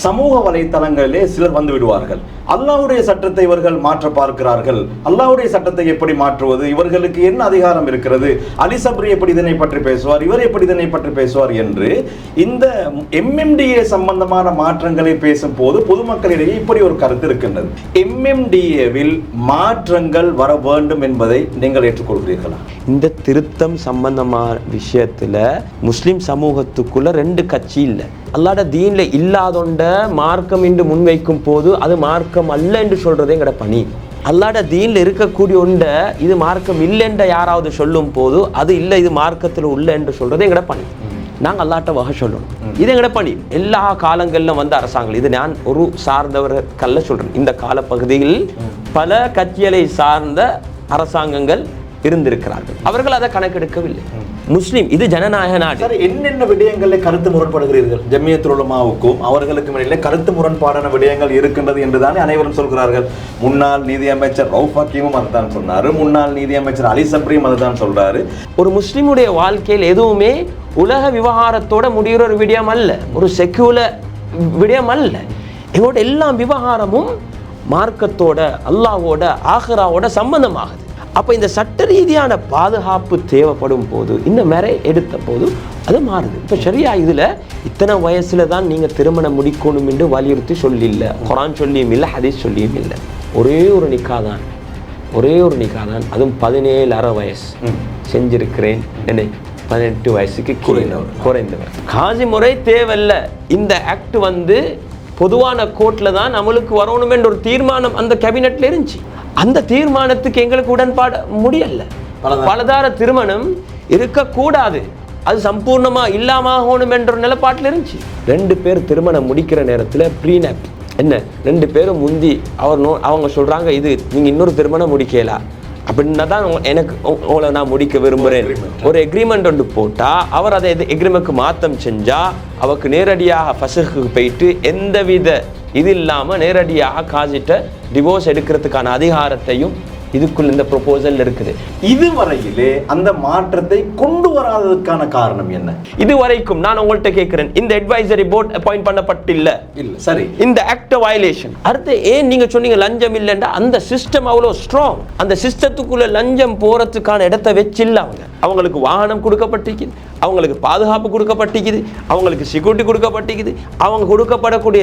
சமூக வலைத்தளங்களிலே சிலர் வந்து விடுவார்கள். அல்லாஹ்வுடைய சட்டத்தை இவர்கள் மாற்ற பார்க்கிறார்கள். அல்லாஹ்வுடைய சட்டத்தை எப்படி மாற்றுவது, இவர்களுக்கு என்ன அதிகாரம் இருக்கிறது, அலி சப்ரி எப்படி இதனை பற்றி பேசுவார், இவர் எப்படி இதனை பற்றி பேசுவார் என்று இந்த MMDA சம்பந்தமான மாற்றங்களை பேசும் போது பொதுமக்களிடையே இப்படி ஒரு கருத்து இருக்கின்றது. MMDAவில் மாற்றங்கள் வர வேண்டும் என்பதை நீங்கள் ஏற்றுக்கொள்கிறீர்களா? இந்த திருத்தம் சம்பந்தமான விஷயத்துல முஸ்லிம் சமூகத்துக்குள்ள ரெண்டு கட்சி இல்லை. அல்லாஹ்ட தீன்ல இல்லாதொண்ட மார்க்கம் என்று முன்வைக்கும் போது அது மார்க்கம் அல்ல என்று சொல்றதே எங்கட பணி. அல்லாஹ்ட தீன்ல இருக்கக்கூடிய ஒன்றை இது மார்க்கம் இல்லை என்ற யாராவது சொல்லும் போது அது இல்லை இது மார்க்கத்தில் உள்ள என்று சொல்றதே எங்கட பணி. நாங்கள் அல்லாஹ்ட்ட வகை சொல்லணும், இது எங்கட பணி. எல்லா காலங்களிலும் வந்த அரசாங்கம், இது நான் ஒரு சார்ந்தவர்கள்ல சொல்றேன், இந்த காலப்பகுதியில் பல கட்சிகளை சார்ந்த அரசாங்கங்கள் இருந்திருக்கிறார்கள், அவர்கள் அதை கணக்கெடுக்கவில்லை. முஸ்லிம் இது ஜனநாயக நாடு. என்னென்ன விடயங்களில் கருத்து முரண்படுகிறீர்கள்? ஜம்மியத்துல் உலமாவுக்கும் அவர்களுக்கும் இடையிலே கருத்து முரண்பாடான விடயங்கள் இருக்கின்றது என்றுதானே அனைவரும் சொல்கிறார்கள். முன்னாள் நீதியமைச்சர் ரவுஃப் ஹக்கீமும் அதுதான் சொன்னாரு, முன்னாள் நீதியமைச்சர் அலி சப்ரியும் அதுதான் சொல்றாரு. ஒரு முஸ்லிமுடைய வாழ்க்கையில் எதுவுமே உலக விவகாரத்தோட முடிகிற ஒரு விடயம் அல்ல, ஒரு செக்யூலர் விடயம் அல்ல. எங்களோட எல்லா விவகாரமும் மார்க்கத்தோட, அல்லாஹ்வோட, ஆஹிராவோட சம்பந்தமாகுது. அப்போ இந்த சட்ட ரீதியான பாதுகாப்பு தேவைப்படும் போது இந்த மேரே எடுத்த போது அது மாறுது. இப்போ சரியா இதில் இத்தனை வயசுல தான் நீங்கள் திருமணம் முடிக்கணும் என்று வலியுறுத்தி சொல்லியில்லை, குரான் சொல்லியும் இல்லை, ஹதீஸ் சொல்லியும் இல்லை. ஒரே ஒரு நிக்கா தான், அதுவும் 17.5 வயசு செஞ்சிருக்கிறேன், என்ன 18 வயசுக்கு குறைந்தவர். காசி முறை தேவையில்ல. இந்த ஆக்ட் வந்து பொதுவான கோர்ட்ல தான் நம்மளுக்கு வரணும் என்ற ஒரு தீர்மானம் அந்த கேபினெட்ல இருந்துச்சு. அந்த தீர்மானத்துக்கு எங்களுக்கு உடன்பாடு முடியல. பலதார திருமணம் இருக்கக்கூடாது, அது சம்பூர்ணமா இல்லாமணும் என்ற ஒரு நிலைப்பாட்டில் இருந்துச்சு. 2 பேர் திருமணம் முடிக்கிற நேரத்தில் ப்ரீனப் என்ன, 2 பேரும் முந்தி அவங்க சொல்றாங்க இது நீங்க இன்னொரு திருமணம் முடிக்கலாம் அப்படின்னா தான் எனக்கு உங்களை நான் முடிக்க விரும்புகிறேன். ஒரு எக்ரிமெண்ட் ஒன்று போட்டால் அவர் அதை எக்ரிமெண்ட்க்கு மாற்றம் செஞ்சால் அவருக்கு நேரடியாக ஃபஸ்ஹுக்கு போயிட்டு எந்தவித இது இல்லாமல் நேரடியாக காசிட்ட டிவோர்ஸ் எடுக்கிறதுக்கான அதிகாரத்தையும் இதுக்குள்ள இந்த ப்ரொபோசல் இருக்குது. இதுவரையிலே அந்த மாற்றத்தை கொண்டு வராததுக்கான காரணம் என்ன? இதுவரைக்கும் நான் உங்கள்கிட்ட கேட்கிறேன், இந்த அட்வைசரி போர்ட் அப்பாயிண்ட் பண்ணப்பட்டில்ல, சரி, இந்த ஆக்ட் வயலேஷன். அடுத்து ஏன் நீங்க சொன்னீங்க லஞ்சம் இல்லைன்னா, அந்த சிஸ்டம் அவ்வளோ ஸ்ட்ராங், அந்த சிஸ்டத்துக்குள்ள லஞ்சம் போறதுக்கான இடத்தை வச்சில்ல. அவங்களுக்கு வாகனம் கொடுக்கப்பட்டிருக்குது, அவங்களுக்கு பாதுகாப்பு கொடுக்கப்பட்டிருக்குது, அவங்களுக்கு செக்யூரிட்டி கொடுக்கப்பட்டிருக்குது, அவங்க கொடுக்கப்படக்கூடிய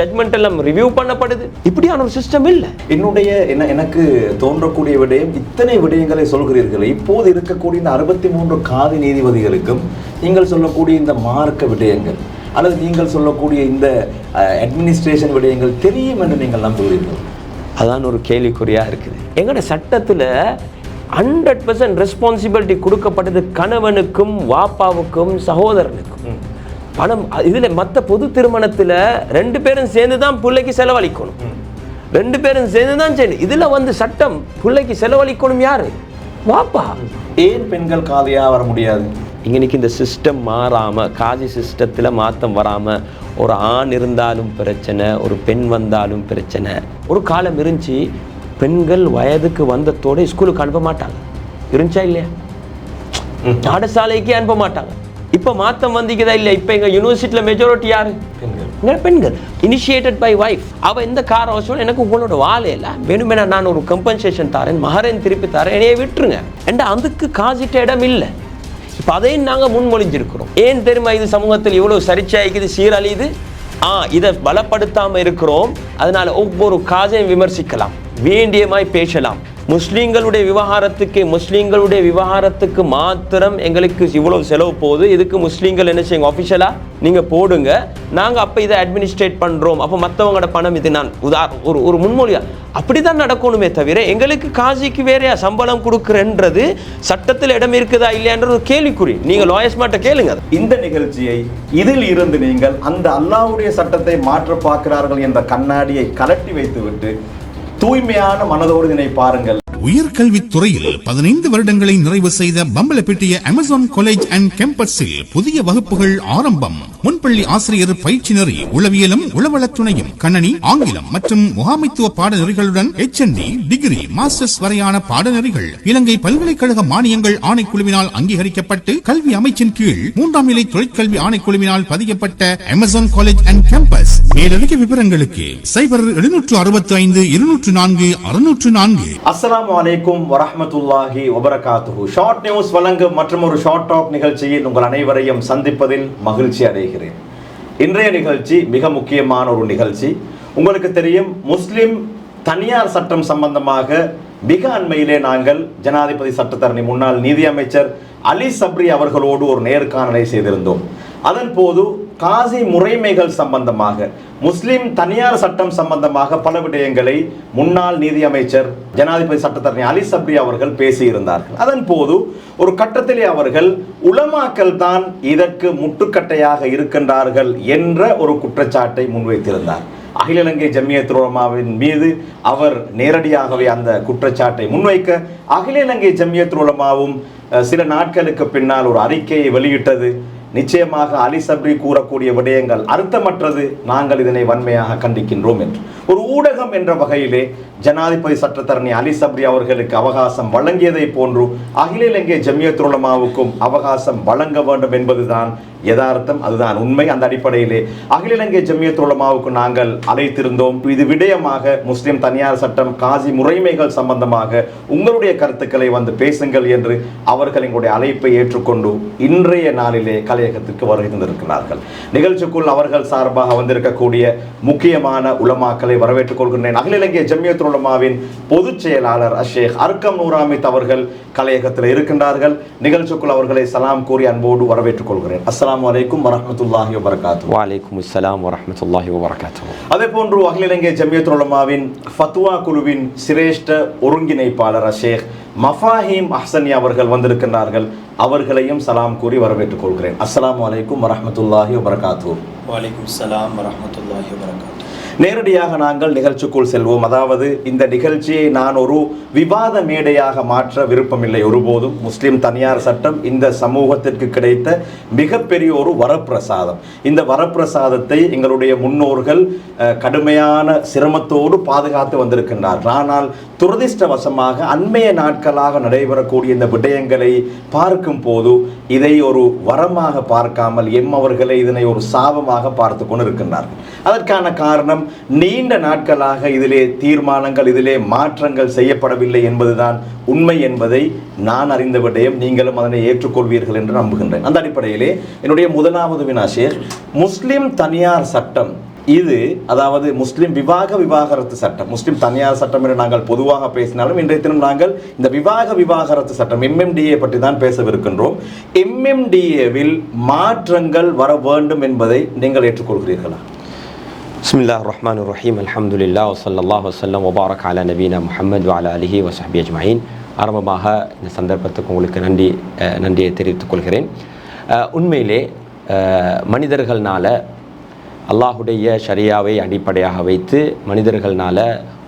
ஜட்மெண்ட் எல்லாம் ரிவ்யூ பண்ணப்படுது. இப்படியான ஒரு சிஸ்டம் இல்லை. எனக்கு தோன்றக்கூடிய விடயம், இத்தனை விடயங்களை சொல்கிறீர்கள். இப்போது இருக்கக்கூடிய இந்த 63 காதி நீதிபதிகளுக்கும் நீங்கள் சொல்லக்கூடிய இந்த மார்க்க விடயங்கள் அல்லது நீங்கள் சொல்லக்கூடிய இந்த அட்மினிஸ்ட்ரேஷன் விடயங்கள் தெரியும் என்று நீங்கள் நம்புகிறீர்கள்? அதான் ஒரு கேள்விக்குறியா இருக்குது. எங்களோட சட்டத்தில் 100% ரெஸ்பான்சிபிலிட்டி கொடுக்கப்பட்டது கணவனுக்கும் வாப்பாவுக்கும் சகோதரனுக்கும். பணம் இதில் மற்ற பொது திருமணத்தில் 2 பேரும் சேர்ந்து தான் பிள்ளைக்கு செலவழிக்கணும், 2 பேரும் சேர்ந்து தான் செய்யணும். இதுல வந்து சட்டம் பிள்ளைக்கு செலவழிக்கணும் யாரு? வாப்பா. ஏன் பெண்கள் காதியா வர முடியாது? இன்னைக்கு இந்த சிஸ்டம் மாறாம, காதி சிஸ்டத்துல மாற்றம் வராம, ஒரு ஆண் இருந்தாலும் பிரச்சனை, ஒரு பெண் வந்தாலும் பிரச்சனை. ஒரு காலம் இருந்துச்சு, பெண்கள் வயதுக்கு வந்ததோட ஸ்கூலுக்கு அனுப்ப மாட்டாங்க, இருந்துச்சா இல்லையா? பாடசாலைக்கு அனுப்ப மாட்டாங்க. இப்போ மாற்றம் வந்திக்குதா இல்லையா? இப்போ எங்கள் யூனிவர்சிட்டியில் மெஜாரிட்டி யாரு? பெண்கள். Initiated by wife. அவள் எந்த காரணம், எனக்கு உங்களோட வாழையில வேணுமே நான் ஒரு கம்பன்சேஷன் தரேன், மகரேன் திருப்பி தரேன், என்னைய விட்டுருங்க என்ற அதுக்கு காசிட்ட இடம் இல்லை. இப்போ அதையும் நாங்கள் முன்மொழிஞ்சிருக்கிறோம். ஏன் தெரியுமா இது சமூகத்தில் இவ்வளோ சரிச்சாய்க்குது, சீரழியுது? இதை பலப்படுத்தாமல் இருக்கிறோம். அதனால ஒவ்வொரு காசையும் விமர்சிக்கலாம், வேண்டியமாய் பேசலாம். முஸ்லீம்களுடைய விவகாரத்துக்கு மாத்திரம் எங்களுக்கு இவ்வளவு செலவு போகுது, இதுக்கு முஸ்லீம்கள் என்ன செய்யுங்க, ஆஃபிஷியலா நீங்க போடுங்க, நாங்க அப்ப இதை அட்மினிஸ்ட்ரேட் பண்றோம், அப்ப மற்றவங்களோட பணம் இது. நான் ஒரு முன்மொழியா அப்படிதான் நடக்கணுமே தவிர எங்களுக்கு காசிக்கு வேறையா சம்பளம் கொடுக்குறன்றது சட்டத்தில் இடம் இருக்குதா இல்லையான்ற ஒரு கேள்விக்குறி. நீங்க லாயர்ஸ் மாட்ட கேளுங்க. இந்த நிகழ்ச்சியை இதில் இருந்து நீங்கள் அந்த அல்லாஹ்வுடைய சட்டத்தை மாற்ற பார்க்கிறார்கள் என்ற கண்ணாடியை கலட்டி வைத்துவிட்டு தூய்மையான மனதோடு இதனை பாருங்கள். உயர்கல்வித்துறையில் 15 வருடங்களை நிறைவு செய்த பம்பலப்பிட்டிய அமேசான் காலேஜ் அண்ட் கேம்பஸில் புதிய வகுப்புகள் ஆரம்பம். முன்பள்ளி ஆசிரியர் பயிற்சி நெறி, உளவியலும் உளவளத்துணையும், கணனி, ஆங்கிலம் மற்றும் முகாமைத்துவ பாடநெறிகளுடன் HND, டிகிரி, மாஸ்டர்ஸ் வரையான பாடநெறிகள் இலங்கை பல்கலைக்கழக மானியங்கள் ஆணைக்குழுவினால் அங்கீகரிக்கப்பட்டு கல்வி அமைச்சின் கீழ் 3ஆம் நிலை தொழிற்கல்வி ஆணைக்குழுவினால் பதியப்பட்ட அமேசான் காலேஜ் அண்ட் கேம்பஸ். மேலதிக விவரங்களுக்கு 0765204604. அஸ்ஸலாமு அலைக்கும் வரஹ்மத்துல்லாஹி வபரகாத்துஹு. ஷார்ட் நியூஸ் வழங்கும் மற்றும் ஒரு ஷார்ட் டாக் நிகழ்ச்சியில் உங்கள் அனைவரையும் சந்திப்பதில் மகிழ்ச்சி அடைகிறேன். இன்றைய நிகழ்ச்சி மிக முக்கியமான ஒரு நிகழ்ச்சி. உங்களுக்கு தெரியும், முஸ்லிம் தனியார் சட்டம் சம்பந்தமாக மிக அண்மையிலே நாங்கள் ஜனாதிபதி சட்டத்தரணி முன்னாள் நீதி அமைச்சர் அலி சப்ரி அவர்களோடு ஒரு நேர்காணலை செய்திருந்தோம். அதன் போது காசி முறைமைகள் சம்பந்தமாக, முஸ்லிம் தனியார் சட்டம் சம்பந்தமாக பல விடயங்களை முன்னாள் நீதி அமைச்சர் ஜனாதிபதி சட்டத்தரணி அலி சப்ரி அவர்கள் பேசியிருந்தார்கள். அதன் போது ஒரு கட்டத்திலே அவர்கள் உலமாக்கள் தான் இதற்கு முட்டுக்கட்டையாக இருக்கின்றார்கள் என்ற ஒரு குற்றச்சாட்டை முன்வைத்திருந்தார். அகில இலங்கை ஜம்மியத்துல் உலமாவின் மீது அவர் நேரடியாகவே அந்த குற்றச்சாட்டை முன்வைக்க, அகில இலங்கை ஜம்மியத்துல் உலமாவும் சில நாட்களுக்கு பின்னால் ஒரு அறிக்கையை வெளியிட்டது. நிச்சயமாக அலி சப்ரி கூறக்கூடிய விடயங்கள் அர்த்தமற்றது, நாங்கள் இதனை வன்மையாக கண்டிக்கின்றோம் என்று ஒரு ஊடகம் என்ற வகையிலே ஜனாதிபதி சட்டத்தரணி அலி சப்ரி அவர்களுக்கு அவகாசம் வழங்கியதை போன்று அகில இலங்கை ஜம்மியத்துல் உலமாவுக்கும் அவகாசம் வழங்க வேண்டும் என்பதுதான் யதார்த்தம், அதுதான் உண்மை. அந்த அடிப்படையிலே அகில இலங்கை ஜம்மியத்துல் உலமாவுக்கு நாங்கள் அழைத்திருந்தோம். இது விடயமாக முஸ்லிம் தனியார் சட்டம், காசி முறைமைகள் சம்பந்தமாக உங்களுடைய கருத்துக்களை வந்து பேசுங்கள் என்று அவர்கள் எங்களுடைய அழைப்பை ஏற்றுக்கொண்டு இன்றைய நாளிலே கலையகத்திற்கு வருகை தந்திருக்கிறார்கள். நிகழ்ச்சிக்குள் அவர்கள் சார்பாக வந்திருக்கக்கூடிய முக்கியமான உலமாக்களை வரவேற்றுக் கொள்கின்றேன். அகில இலங்கை ஜம்மியத்துல் உலமாவின் பொதுச் செயலாளர் ஷேக் அர்க்கம் நூராமித் அவர்கள் கலையகத்தில் இருக்கின்றார்கள். நிகழ்ச்சிக்குள் அவர்களை சலாம் கூறி அன்போடு வரவேற்றுக் கொள்கிறேன். அஸ்ஸலாமு அலைக்கும் வரஹ்மத்துல்லாஹி வபரகாத்துஹு. வலைக்கும் அஸ்ஸலாம் வரஹ்மத்துல்லாஹி வபரகாத்துஹு. அதே போன்று அகில இலங்கை ஜம்மியத்துல் உலமாவின் ஃபத்வா குழுவின் சிரேஷ்ட ஒருங்கிணைப்பாளர் ஷேக் மஃபாஹீம் அஹ்சனி அவர்கள் வந்திருக்கின்றார்கள். அவர்களையும் சலாம் கூறி வரவேற்றுக் கொள்கிறேன். அஸ்ஸலாமு அலைக்கும் வரஹ்மத்துல்லாஹி வபரகாத்துஹு. வலைக்கும் ஸலாம் வரஹ்மத்துல்லாஹி வபரகாத்துஹு. நேரடியாக நாங்கள் நிகழ்ச்சிக்குள் செல்வோம். அதாவது இந்த நிகழ்ச்சியை நான் ஒரு விவாத மேடையாக மாற்ற விருப்பமில்லை ஒருபோதும். முஸ்லிம் தனியார் சட்டம் இந்த சமூகத்திற்கு கிடைத்த மிகப்பெரிய ஒரு வரப்பிரசாதம். இந்த வரப்பிரசாதத்தை எங்களுடைய முன்னோர்கள் கடுமையான சிரமத்தோடு பாதுகாத்து வந்திருக்கின்றார்கள். ஆனால் துரதிர்ஷ்டவசமாக அண்மைய நாட்களாக நடைபெறக்கூடிய இந்த விடயங்களை பார்க்கும் போது இதை ஒரு வரமாக பார்க்காமல் அவர்களை இதனை ஒரு சாபமாக பார்த்து கொண்டிருக்கின்றார்கள். அதற்கான காரணம், நீண்ட நாட்களாக இதிலே தீர்மானங்கள், இதிலே மாற்றங்கள் செய்யப்படவில்லை என்பதுதான் உண்மை என்பதை நான் அறிந்த விடயம். நீங்களும் அதனை ஏற்றுக்கொள்வீர்கள் என்று நம்புகின்றேன். அந்த அடிப்படையிலே என்னுடைய முதலாவது வினாஷே, முஸ்லிம் தனியார் சட்டம் இது, அதாவது முஸ்லிம் விவாகரத்து சட்டம், முஸ்லிம் தனியார் சட்டம் என்று நாங்கள் பொதுவாக பேசினாலும் இன்றைய தினம் நாங்கள் இந்த விவாகரத்து சட்டம் MMDA பற்றி தான் பேசவிருக்கின்றோம். MMDAவில் மாற்றங்கள் வர வேண்டும் என்பதை நீங்கள் ஏற்றுக்கொள்கிறீர்களா? பிஸ்மில்லாஹிர் ரஹ்மானிர் ரஹீம். அல்ஹம்துலில்லாஹ் வஸல்லல்லாஹு வஸல்லம் வபாரக அலா நபீனா முஹம்மத் வ அலா ஆலிஹி வ ஸஹ்பிஹி அஜ்மஈன். ஆரம்பமாக இந்த சந்தர்ப்பத்துக்கு உங்களுக்கு நன்றியை தெரிவித்துக் கொள்கிறேன். உண்மையிலே மனிதர்களால் அல்லாஹுடைய ஷரியாவை அடிப்படையாக வைத்து மனிதர்களால்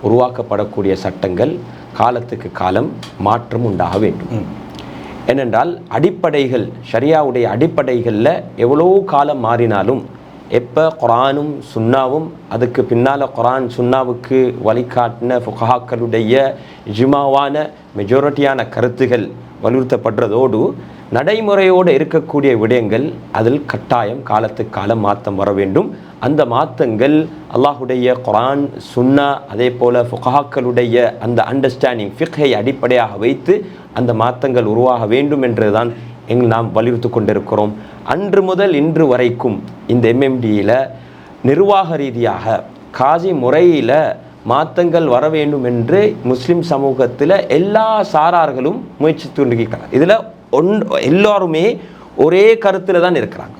உருவாக்கப்படக்கூடிய சட்டங்கள் காலத்துக்கு காலம் மாற்றம் உண்டாக வேண்டும். ஏனென்றால் அடிப்படைகள், ஷரியாவுடைய அடிப்படைகளில் எவ்வளோ காலம் மாறினாலும் எப்போ குரானும் சுன்னாவும், அதுக்கு பின்னால் குரான் சுன்னாவுக்கு வழிகாட்டின ஃபுகஹாக்களுடைய இஜ்மாவான மெஜாரிட்டியான கருத்துகள் வலியுறுத்தப்படுறதோடு நடைமுறையோடு இருக்கக்கூடிய விடயங்கள் அதில் கட்டாயம் காலத்துக்கு காலம் மாற்றம் வர வேண்டும். அந்த மாற்றங்கள் அல்லாஹுடைய குரான் சுன்னா அதே போல் ஃபுகஹாக்களுடைய அந்த அண்டர்ஸ்டாண்டிங் ஃபிக்ஹை அடிப்படையாக வைத்து அந்த மாற்றங்கள் உருவாக வேண்டும் என்றுதான் நாம் வலியுறுத்தி கொண்டிருக்கிறோம். அன்று முதல் இன்று வரைக்கும் இந்த MMDயில் நிர்வாக ரீதியாக காசி முறையில் மாற்றங்கள் வர வேண்டும் என்று முஸ்லிம் சமூகத்தில் எல்லா சாரார்களும் முயற்சி தூண்டிக்கிறாங்க. இதில் எல்லோருமே ஒரே கருத்தில் தான் இருக்கிறாங்க.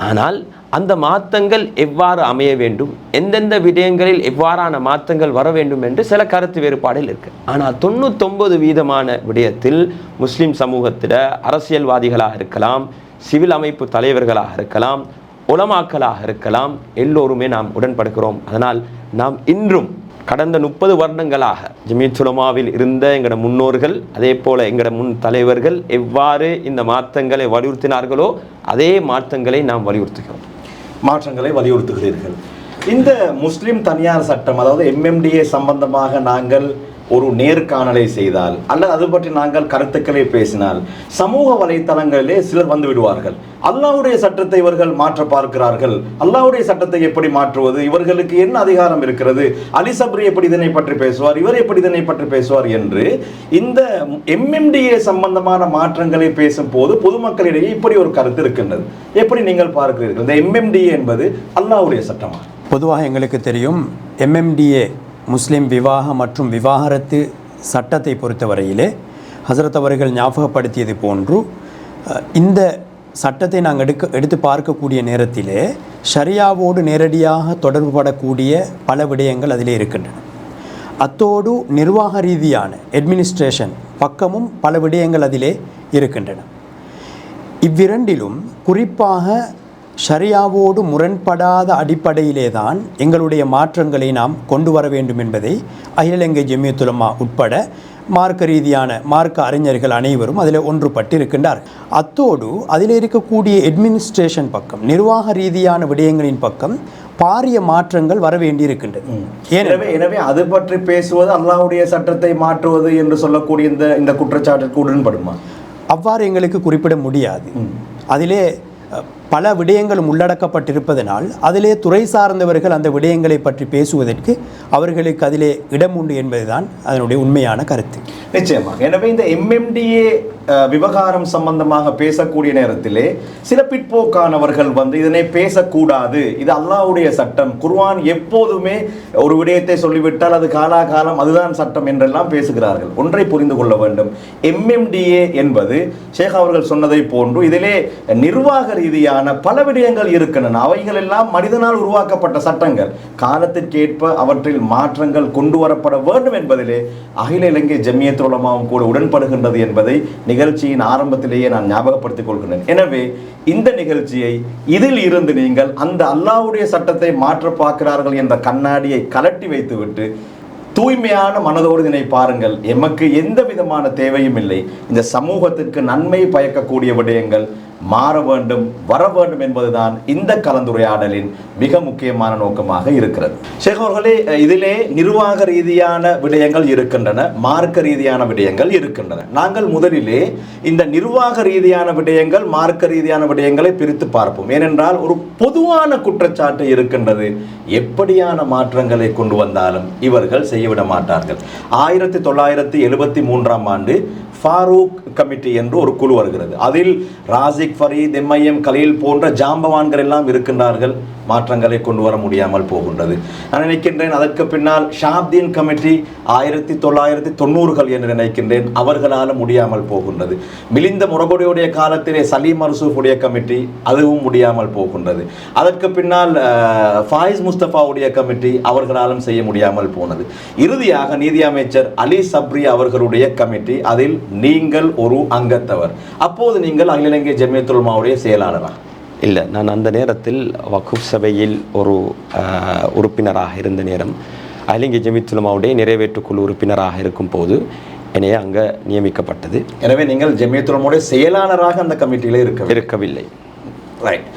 ஆனால் அந்த மாற்றங்கள் எவ்வாறு அமைய வேண்டும், எந்தெந்த விடயங்களில் எவ்வாறான மாற்றங்கள் வர வேண்டும் என்று சில கருத்து வேறுபாடில் இருக்குது. ஆனால் 99% விடயத்தில் முஸ்லிம் சமூகத்தில் அரசியல்வாதிகளாக இருக்கலாம், சிவில் அமைப்பு தலைவர்களாக இருக்கலாம், உலமாக்களாக இருக்கலாம், எல்லோருமே நாம் உடன்படுகிறோம். அதனால் நாம் இன்றும் கடந்த 30 வருடங்களாக ஜமீயத்துல் உலமாவில் இருந்த எங்களோட முன்னோர்கள் அதே போல எங்களோட முன் தலைவர்கள் எவ்வாறு இந்த மாற்றங்களை வலியுறுத்தினார்களோ அதே மாற்றங்களை நாம் வலியுறுத்துகிறோம். மாற்றங்களை வலியுறுத்துகிறீர்கள். இந்த முஸ்லிம் தனியார் சட்டம், அதாவது MMDA சம்பந்தமாக நாங்கள் ஒரு நேர்காணலை செய்தால் அல்லது அது பற்றி நாங்கள் கருத்துக்களை பேசினால் சமூக வலைத்தளங்களிலே சிலர் வந்து விடுவார்கள். அல்லாஹ்வுடைய சட்டத்தை இவர்கள் மாற்ற பார்க்கிறார்கள், அல்லாஹ்வுடைய சட்டத்தை எப்படி மாற்றுவது, இவர்களுக்கு என்ன அதிகாரம் இருக்கிறது, அலி சப்ரி எப்படி இதனை பற்றி பேசுவார், இவர் எப்படி இதனை பற்றி பேசுவார் என்று இந்த MMDA சம்பந்தமான மாற்றங்களை பேசும் போது பொதுமக்களிடையே இப்படி ஒரு கருத்து இருக்கின்றது. எப்படி நீங்கள் பார்க்கிறீர்கள்? இந்த MMDA என்பது அல்லாஹ்வுடைய சட்டமா? பொதுவாக எங்களுக்கு தெரியும், MMDA முஸ்லிம் விவாக மற்றும் விவாகரத்து சட்டத்தை பொறுத்தவரையிலே ஹசரத் அவர்கள் ஞாபகப்படுத்தியது போன்று இந்த சட்டத்தை நாங்கள் எடுத்து பார்க்கக்கூடிய நேரத்திலே ஷரியாவோடு நேரடியாக தொடர்புபடக்கூடிய பல விடயங்கள் அதிலே இருக்கின்றன. அத்தோடு நிர்வாக ரீதியான அட்மினிஸ்ட்ரேஷன் பக்கமும் பல விடயங்கள் அதிலே இருக்கின்றன. இவ்விரண்டிலும் குறிப்பாக ஷரியாவோடு முரண்படாத அடிப்படையிலே தான் எங்களுடைய மாற்றங்களை நாம் கொண்டு வர வேண்டும் என்பதை அகில இலங்கை ஜமியத்துல் உலமா உட்பட மார்க்க ரீதியான மார்க்க அறிஞர்கள் அனைவரும் அதில் ஒன்றுபட்டிருக்கின்றார். அத்தோடு அதில் இருக்கக்கூடிய அட்மினிஸ்ட்ரேஷன் பக்கம், நிர்வாக ரீதியான விடயங்களின் பக்கம் பாரிய மாற்றங்கள் வர வேண்டியிருக்கின்றது. எனவே அது பற்றி பேசுவது அல்லாஹ்வுடைய சட்டத்தை மாற்றுவது என்று சொல்லக்கூடிய இந்த குற்றச்சாட்டுக்கு உடன்படுமா? அவ்வாறு எங்களுக்கு குறிப்பிட முடியாது. அதிலே பல விடயங்களும் உள்ளடக்கப்பட்டிருப்பதனால் அதிலே துறை சார்ந்தவர்கள் அந்த விடயங்களை பற்றி பேசுவதற்கு அவர்களுக்கு அதிலே இடம் உண்டு என்பதுதான் அதனுடைய உண்மையான கருத்து. நிச்சயமாக. எனவே இந்த MMDA விவகாரம் சம்பந்தமாக பேசக்கூடிய நேரத்திலே சில பிற்போக்கானவர்கள் வந்து இதனை பேசக்கூடாது, இது அல்லாஹ்வுடைய சட்டம், குர்ஆன் எப்போதுமே ஒரு விடயத்தை சொல்லிவிட்டால் அது காலாகாலம் அதுதான் சட்டம் என்றெல்லாம் பேசுகிறார்கள். ஒன்றை புரிந்து கொள்ள வேண்டும், MMDA என்பது ஷேக் அவர்கள் சொன்னதை போன்று இதிலே நிர்வாக ரீதியான பல விடயங்கள் இருக்கின்றன. அவைகள் எல்லாம் மனிதனால் உருவாக்கப்பட்ட சட்டங்கள், காலத்திற்கேற்ப அவற்றில் மாற்றங்கள் கொண்டு வரப்பட வேண்டும் என்பதிலே அகில இலங்கை ஜமியத்துல் உலமாவும் கூட உடன்படுகின்றது என்பதை நிகழ்ச்சியின் ஆரம்பத்திலேயே நான் ஞாபகப்படுத்திக் கொள்கிறேன். எனவே இந்த நிகழ்ச்சியை இதில் இருந்து நீங்கள் அந்த அல்லாஹ்வுடைய சட்டத்தை மாற்ற பார்க்கிறார்கள் என்ற கண்ணாடியை கலட்டி வைத்துவிட்டு தூய்மையான மனதோடு இதனை பாருங்கள். எமக்கு எந்த விதமான தேவையும் இல்லை, இந்த சமூகத்திற்கு நன்மை பயக்கக்கூடிய விடயங்கள் மாற வேண்டும், வர வேண்டும் என்பதுதான் இந்த கலந்துரையாடலின் மிக முக்கியமான நோக்கமாக இருக்கிறது. ஷேக் அவர்களே, இதிலே நிர்வாக ரீதியான விடயங்கள் இருக்கின்றன, மார்க்க ரீதியான விடயங்கள் இருக்கின்றன. நாங்கள் முதலிலே இந்த நிர்வாக ரீதியான விடயங்கள், மார்க்க ரீதியான விடயங்களை பிரித்து பார்ப்போம். ஏனென்றால் ஒரு பொதுவான குற்றச்சாட்டு இருக்கின்றது, எப்படியான மாற்றங்களை கொண்டு வந்தாலும் இவர்கள் செய்யவிட மாட்டார்கள். 1973ஆம் ஆண்டு ஃபாரூக் கமிட்டி என்று ஒரு குழு வருகிறது. அதில் ராசிக் ஃபரீத், MIM கலீல் போன்ற ஜாம்பவான்கள் எல்லாம் இருக்கின்றார்கள். மாற்றங்களை கொண்டு வர முடியாமல் போகின்றது. நான் நினைக்கின்றேன் அதற்கு பின்னால் ஷாப்தீன் கமிட்டி 1990கள் என்று நினைக்கின்றேன், அவர்களால் முடியாமல் போகின்றது. மிலிந்த முரகொடியுடைய காலத்திலே சலீம் மர்சூஃபுடைய கமிட்டி, அதுவும் முடியாமல் போகின்றது. அதற்கு பின்னால் ஃபாயிஸ் முஸ்தபாவுடைய கமிட்டி, அவர்களாலும் செய்ய முடியாமல் போனது. இறுதியாக நீதி அமைச்சர் அலி சப்ரி அவர்களுடைய கமிட்டி, அதில் நீங்கள் ஒரு அங்கத்தவர். அப்போது நீங்கள் அகில இலங்கை ஜமியத்துல் உலமாவுடைய செயலாளரா? இல்லை, நான் அந்த நேரத்தில் வக்ஃப் சபையில் ஒரு உறுப்பினராக இருந்த நேரம், அகில இலங்கை ஜமியத்துல் உலமாவுடைய நிறைவேற்று குழு உறுப்பினராக இருக்கும் போது என்னைய அங்கே நியமிக்கப்பட்டது. எனவே நீங்கள் ஜமியத்துல் உலமாவுடைய செயலாளராக அந்த கமிட்டியில் இருக்கவில்லை. ரைட்.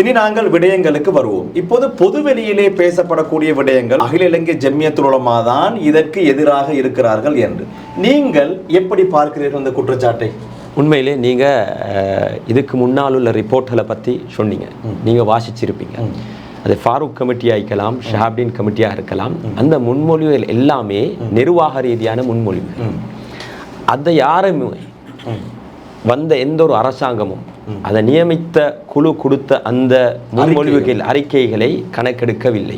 இனி நாங்கள் விடயங்களுக்கு வருவோம். இப்போது பொதுவெளியிலே பேசப்படக்கூடிய விடயங்கள் அகில இலங்கை ஜமியத்துல் உலமா தான் இதற்கு எதிராக இருக்கிறார்கள் என்று நீங்கள் எப்படி பார்க்கிறீர்கள் இந்த குற்றச்சாட்டை? உண்மையிலே நீங்கள் இதுக்கு முன்னால் உள்ள ரிப்போர்ட்களை பற்றி சொன்னீங்க, நீங்கள் வாசிச்சிருப்பீங்க. அது ஃபாரூக் கமிட்டியாக இருக்கலாம், ஷாப்தீன் கமிட்டியாக இருக்கலாம். அந்த முன்மொழிவுகள் எல்லாமே நிர்வாக ரீதியான முன்மொழிவு. அதை யாருமே வந்த எந்த ஒரு அரசாங்கமும் அதை நியமித்த குழு கொடுத்த அந்த முன்மொழிவுகள் அறிக்கைகளை கணக்கெடுக்கவில்லை.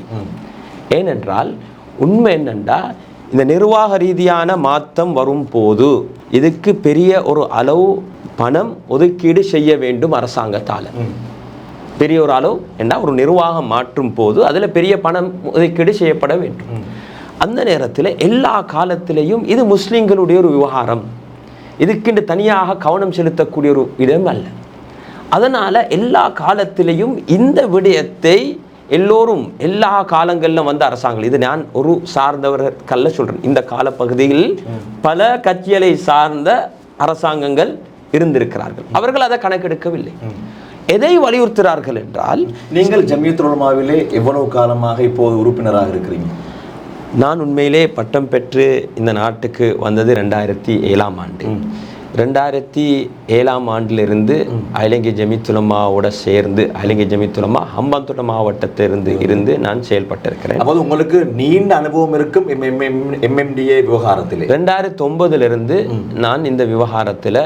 ஏனென்றால் உண்மை என்னென்றா, இந்த நிர்வாக ரீதியான மாற்றம் வரும் போது இதுக்கு பெரிய ஒரு அளவு பணம் ஒதுக்கீடு செய்ய வேண்டும் அரசாங்கத்தால். பெரிய ஒரு அளவு என்றால் ஒரு நிர்வாகம் மாற்றும் போது அதில் பெரிய பணம் ஒதுக்கீடு செய்யப்பட வேண்டும். அந்த நேரத்தில் எல்லா காலத்திலையும் இது முஸ்லீம்களுடைய ஒரு விவகாரம், இதுக்கு தனியாக கவனம் செலுத்தக்கூடிய ஒரு இடம் அல்ல. அதனால் எல்லா காலத்திலையும் இந்த விடயத்தை எல்லோரும் எல்லா காலங்களிலும் வந்த அரசாங்கம், இது நான் ஒரு சார்ந்தவர்கள்ல சொல்றேன், இந்த காலப்பகுதியில் பல கட்சிகளை சார்ந்த அரசாங்கங்கள் இருந்திருக்கிறார்கள். அவர்கள் அதை கணக்கெடுக்கவில்லை. எதை வலியுறுத்துகிறார்கள் என்றால், நீங்கள் ஜமியத்துல் உலமாவிலே எவ்வளவு காலமாக இப்போது உறுப்பினராக இருக்கிறீங்க? நான் உண்மையிலே பட்டம் பெற்று இந்த நாட்டுக்கு வந்தது 2007ஆம் ஆண்டு. 2007ஆம் ஆண்டிலிருந்து அகில ஜமியத்துல் உலமாவோட சேர்ந்து, அகில ஜமியத்துல் உலமா ஹம்பாந்தோட்ட மாவட்டத்திலிருந்து இருந்து நான் செயல்பட்டிருக்கிறேன். அப்போது உங்களுக்கு நீண்ட அனுபவம் இருக்கும் MMDA விவகாரத்தில். 2009 நான் இந்த விவகாரத்தில்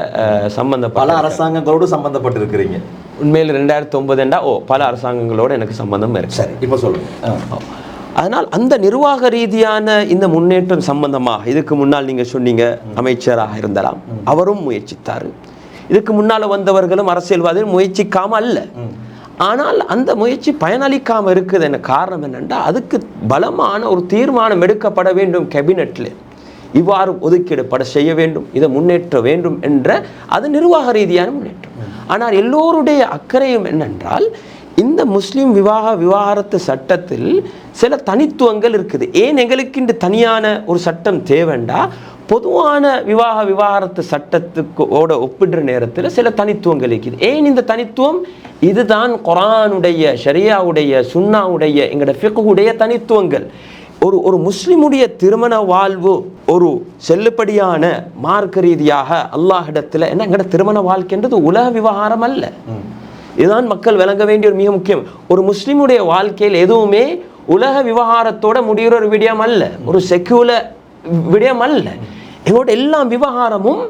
சம்பந்தப்பட்ட பல அரசாங்கங்களோடு சம்பந்தப்பட்டிருக்கிறீங்க. உண்மையில் 2009 பல அரசாங்கங்களோடு எனக்கு சம்பந்தம் இருக்கு. சரி, இப்போ சொல்லுங்க. அதனால் அந்த நிர்வாக ரீதியான இந்த முன்னேற்றம் சம்பந்தமாக, இதுக்கு முன்னால் நீங்க சொன்னீங்க அமைச்சராக இருந்தாலும் அவரும் முயற்சித்தார். இதுக்கு முன்னால வந்தவர்களும் அரசியல்வாதிகள் முயற்சிக்காம அல்ல, ஆனால் அந்த முயற்சி பயனளிக்காம இருக்குது. என்ன காரணம் என்னென்னா, அதுக்கு பலமான ஒரு தீர்மானம் எடுக்கப்பட வேண்டும் கேபினெட்ல, இவ்வாறு ஒதுக்கீடு செய்ய வேண்டும், இதை முன்னேற்ற வேண்டும் என்ற அது நிர்வாக ரீதியான முன்னேற்றம். ஆனால் எல்லோருடைய அக்கறையும் என்னென்றால், இந்த முஸ்லிம் விவாகரத்து சட்டத்தில் சில தனித்துவங்கள் இருக்குது. ஏன் எங்களுக்கு இந்த தனியான ஒரு சட்டம் தேவைண்டா, பொதுவான விவாகரத்து சட்டத்துக்கோட ஒப்பிடுற நேரத்தில் சில தனித்துவங்கள் இருக்குது. ஏன் இந்த தனித்துவம்? இதுதான் குர்ஆனுடைய, ஷரியாவுடைய, சுன்னாவுடைய, எங்களோட ஃபிக்ஹுடைய தனித்துவங்கள். ஒரு முஸ்லிமுடைய திருமண வாழ்வு ஒரு செல்லுபடியான மார்க்க ரீதியாக அல்லாஹ்விடத்தில் என்ன, எங்களோட திருமண வாழ்க்கைன்றது உலக விவகாரம் அல்ல. இதுதான் மக்கள் விளங்க வேண்டிய ஒரு மிக முக்கியம். ஒரு முஸ்லிமுடைய வாழ்க்கையில் எதுவுமே உலக விவகாரத்தோட முடிகிற ஒரு விடயம் அல்ல, ஒரு செக்யூலர் விடயம் அல்ல. எங்களோட எல்லா விவகாரமும்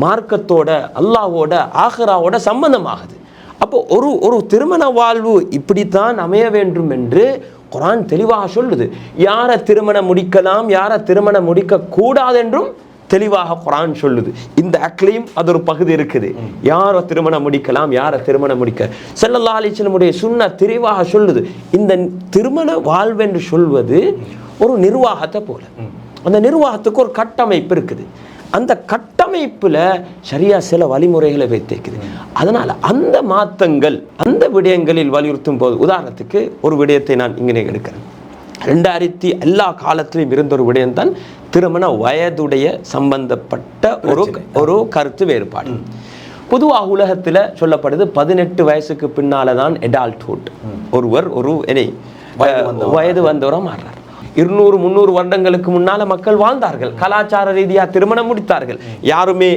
மார்க்கத்தோட, அல்லாஹ்வோட, ஆகிராவோட சம்பந்தமாகுது. அப்போ ஒரு திருமண வாழ்வு இப்படித்தான் அமைய வேண்டும் என்று குர்ஆன் தெளிவாக சொல்லுது. யாரை திருமணம் முடிக்கலாம், யாரை திருமணம் முடிக்க கூடாது என்றும் தெளிவாக குர்ஆன் சொல்லுது. இந்த அக்லையும் அது ஒரு பகுதி இருக்குது. யாரை திருமணம் முடிக்கலாம், யாரை திருமணம் முடிக்க ஸல்லல்லாஹு அலைஹி வஸல்லம் சுன்னா தெளிவாக சொல்லுது. இந்த திருமண வாழ்வென்று சொல்வது ஒரு நிர்வாகத்தை போல. அந்த நிர்வாகத்துக்கு ஒரு கட்டமைப்பு இருக்குது. அந்த கட்டமைப்புல ஷரியா சில வழிமுறைகளை வைத்திருக்குது. அதனால அந்த மாற்றங்கள் அந்த விடயங்களில் வலியுறுத்தும் போது, உதாரணத்துக்கு ஒரு விடயத்தை நான் இங்கே எடுக்கிறேன். 2000 எல்லா காலத்திலும் இருந்த ஒரு விடயம் தான் திருமண வயதுடைய சம்பந்தப்பட்ட ஒரு கருத்து வேறுபாடு. பொதுவாக உலகத்தில் சொல்லப்படுது 18 வயசுக்கு பின்னால தான் அடல்ட்ஹுட், ஒருவர் ஒரு வயது வந்தவராக மாறுறார். 200-300 வருடங்களுக்கு முன்னால மக்கள் வாழ்ந்தார்கள், கலாச்சார ரீதியா திருமணம் முடித்தார்கள். யாருமே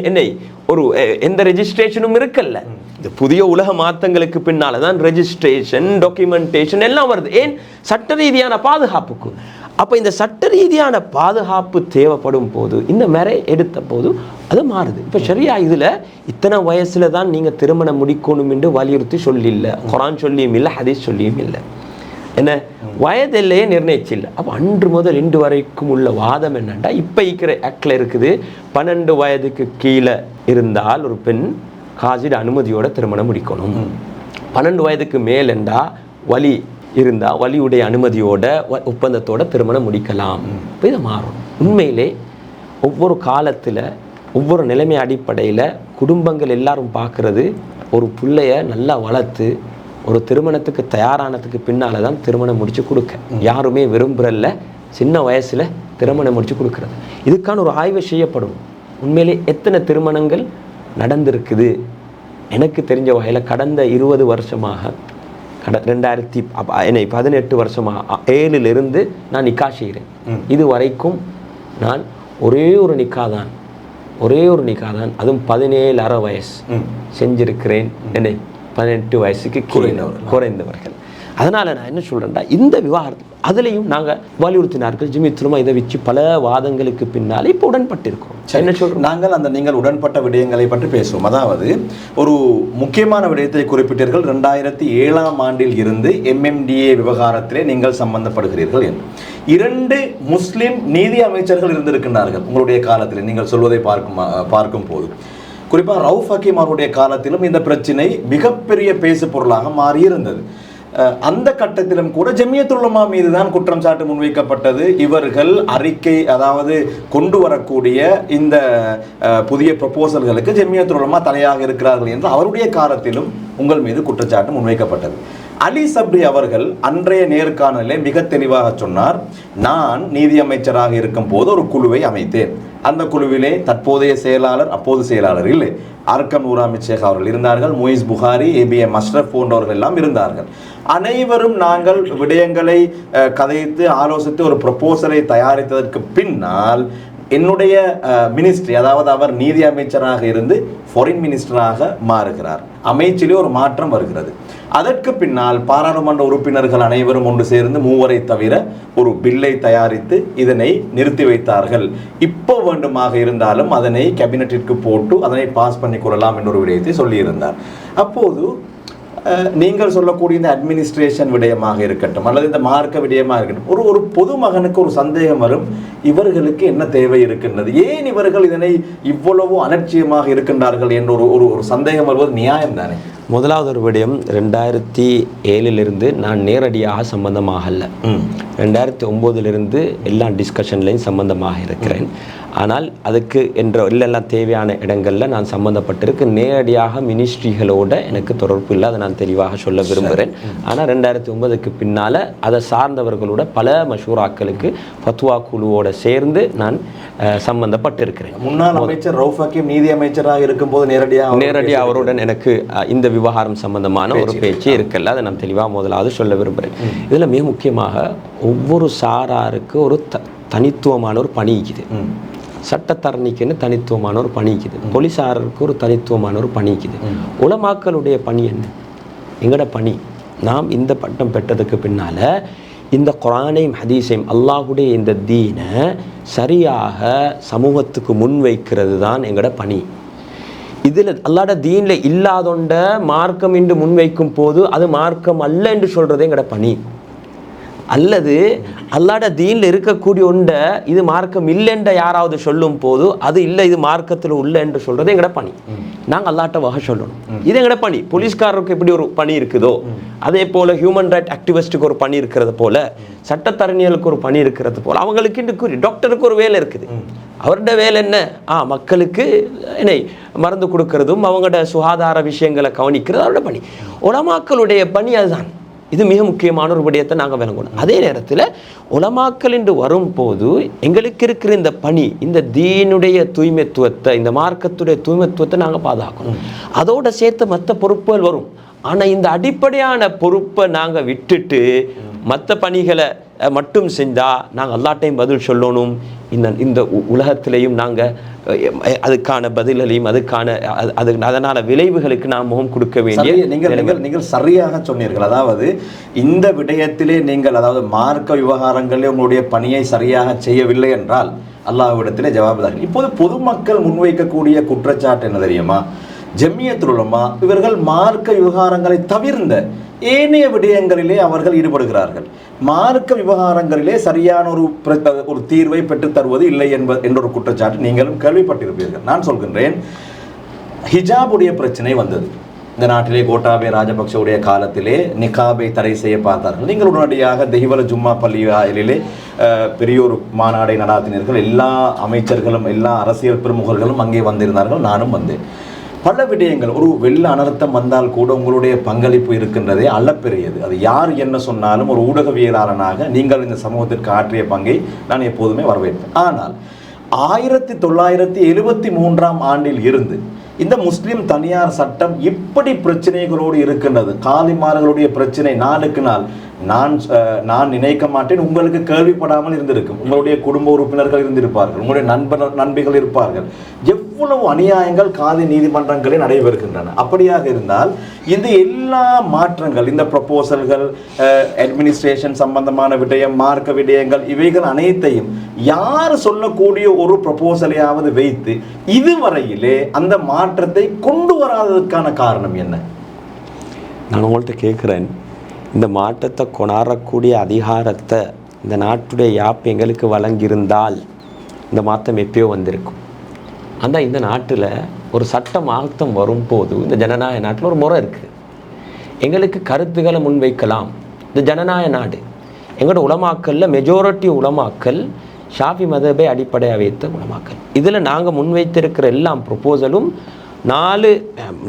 எந்த ரெஜிஸ்ட்ரேஷனும் இருக்கல்ல. இந்த புதிய உலக மாற்றங்களுக்கு பின்னால தான் ரெஜிஸ்ட்ரேஷன், டாக்குமெண்டேஷன் எல்லாம் வருது. ஏன்? சட்ட ரீதியான பாதுகாப்புக்கு. அப்போ இந்த சட்ட ரீதியான பாதுகாப்பு தேவைப்படும் போது, இந்த மேரே எடுத்த போது அது மாறுது. இப்போ ஷரியா இதில் இத்தனை வயசுல தான் நீங்கள் திருமணம் முடிக்கணும் என்று வலியுறுத்தி சொல்லியில்லை. குர்ஆன் சொல்லியும் இல்லை, ஹதீஸ் சொல்லியும் இல்லை. என்ன வயதில்லையே நிர்ணயிச்சில்லை. அப்போ அன்று முதல் இன்று வரைக்கும் உள்ள வாதம் என்னென்னா, இப்போ இருக்கிற ஆக்டில் இருக்குது 12 வயதுக்கு கீழே இருந்தால் ஒரு பெண் காஜிட அனுமதியோட திருமணம் முடிக்கணும். 12 வயதுக்கு மேலெண்டா வலி இருந்தால் வலியுடைய அனுமதியோட ஒப்பந்தத்தோட திருமணம் முடிக்கலாம். இப்போ இதை மாறும். உண்மையிலே ஒவ்வொரு காலத்தில் ஒவ்வொரு நிலைமை அடிப்படையில் குடும்பங்கள் எல்லாரும் பார்க்குறது, ஒரு பிள்ளைய நல்லா வளர்த்து ஒரு திருமணத்துக்கு தயாரானதுக்கு பின்னால் தான் திருமணம் முடித்து கொடுக்க. யாருமே விரும்புகிறல்ல சின்ன வயசில் திருமணம் முடித்து கொடுக்குறது. இதுக்கான ஒரு ஆய்வு செய்யப்படும். உண்மையிலே எத்தனை திருமணங்கள் நடந்திருக்குது? எனக்கு தெரிஞ்ச வகையில் கடந்த 20 வருஷமாக 2018 வருஷமாக 7லிருந்து நான் நிக்கா செய்கிறேன். இது வரைக்கும் நான் ஒரே ஒரு நிக்கா தான், அதுவும் 17.5 வயசு செஞ்சிருக்கிறேன். 18 வயசுக்கு குறைந்தவர்கள். அதனால நான் என்ன சொல்றேன்டா, இந்த விவாகரத்து அதுலேயும் நாங்கள் வலியுறுத்தினார்கள். ஜமியத்துல் உலமா இதை வச்சு பல வாதங்களுக்கு பின்னால் இப்போ உடன்பட்டிருக்கோம். என்ன சொல்றோம்? நீங்கள் உடன்பட்ட விடயங்களை பற்றி பேசுவோம். அதாவது ஒரு முக்கியமான விடயத்தை குறிப்பிட்டீர்கள். 2007ஆம் ஆண்டில் இருந்து MMDA விவகாரத்திலே நீங்கள் சம்பந்தப்படுகிறீர்கள் என்று 2 முஸ்லிம் நீதி அமைச்சர்கள் இருந்திருக்கின்றார்கள் உங்களுடைய காலத்தில். நீங்கள் சொல்வதை பார்க்கும் போது குறிப்பாக ரவுஃப் ஹக்கீம் அவருடைய காலத்திலும் இந்த பிரச்சினை மிகப்பெரிய பேசு பொருளாக மாறியிருந்தது. அந்த கட்டத்திலும் கூட ஜமியத்துல் உலமா மீது தான் குற்றம் சாட்டு முன்வைக்கப்பட்டது. இவர்கள் அறிக்கை, அதாவது கொண்டு வரக்கூடிய இந்த புதிய ப்ரொபோசல்களுக்கு ஜமியத்துல் உலமா தலையாக இருக்கிறார்கள் என்று அவருடைய காலத்திலும் உங்கள் மீது குற்றச்சாட்டு முன்வைக்கப்பட்டது. அலி சப்ரி அவர்கள் அன்றைய நேர்காணலே மிக தெளிவாக சொன்னார், நான் நீதி அமைச்சராக இருக்கும் போது ஒரு குழுவை அமைத்தேன். அந்த குழுவிலே தற்போதைய செயலாளர், அப்போது செயலாளர் இல்லை, அர்க்கம் நூராமித் ஷேக் அவர்கள் இருந்தார்கள், முயிஸ் புகாரி, ABM அஷ்ரப் போன்றவர்கள் எல்லாம் இருந்தார்கள். அனைவரும் நாங்கள் விடயங்களை கதைத்து ஆலோசித்து ஒரு ப்ரொபோசலை தயாரித்ததற்கு பின்னால் என்னுடைய மினிஸ்ட்ரி, அதாவது அவர் நீதி அமைச்சராக இருந்து ஃபாரின் மினிஸ்டராக மாறுகிறார். அமைச்சிலே ஒரு மாற்றம் வருகிறது. அதற்கு பின்னால் பாராளுமன்ற உறுப்பினர்கள் அனைவரும் ஒன்று சேர்ந்து மூவரை தவிர ஒரு பில்லை தயாரித்து இதனை நிறுத்தி வைத்தார்கள். இப்போ வேண்டுமாக இருந்தாலும் அதனை கேபினட்டிற்கு போட்டு அதனை பாஸ் பண்ணி கொள்ளலாம் என்ற ஒரு விடயத்தை சொல்லியிருந்தார். அப்போது நீங்கள் சொல்லக்கூடிய இந்த அட்மினிஸ்ட்ரேஷன் விடயமாக இருக்கட்டும் அல்லது இந்த மார்க்க விடயமாக இருக்கட்டும், ஒரு பொதுமகனுக்கு ஒரு சந்தேகம் வரும், இவர்களுக்கு என்ன தேவை இருக்கின்றது, ஏன் இவர்கள் இதனை இவ்வளவு அலட்சியமாக இருக்கின்றார்கள் என்ற ஒரு சந்தேகம் வருவது நியாயம் தானே? முதலாவது ஒரு விடயம், 2007 நான் நேரடியாக சம்பந்தமாகல, 2009 எல்லா டிஸ்கஷன்லையும் சம்பந்தமாக இருக்கிறேன். ஆனால் அதுக்கு என்ற இல்லெல்லாம் தேவையான இடங்களில் நான் சம்மந்தப்பட்டிருக்கு. நேரடியாக மினிஸ்ட்ரிகளோட எனக்கு தொடர்பு இல்லை, அதை நான் தெளிவாக சொல்ல விரும்புகிறேன். ஆனால் 2009 பின்னால் அதை சார்ந்தவர்களோட பல மஷூராக்களுக்கு ஃபத்வா குழுவோட சேர்ந்து நான் சம்பந்தப்பட்டிருக்கிறேன். முன்னாள் அமைச்சர் ரவுஃப் ஹக்கீம் நீதி அமைச்சராக இருக்கும்போது நேரடியாக அவருடன் எனக்கு இந்த விவகாரம் சம்பந்தமான ஒரு பேச்சு இருக்கல, அதை நான் தெளிவாக முதலாவது சொல்ல விரும்புகிறேன். இதில் மிக முக்கியமாக ஒவ்வொரு சாராருக்கு ஒரு தனித்துவமான ஒரு பணி இருக்குது. சட்டத்தரணிக்குன்னு தனித்துவமான ஒரு பணி இருக்குது, போலீஸாருக்கு ஒரு தனித்துவமான ஒரு பணி இருக்குது. உலமாக்களுடைய பணி என்ன? எங்களோட பணி, நாம் இந்த பட்டம் பெற்றதுக்கு பின்னால் இந்த குர்ஆனையும் ஹதீஸையும் அல்லாஹுடைய இந்த தீனை சரியாக சமூகத்துக்கு முன்வைக்கிறது தான் எங்களோட பணி. இதில் அல்லாஹ்வுடைய தீனில் இல்லாதொண்ட மார்க்கம் என்று முன்வைக்கும் போது அது மார்க்கம் அல்ல என்று சொல்கிறதே எங்களோட பணி. அல்லது அல்லாஹ்வுடைய தீனில் இருக்கக்கூடிய ஒன்றை இது மார்க்கம் இல்லைன்ற யாராவது சொல்லும் போது அது இல்லை இது மார்க்கத்தில் உள்ள என்று சொல்கிறது எங்களோட பணி. நாங்கள் அல்லாஹ்ட்ட வகை சொல்லணும், இது எங்களோட பணி. போலீஸ்காரருக்கு எப்படி ஒரு பணி இருக்குதோ அதே போல் ஹியூமன் ரைட் ஆக்டிவிஸ்ட்டுக்கு ஒரு பணி இருக்கிறது போல், சட்டத்தரணிகளுக்கு ஒரு பணி இருக்கிறது போல், அவங்களுக்கு டாக்டருக்கு ஒரு வேலை இருக்குது. அவருடைய வேலை என்ன? மக்களுக்கு என்ன மருந்து கொடுக்கறதும் அவங்களோட சுகாதார விஷயங்களை கவனிக்கிறது அவரோட பணி. உலமாக்களுடைய பணி அதுதான். இது மிக முக்கியமான ஒரு விடயத்தை நாங்கள் விளங்கணும். அதே நேரத்தில் உலமாக்கள் என்று வரும்போது எங்களுக்கு இருக்கிற இந்த பணி, இந்த தீனுடைய தூய்மைத்துவத்தை, இந்த மார்க்கத்துடைய தூய்மைத்துவத்தை நாங்கள் பாதுகாக்கணும். அதோட சேர்த்து மற்ற பொறுப்புகள் வரும். ஆனால் இந்த அடிப்படையான பொறுப்பை நாங்கள் விட்டுட்டு மற்ற பணிகளை மட்டும் செஞ்சால் நாங்கள் எல்லாட்டையும் பதில் சொல்லணும். இந்த உலகத்திலையும் நாங்கள் அதுக்கான பதிலையும் அதனால விளைவுகளுக்கு நாம் முகம் கொடுக்க வேண்டிய நீங்கள் சரியாக சொன்னீர்கள். அதாவது இந்த விடயத்திலே நீங்கள் அதாவது மார்க்க விவகாரங்களிலே உங்களுடைய பணியை சரியாக செய்யவில்லை என்றால் அல்லாஹ்விடத்திலே ஜவாபுதாரி. இப்போது பொதுமக்கள் முன்வைக்கக்கூடிய குற்றச்சாட்டு என்ன தெரியுமா? ஜம்மியத்துல் உலமா இவர்கள் மார்க்க விவகாரங்களை தவிர்ந்த ஏனைய விடயங்களிலே அவர்கள் ஈடுபடுகிறார்கள். மார்க்க விவகாரங்களிலே சரியான ஒரு தீர்வை பெற்றுத் தருவது இல்லை என்ற ஒரு குற்றச்சாட்டு நீங்களும் கேள்விப்பட்டிருப்பீர்கள். நான் சொல்கின்றேன், ஹிஜாபுடைய பிரச்சனை வந்தது இந்த நாட்டிலே. கோட்டாபய ராஜபக்சவுடைய காலத்திலே நிகாபை தடை செய்ய பார்த்தார்கள். நீங்கள் உடனடியாக தெஹிவல ஜும்மா பள்ளியிலே பெரிய ஒரு மாநாடை நடாத்தினீர்கள். எல்லா அமைச்சர்களும் எல்லா அரசியல் பிரமுகர்களும் அங்கே வந்திருந்தார்கள், நானும் வந்தேன். பல விடயங்கள், ஒரு வெள்ள அனர்த்தம் வந்தால் கூட உங்களுடைய பங்களிப்பு இருக்கின்றதே அளப்பெரியது. அது யார் என்ன சொன்னாலும் ஒரு ஊடகவியலாளனாக நீங்கள் இந்த சமூகத்திற்கு ஆற்றிய பங்கை நான் எப்போதுமே வரவேற்பேன். ஆனால் 1973 ஆண்டில் இருந்து இந்த முஸ்லிம் தனியார் சட்டம் இப்படி பிரச்சனைகளோடு இருக்கின்றது. காலிமார்களுடைய பிரச்சனை நாளுக்கு நாள் நான் நினைக்க மாட்டேன், உங்களுக்கு கேள்விப்படாமல் இருந்திருக்கும். உங்களுடைய குடும்ப உறுப்பினர்கள் இருந்திருப்பார்கள், உங்களுடைய நண்பிகள் இருப்பார்கள். எவ்வளவு அநியாயங்கள் காதி நீதிமன்றங்களில் நடைபெறுகின்றன. அப்படியாக இருந்தால் இந்த எல்லா மாற்றங்கள், இந்த ப்ரொபோசல்கள், அட்மினிஸ்ட்ரேஷன் சம்பந்தமான விடயம், மார்க்க விடயங்கள், இவைகள் அனைத்தையும் யார் சொல்லக்கூடிய ஒரு ப்ரொபோசலையாவது வைத்து இதுவரையிலே அந்த மாற்றத்தை கொண்டு வராததற்கான காரணம் என்ன? நான் உங்கள்கிட்ட கேட்குறேன், இந்த மாற்றத்தை கொண்டாடக்கூடிய அதிகாரத்தை இந்த நாட்டுடைய யாப் எங்களுக்கு வழங்கியிருந்தால் இந்த மாற்றம் எப்பயோ வந்திருக்கும். ஆனால் இந்த நாட்டில் ஒரு சட்ட மாற்றம் வரும்போது இந்த ஜனநாயக நாட்டில் ஒரு முறை இருக்குது. எங்களுக்கு கருத்துக்களை முன்வைக்கலாம். இந்த ஜனநாயக நாடு, எங்களோட உலமாக்கலில் மெஜாரிட்டி உலமாக்கல் ஷாஃபி மதபை அடிப்படையாக வைத்த உலமாக்கல். இதில் நாங்கள் முன்வைத்திருக்கிற எல்லா ப்ரொப்போசலும் 4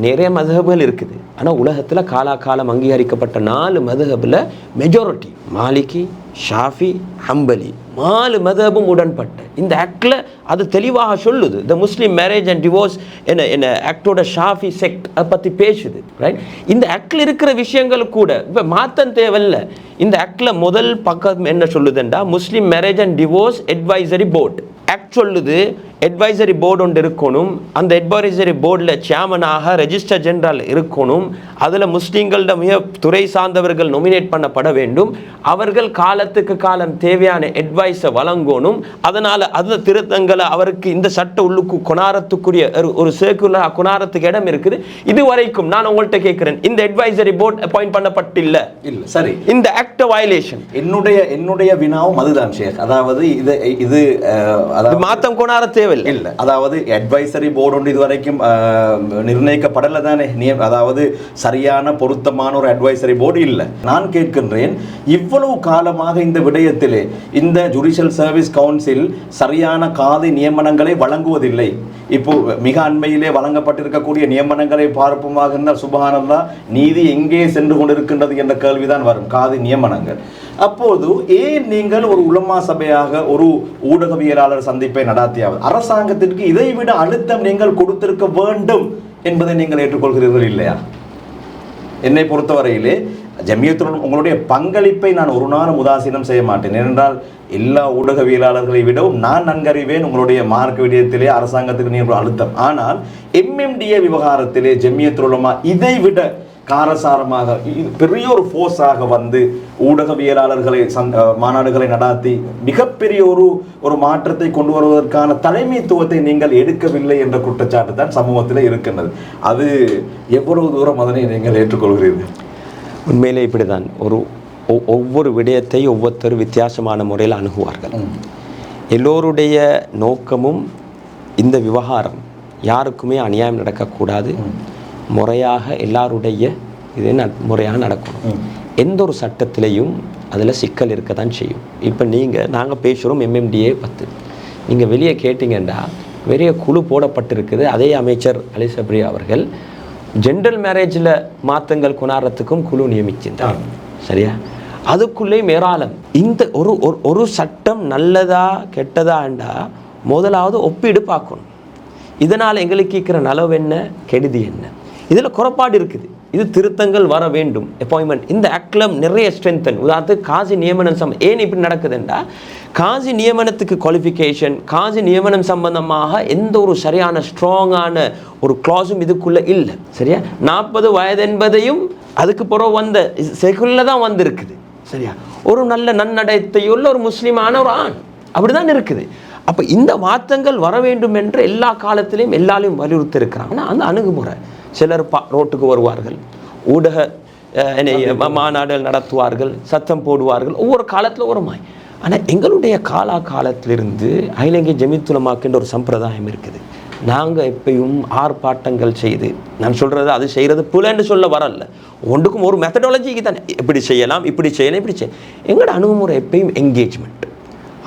நிறைய மதுஹபுகள் இருக்குது. ஆனால் உலகத்தில் காலாகாலம் அங்கீகரிக்கப்பட்ட 4 மதுஹபில் மெஜாரிட்டி மாலிகி, ஷாஃபி, ஹம்பலி 4 மதுஹபும் உடன்பட்ட இந்த ஆக்டில் அது தெளிவாக சொல்லுது. த முஸ்லீம் மேரேஜ் அண்ட் டிவோர்ஸ் என்ன ஆக்டோட ஷாஃபி செக்ட் அதை பற்றி பேசுது. ரைட், இந்த ஆக்டில் இருக்கிற விஷயங்கள் கூட இப்போ மாற்றம் தேவையில்லை. இந்த ஆக்டில் முதல் பக்கம் என்ன சொல்லுதுண்டா, Muslim marriage and divorce advisory board act சொல்லுது. அட்வைசரி போர்டு ஒன்று இருக்கணும். அந்த அட்வைசரி போர்டில் சேர்மனாக ரெஜிஸ்டர் ஜெனரல் இருக்கணும். அதில் முஸ்லீம்களோட மிக துறை சார்ந்தவர்கள் நொமினேட் பண்ணப்பட வேண்டும். அவர்கள் காலத்துக்கு காலம் தேவையான அட்வைஸை வழங்கணும். அதனால் அந்த திருத்தங்களை அவருக்கு இந்த சட்ட உள்ளுக்கு கொணாரத்துக்குரிய ஒரு சர்க்குலர் கொணாரத்துக்கு இடம் இருக்குது. இதுவரைக்கும் நான் உங்கள்கிட்ட கேட்குறேன், இந்த அட்வைசரி போர்டு அப்பாயிண்ட் பண்ணப்பட்டில்லை. இல்லை, சரி, இந்த ஆக்ட் வயலேஷன். என்னுடைய வினாவும் அதுதான் ஷேக். அதாவது இது மாத்தம் கொணார தேவையில்லை. இல்லை, அதாவது அட்வைசரி போர்டு ஒன்று இதுவரைக்கும் நிர்ணயிக்கப்படலை தானே. அதாவது சரியான பொருத்தமான ஒரு அட்வைசரி போர்டு இல்லை. நான் கேட்கின்றேன், இவ்வளவு காலமாக இந்த விடயத்திலே இந்த ஜுடிஷியல் சர்வீஸ் கவுன்சில் சரியான காதி நியமனங்களை வழங்குவதில்லை. இப்போ மிக அண்மையிலே வழங்கப்பட்டிருக்கக்கூடிய நியமனங்களை பார்ப்போமாக இருந்தால் சுபஹானல்லாஹ், நீதி எங்கே சென்று கொண்டிருக்கின்றது என்ற கேள்விதான் வரும். காதி நியமனங்கள் அப்போது ஏன் நீங்கள் ஒரு உலமா சபையாக ஒரு ஊடகவியலாளர் சந்திப்பை நடாத்தியாவது அரசாங்கத்திற்கு இதைவிட அழுத்தம் நீங்கள் கொடுத்திருக்க வேண்டும் என்பதை நீங்கள் ஏற்றுக்கொள்கிறீர்கள் இல்லையா? என்னை பொறுத்தவரையிலே ஜமியத்துடன் உங்களுடைய பங்களிப்பை நான் ஒரு நாளும் உதாசீனம் செய்ய மாட்டேன். ஏனென்றால் எல்லா ஊடகவியலாளர்களை விடவும் நான் நன்கறிவேன் உங்களுடைய மார்க்க விடயத்திலே அரசாங்கத்துக்கு நீங்கள் அழுத்தம். ஆனால் MMDA விவகாரத்திலே ஜமியத்துல் உலமா இதை விட காரசாரமாக பெரிய ஒரு ஃபோர்ஸாக வந்து ஊடகவியலாளர்களை மாநாடுகளை நடாத்தி மிகப்பெரிய ஒரு மாற்றத்தை கொண்டு வருவதற்கான தலைமைத்துவத்தை நீங்கள் எடுக்கவில்லை என்ற குற்றச்சாட்டு தான் சமூகத்தில் இருக்கின்றது. அது எவ்வளவு தூரம் அதனை நீங்கள் ஏற்றுக்கொள்கிறீர்கள்? உண்மையிலே இப்படிதான். ஒவ்வொரு விடயத்தை ஒவ்வொருத்தரும் வித்தியாசமான முறையில் அணுகுவார்கள். எல்லோருடைய நோக்கமும் இந்த விவகாரம் யாருக்குமே அநியாயம் நடக்கக்கூடாது, முறையாக எல்லாருடைய இது முறையாக நடக்கணும். எந்த ஒரு சட்டத்திலையும் அதில் சிக்கல் இருக்க தான் செய்யும். இப்போ நாங்கள் பேசுகிறோம் MMDA 10, நீங்கள் வெளியே கேட்டிங்கன்னா பெரிய குழு போடப்பட்டிருக்குது. அதே அமைச்சர் அலி சப்ரி அவர்கள் ஜென்ரல் மேரேஜில் மாற்றங்கள் கொண்டாடுறதுக்கும் குழு நியமிச்சிருந்தார். சரியா? அதுக்குள்ளேயும் ஏராளம். இந்த ஒரு சட்டம் நல்லதா கெட்டதாண்டா முதலாவது ஒப்பீடு பார்க்கணும். இதனால் எங்களுக்கு இருக்கிற நலவு என்ன, கெடுதி என்ன, இதில் குறைபாடு இருக்குது, இது திருத்தங்கள் வர வேண்டும். அப்பாயின்மெண்ட் இந்த ஆக்டில் நிறைய ஸ்ட்ரென்தன். உதாரணத்துக்கு காசி நியமனம் ஏன் இப்படி நடக்குதுன்றா, காசி நியமனத்துக்கு குவாலிஃபிகேஷன், காசி நியமனம் சம்பந்தமாக எந்த ஒரு சரியான ஸ்ட்ராங்கான ஒரு கிளாஸும் இதுக்குள்ளே இல்லை. சரியா? 40 வயது என்பதையும் அதுக்கு பிறகு வந்த செகுலில் தான் வந்திருக்குது. சரியா? ஒரு நல்ல நன்னடத்தையுள்ள ஒரு முஸ்லீமான ஒரு ஆண் அப்படிதான் இருக்குது. அப்போ இந்த மாற்றங்கள் வர வேண்டும் என்று எல்லா காலத்திலையும் எல்லாரையும் வலியுறுத்தி இருக்கிறாங்க. ஆனால் அந்த அணுகுமுறை சிலர் ரோட்டுக்கு வருவார்கள், ஊடக மாநாடுகள் நடத்துவார்கள், சத்தம் போடுவார்கள், ஒவ்வொரு காலத்தில் ஒரு மாய். ஆனால் எங்களுடைய காலத்திலிருந்து அகில இந்திய ஜமியத்துல் உலமாக்கின்ற ஒரு சம்பிரதாயம் இருக்குது. நாங்கள் எப்பயும் ஆர்ப்பாட்டங்கள் செய்து, நான் சொல்கிறது அது செய்கிறது புலன்னு சொல்ல வரல, ஒன்றுக்கும் ஒரு மெத்தடாலஜிக்கு தானே, இப்படி செய்யலாம் இப்படி செய்யலாம் இப்படி செய்யலாம். எங்களோட அணுகுமுறை எப்பயும் என்கேஜ்மெண்ட்.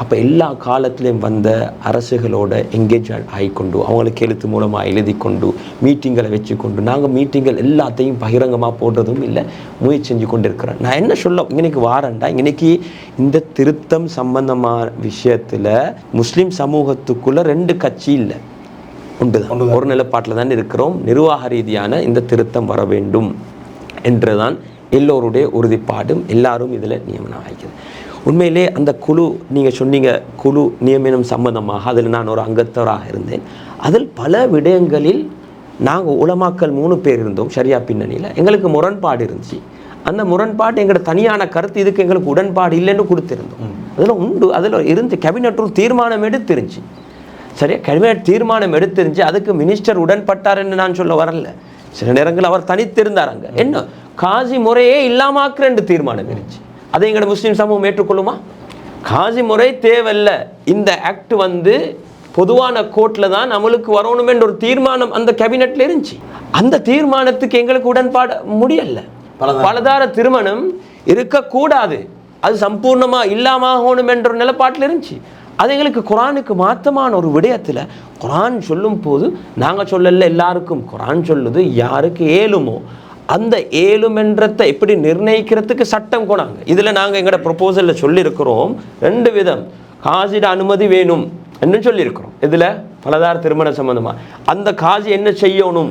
அப்போ எல்லா காலத்திலையும் வந்த அரசுகளோட என்கேஜ் ஆகிக்கொண்டு அவங்களுக்கு எழுத்து மூலமாக எழுதி கொண்டு மீட்டிங்களை வச்சு கொண்டு நாங்கள் மீட்டிங்கள் எல்லாத்தையும் பகிரங்கமாக போடுறதும் இல்லை, முயற்சி செஞ்சு கொண்டு இருக்கிறோம். நான் என்ன சொல்ல இன்னைக்கு வாரண்டா, இன்னைக்கு இந்த திருத்தம் சம்பந்தமான விஷயத்தில் முஸ்லீம் சமூகத்துக்குள்ள 2 கட்சி இல்லை, ஒன்றுதான், ஒரு நிலைப்பாட்டில் தான் இருக்கிறோம். நிர்வாக ரீதியான இந்த திருத்தம் வர வேண்டும் என்றுதான் எல்லோருடைய உறுதிப்பாடும், எல்லாரும் இதில் நியமனம் ஆகிக்குது. உண்மையிலே அந்த குழு நீங்கள் சொன்னீங்க, குழு நியமனம் சம்பந்தமாக அதில் நான் ஒரு அங்கத்தவராக இருந்தேன். அதில் பல விடயங்களில் நாங்கள் உலமாக்கள் 3 பேர் இருந்தோம் சரியா பின்னணியில். எங்களுக்கு முரண்பாடு இருந்துச்சு. அந்த முரண்பாடு எங்களோட தனியான கருத்து, இதுக்கு எங்களுக்கு உடன்பாடு இல்லைன்னு கொடுத்துருந்தோம். அதில் உண்டு, அதில் இருந்து கேபினட் ஒரு தீர்மானம் எடுத்துருந்துச்சு. சரியா? கேபினட் தீர்மானம் எடுத்துருந்துச்சு. அதுக்கு மினிஸ்டர் உடன்பட்டாருன்னு நான் சொல்ல வரல. சில நேரங்கள் அவர் தனித்திருந்தாராங்க. என்ன காசி முறையே இல்லாமாக்குறேன்னு தீர்மானம் இருந்துச்சு. அதை எங்களோட முஸ்லீம் சமூகம் ஏற்றுக்கொள்ளுமா? காசி முறை தேவையில்லை, இந்த ஆக்ட் பொதுவான கோர்ட்டில் தான் நம்மளுக்கு வரணும் என்ற ஒரு தீர்மானம் அந்த கேபினெட்டில் இருந்துச்சு. அந்த தீர்மானத்துக்கு எங்களுக்கு உடன்பாடு முடியல. பலதார திருமணம் இருக்கக்கூடாது, அது சம்பூர்ணமாக இல்லாமணும் என்ற ஒரு நிலைப்பாட்டில் இருந்துச்சு. அது எங்களுக்கு குரானுக்கு மாற்றமான ஒரு விடயத்தில் குரான் சொல்லும் போது நாங்கள் சொல்லல, எல்லாருக்கும் குரான் சொல்லுது யாருக்கு ஏழுமோ அந்த ஏழுமென்றத்தை எப்படி நிர்ணயிக்கிறதுக்கு சட்டம் கொண்டாங்க. இதில் நாங்கள் எங்களோட ப்ரொபோசலில் சொல்லியிருக்கிறோம் 2 விதம். காசிட அனுமதி வேணும் என்று சொல்லியிருக்கிறோம். இதில் பலதார திருமண சம்பந்தமாக அந்த காசி என்ன செய்யணும்,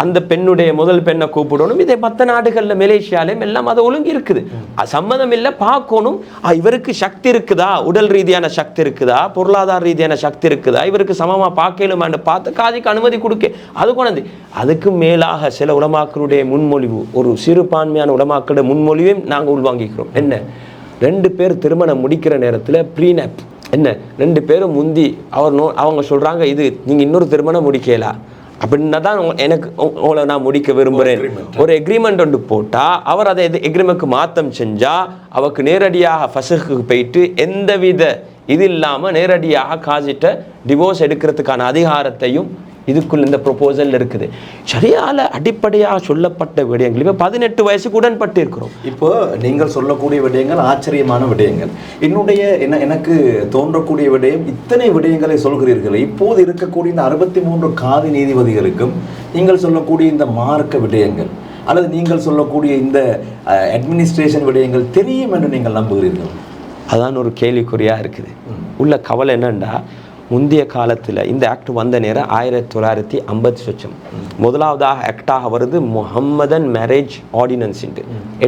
அந்த பெண்ணுடைய முதல் பெண்ணை கூப்பிடணும். இதே மற்ற நாடுகளில் மலேசியாலையும் எல்லாம் அது ஒழுங்கு இருக்குது. சம்மதம் இல்லை, பார்க்கணும் இவருக்கு சக்தி இருக்குதா, உடல் ரீதியான சக்தி இருக்குதா, பொருளாதார ரீதியான சக்தி இருக்குதா, இவருக்கு சமமாக பார்க்கலுமான்னு பார்த்து காசிக்கு அனுமதி கொடுக்க அது கொண்டு. அதுக்கு மேலாக சில உலமாக்களுடைய முன்மொழிவு, ஒரு சிறுபான்மையான உலமாக்களுடைய முன்மொழிவையும் நாங்கள் உள்வாங்கிக்கிறோம். என்ன, 2 பேர் திருமணம் முடிக்கிற நேரத்தில் ப்ரீனப் என்ன 2 பேரும் முந்தி அவங்க சொல்கிறாங்க இது நீங்கள் இன்னொரு திருமணம் முடிக்கலாம் அப்படின்னா தான் எனக்கு உங்களை நான் முடிக்க விரும்புகிறேன் ஒரு எக்ரிமெண்ட் ஒன்று போட்டால் அவர் அதை எக்ரிமெண்ட்க்கு மாற்றம் செஞ்சால் அவருக்கு நேரடியாக ஃபஸ்க்கு போயிட்டு எந்தவித இது இல்லாமல் நேரடியாக காசிட்ட டிவோர்ஸ் எடுக்கிறதுக்கான அதிகாரத்தையும் இதுக்குள்ள இந்த ப்ரொபோசல் இருக்குது. சரியால அடிப்படையாக சொல்லப்பட்ட விடயங்கள் இப்போ 18 வயசுக்கு உடன்பட்டு இருக்கிறோம். இப்போ நீங்கள் சொல்லக்கூடிய விடயங்கள் ஆச்சரியமான விடயங்கள். எனக்கு தோன்றக்கூடிய விடயம், இத்தனை விடயங்களை சொல்கிறீர்கள். இப்போது இருக்கக்கூடிய இந்த 63 காதி நீதிபதிகளுக்கும் நீங்கள் சொல்லக்கூடிய இந்த மார்க்க விடயங்கள் அல்லது நீங்கள் சொல்லக்கூடிய இந்த அட்மினிஸ்ட்ரேஷன் விடயங்கள் தெரியும் என்று நீங்கள் நம்புகிறீர்கள்? அதான் ஒரு கேள்விக்குறியாக இருக்குது. உள்ள கவலை என்னன்னா, முந்தைய காலத்தில் இந்த ஆக்ட் வந்த நேரம் 1950 முதலாவதாக ஆக்டாக வருது முஹம்மதன் மேரேஜ் ஆர்டினன்ஸ்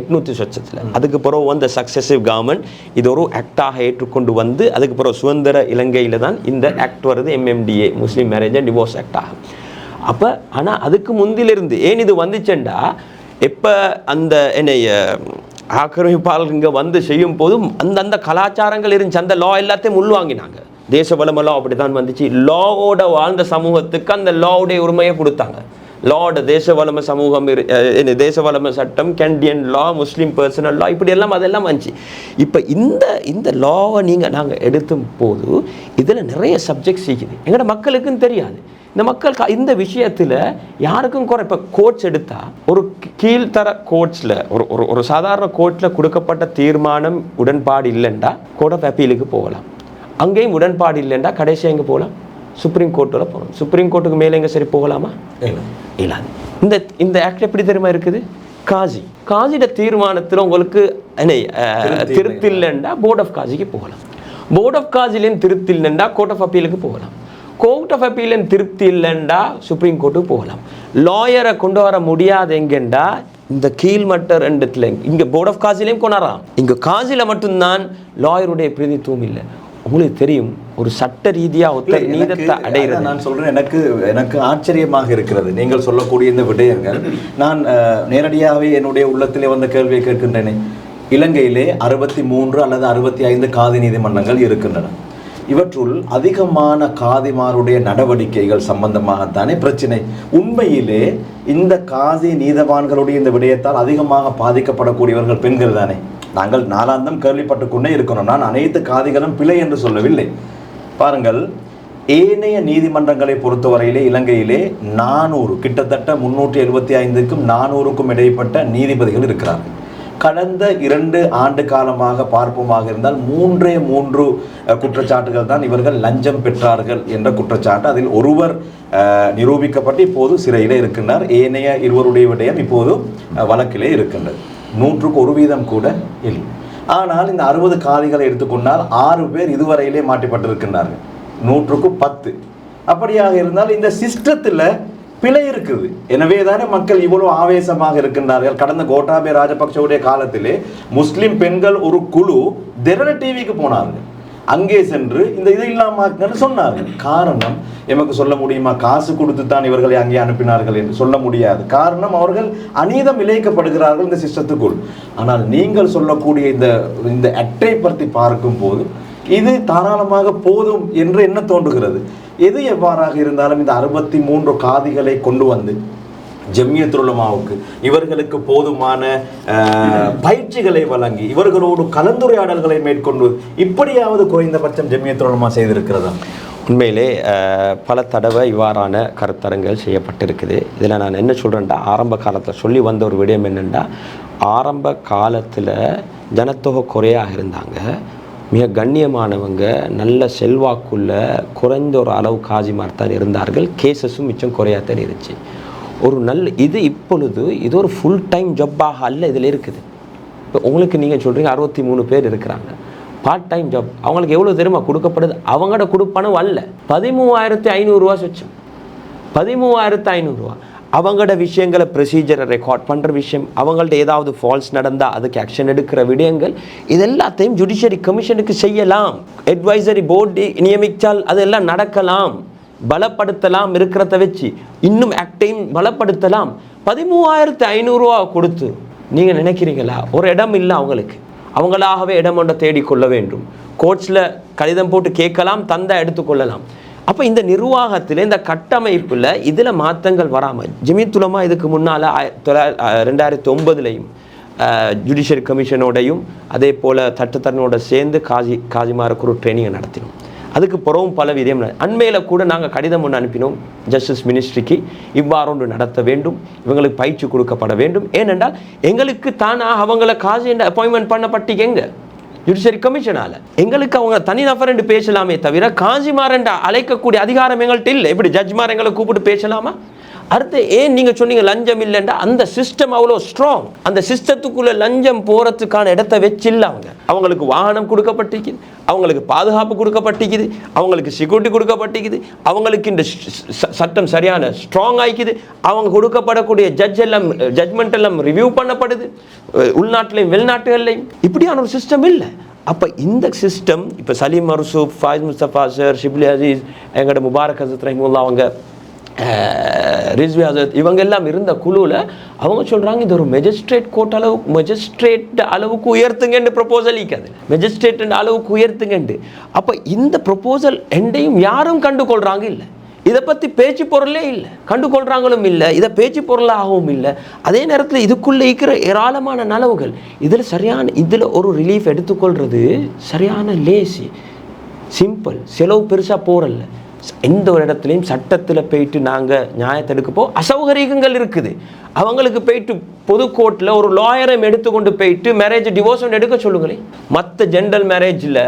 800 அதுக்கு பிறகு வந்த சக்சஸிவ் கவர்மெண்ட் இது ஒரு ஆக்டாக ஏற்றுக்கொண்டு வந்து அதுக்கு பிறகு சுதந்திர இலங்கையில் தான் இந்த ஆக்ட் வருது, MMDA Muslim marriage and divorce ஆக்டாக. அப்போ ஆனால் அதுக்கு முந்திலிருந்து ஏன் இது வந்துச்சுண்டா, எப்போ அந்த என்னைய ஆக்கிரமிப்பாளர்கள் இங்கே வந்து செய்யும் போதும் அந்தந்த கலாச்சாரங்கள் இருந்துச்சு, அந்த லா எல்லாத்தையும் உள்வாங்கினாங்க. தேச வளம லா அப்படி தான் வந்துச்சு. லாவோட வாழ்ந்த சமூகத்துக்கு அந்த லாவுடைய உரிமையை கொடுத்தாங்க. லாவோட தேச வளம சமூகம் தேச வளம சட்டம், கேண்டியன் லா, முஸ்லீம் பர்சனல் லா, இப்படி எல்லாம் அதெல்லாம் வந்துச்சு. இப்போ இந்த லாவை நாங்கள் எடுத்தும் போது இதில் நிறைய சப்ஜெக்ட்ஸ் இருக்குது, எங்களோட மக்களுக்குன்னு தெரியாது. இந்த மக்கள் இந்த விஷயத்தில் யாருக்கும் குறை. இப்போ கோர்ட்ஸ் எடுத்தால் ஒரு கீழ்த்தர கோர்ட்ஸில் ஒரு சாதாரண கோர்ட்டில் கொடுக்கப்பட்ட தீர்மானம் உடன்பாடு இல்லைண்டா கோர்ட் ஆஃப் அப்பீலுக்கு போகலாம். அங்கேயும் உடன்பாடு இல்லைண்டா கடைசியாக எங்கே போகலாம், சுப்ரீம் கோர்ட்டில் போகலாம். சுப்ரீம் கோர்ட்டுக்கு மேலே எங்கே சரி போகலாமா? இல்லாது. இந்த ஆக்ட் எப்படி தெரியுமா இருக்குது, காசிட தீர்மானத்தில் உங்களுக்கு திருப்தி இல்லைண்டா போர்ட் ஆஃப் காசிக்கு போகலாம். போர்ட் ஆஃப் காசிலையும் திருப்தி இல்லைண்டா கோர்ட் ஆஃப் அப்பீலுக்கு போகலாம். கோர்ட் ஆஃப் அப்பீலின் திருப்தி இல்லைண்டா சுப்ரீம் கோர்ட்டுக்கு போகலாம். லாயரை கொண்டு வர முடியாது எங்கேண்டா இந்த கீழ்மட்ட 2 இங்கே போர்ட் ஆஃப் காசிலையும் கொண்டாடலாம். இங்கே காசியில் மட்டும்தான் லாயருடைய பிரதித்துவம் இல்லை. உங்களுக்கு தெரியும், ஒரு சட்ட ரீதியாக ஒத்த நீதத்தை அடைகிறது. நான் சொல்கிறேன், எனக்கு ஆச்சரியமாக இருக்கிறது நீங்கள் சொல்லக்கூடிய இந்த விடயங்கள். நான் நேரடியாகவே என்னுடைய உள்ளத்திலே வந்த கேள்வியை கேட்கின்றேனே. இலங்கையிலே 63 அல்லது 65 காதி நீதிமன்றங்கள் இருக்கின்றன. இவற்றுள் அதிகமான காதிமாருடைய நடவடிக்கைகள் சம்பந்தமாகத்தானே பிரச்சனை. உண்மையிலே இந்த காதி நீதவான்களுடைய இந்த விடயத்தால் அதிகமாக பாதிக்கப்படக்கூடியவர்கள் பெண்கள் தானே. நாங்கள் நாளாந்தம் கேள்விப்பட்டு கொண்டே இருக்கிறோம். நான் அனைத்து காதிகளும் பிழை என்று சொல்லவில்லை. பாருங்கள், ஏனைய நீதிமன்றங்களை பொறுத்தவரையிலே இலங்கையிலே 400 கிட்டத்தட்ட 375க்கும் 400க்கும் இடைப்பட்ட நீதிபதிகள் இருக்கிறார்கள். கடந்த 2 ஆண்டு காலமாக பார்ப்போமாக இருந்தால் 3 குற்றச்சாட்டுகள் தான் இவர்கள் லஞ்சம் பெற்றார்கள் என்ற குற்றச்சாட்டு. அதில் ஒருவர் நிரூபிக்கப்பட்டு இப்போது சிறையிலே இருக்கின்றார். ஏனைய 2 விடயம் இப்போது வழக்கிலே இருக்கின்றது. 100% கூட இல்லை. ஆனால் இந்த 60 காதிகளை எடுத்துக்கொண்டால் 6 பேர் இதுவரையிலே மாட்டிப்பட்டிருக்கின்றார்கள். 100க்கு 10. அப்படியாக இருந்தால் இந்த சிஸ்டத்தில் பிழை இருக்குது. எனவே தானே மக்கள் இவ்வளவு ஆவேசமாக இருக்கின்றார்கள். கடந்த கோட்டாபய ராஜபக்சவுடைய காலத்திலே முஸ்லிம் பெண்கள் ஒரு குழு திரள டிவிக்கு போனார்கள். அங்கே சென்று இந்த இது இல்லாமல் சொன்னார்கள். காரணம் எமக்கு சொல்ல முடியுமா? காசு கொடுத்து தான் இவர்களை அங்கே அனுப்பினார்கள் என்று சொல்ல முடியாது. காரணம், அவர்கள் அநீதம் இழைக்கப்படுகிறார்கள் இந்த சிஸ்டத்துக்குள். ஆனால் நீங்கள் சொல்லக்கூடிய இந்த அட்டை பற்றி பார்க்கும் போது இது தாராளமாக போதும் என்று என்ன தோன்றுகிறது. எது எவ்வாறாக இருந்தாலும் இந்த 63 காதிகளை கொண்டு வந்து ஜம்மியத்துல் உலமாவுக்கு இவர்களுக்கு போதுமான பயிற்சிகளை வழங்கி இவர்களோடு கலந்துரையாடல்களை மேற்கொண்டு இப்படியாவது குறைந்தபட்சம் ஜம்மியத்துல் உலமா செய்திருக்கிறதா? உண்மையிலே பல தடவை இவ்வாறான கருத்தரங்கள் செய்யப்பட்டிருக்குது. இதில் நான் என்ன சொல்கிறேன்டா, ஆரம்ப காலத்தில் சொல்லி வந்த ஒரு விடயம் என்னென்னா, ஆரம்ப காலத்தில் ஜனத்தொகை குறையாக இருந்தாங்க. மிக கண்ணியமானவங்க, நல்ல செல்வாக்குள்ள, குறைந்த ஒரு அளவு காஜிமார் தான் இருந்தார்கள். கேசஸும் மிச்சம் குறையாத்தான் இருந்துச்சு. ஒரு நல்ல இப்பொழுது இது ஒரு ஃபுல் டைம் ஜப்பாக அல்ல இதில் இருக்குது. இப்போ உங்களுக்கு நீங்கள் சொல்கிறீங்க 63 பேர் இருக்கிறாங்க, பார்ட் டைம் ஜாப். அவங்களுக்கு எவ்வளோ தெரியுமா கொடுக்கப்படுது? அவங்களோட கொடுப்பனவு அல்ல, 13,500 சொச்சம். 13,500. அவங்களோட விஷயங்களை ப்ரொசீஜரை ரெக்கார்ட் பண்ணுற விஷயம், அவங்கள்ட்ட ஏதாவது ஃபால்ஸ் நடந்தால் அதுக்கு ஆக்ஷன் எடுக்கிற விடயங்கள், இது எல்லாத்தையும் ஜுடிஷியரி கமிஷனுக்கு செய்யலாம். அட்வைசரி போர்டு நியமித்தால் அதெல்லாம் நடக்கலாம், பலப்படுத்தலாம். இருக்கிறத வச்சு இன்னும் ஆக்டையும் பலப்படுத்தலாம். 13,500 கொடுத்து நீங்கள் நினைக்கிறீங்களா? ஒரு இடம் இல்லை அவங்களுக்கு, அவங்களாகவே இடம் ஒன்றை தேடிக்கொள்ள வேண்டும். கோர்ட்ஸில் கடிதம் போட்டு கேட்கலாம், தந்தா எடுத்துக்கொள்ளலாம். அப்போ இந்த நிர்வாகத்தில், இந்த கட்டமைப்பில் இதில் மாற்றங்கள் வராமல், ஜமீயத்துல் உலமா இதுக்கு முன்னால் 2009 ஜுடிஷியரி கமிஷனோடையும் அதே போல் சட்டத்தரனோட சேர்ந்து காஜிமாருக்கு ஒரு ட்ரைனிங்கை நடத்தினோம். அதுக்கு பிறகும் பல விதம். அண்மையில் கூட நாங்கள் கடிதம் ஒன்று அனுப்பினோம் ஜஸ்டிஸ் மினிஸ்ட்ரிக்கு, இவ்வாறு ஒன்று நடத்த வேண்டும், இவங்களுக்கு பயிற்சி கொடுக்கப்பட வேண்டும். ஏனென்றால் எங்களுக்கு தானாக அவங்கள காஜி அப்பாயின்மெண்ட் பண்ணப்பட்டீங்க எங்க ஜுடிஷியரி கமிஷனால். எங்களுக்கு அவங்க தனிநபர் என்று பேசலாமே தவிர காஜிமார் என்று அழைக்கக்கூடிய அதிகாரம் எங்கள்கிட்ட இல்லை. எப்படி ஜட்ஜ்மார் எங்களை கூப்பிட்டு பேசலாமா? அடுத்து ஏன் நீங்கள் சொன்னீங்க லஞ்சம் இல்லைண்டா, அந்த சிஸ்டம் அவ்வளோ ஸ்ட்ராங். அந்த சிஸ்டத்துக்குள்ளே லஞ்சம் போகிறதுக்கான இடத்த வச்சில்லை. அவங்களுக்கு வாகனம் கொடுக்கப்பட்டிருக்குது, அவங்களுக்கு பாதுகாப்பு கொடுக்கப்பட்டிருக்குது, அவங்களுக்கு செக்யூரிட்டி கொடுக்கப்பட்டிருக்குது, அவங்களுக்கு இந்த சட்டம் சரியான ஸ்ட்ராங் ஆகிக்குது, அவங்க கொடுக்கப்படக்கூடிய ஜட்ஜ்மெண்ட் எல்லாம் ரிவ்யூ பண்ணப்படுது, உள்நாட்டிலையும் வெளிநாட்டுகள்லையும். இப்படியான ஒரு சிஸ்டம் இல்லை. அப்போ இந்த சிஸ்டம் இப்போ சலீம் மர்சூப், ஃபாயிஸ் முஸ்தபா சார், ஷிப்லி அசீஸ், எங்களோட முபாரக் ஹசரத் ரஹிமுல்லா, அவங்க ரிஸ்வி ஹசரத், இவங்க எல்லாம் இருந்த குழுவில் அவங்க சொல்கிறாங்க இது ஒரு மெஜிஸ்ட்ரேட் கோர்ட் மெஜிஸ்ட்ரேட் அளவுக்கு உயர்த்துங்கன்னு ப்ரொபோசல் இருக்காது, மெஜிஸ்ட்ரேட் அளவுக்கு உயர்த்துங்கண்டு. அப்போ இந்த ப்ரொபோசல் எண்டையும் யாரும் கண்டுகொள்கிறாங்க இல்லை, இதை பற்றி பேச்சு பொருளே இல்லை, கண்டுகொள்கிறாங்களும் இல்லை, இதை பேச்சு பொருளாகவும் இல்லை. அதே நேரத்தில் இதுக்குள்ளே இருக்கிற ஏராளமான நலவுகள், இதில் ஒரு ரிலீஃப் எடுத்துக்கொள்வது சரியான லேசி, சிம்பிள், செலவு பெருசாக போகிறல்ல. எந்த ஒரு இடத்துலையும் சட்டத்தில் போயிட்டு நாங்கள் நியாயத்தை எடுக்கப்போ அசௌகரியங்கள் இருக்குது. அவங்களுக்கு போயிட்டு பொது கோர்ட்டில் ஒரு லாயரை எடுத்துக்கொண்டு போயிட்டு மேரேஜ் டிவோர்ஸ் ஒன்று எடுக்க சொல்லுங்களேன். மற்ற ஜென்ரல் மேரேஜில்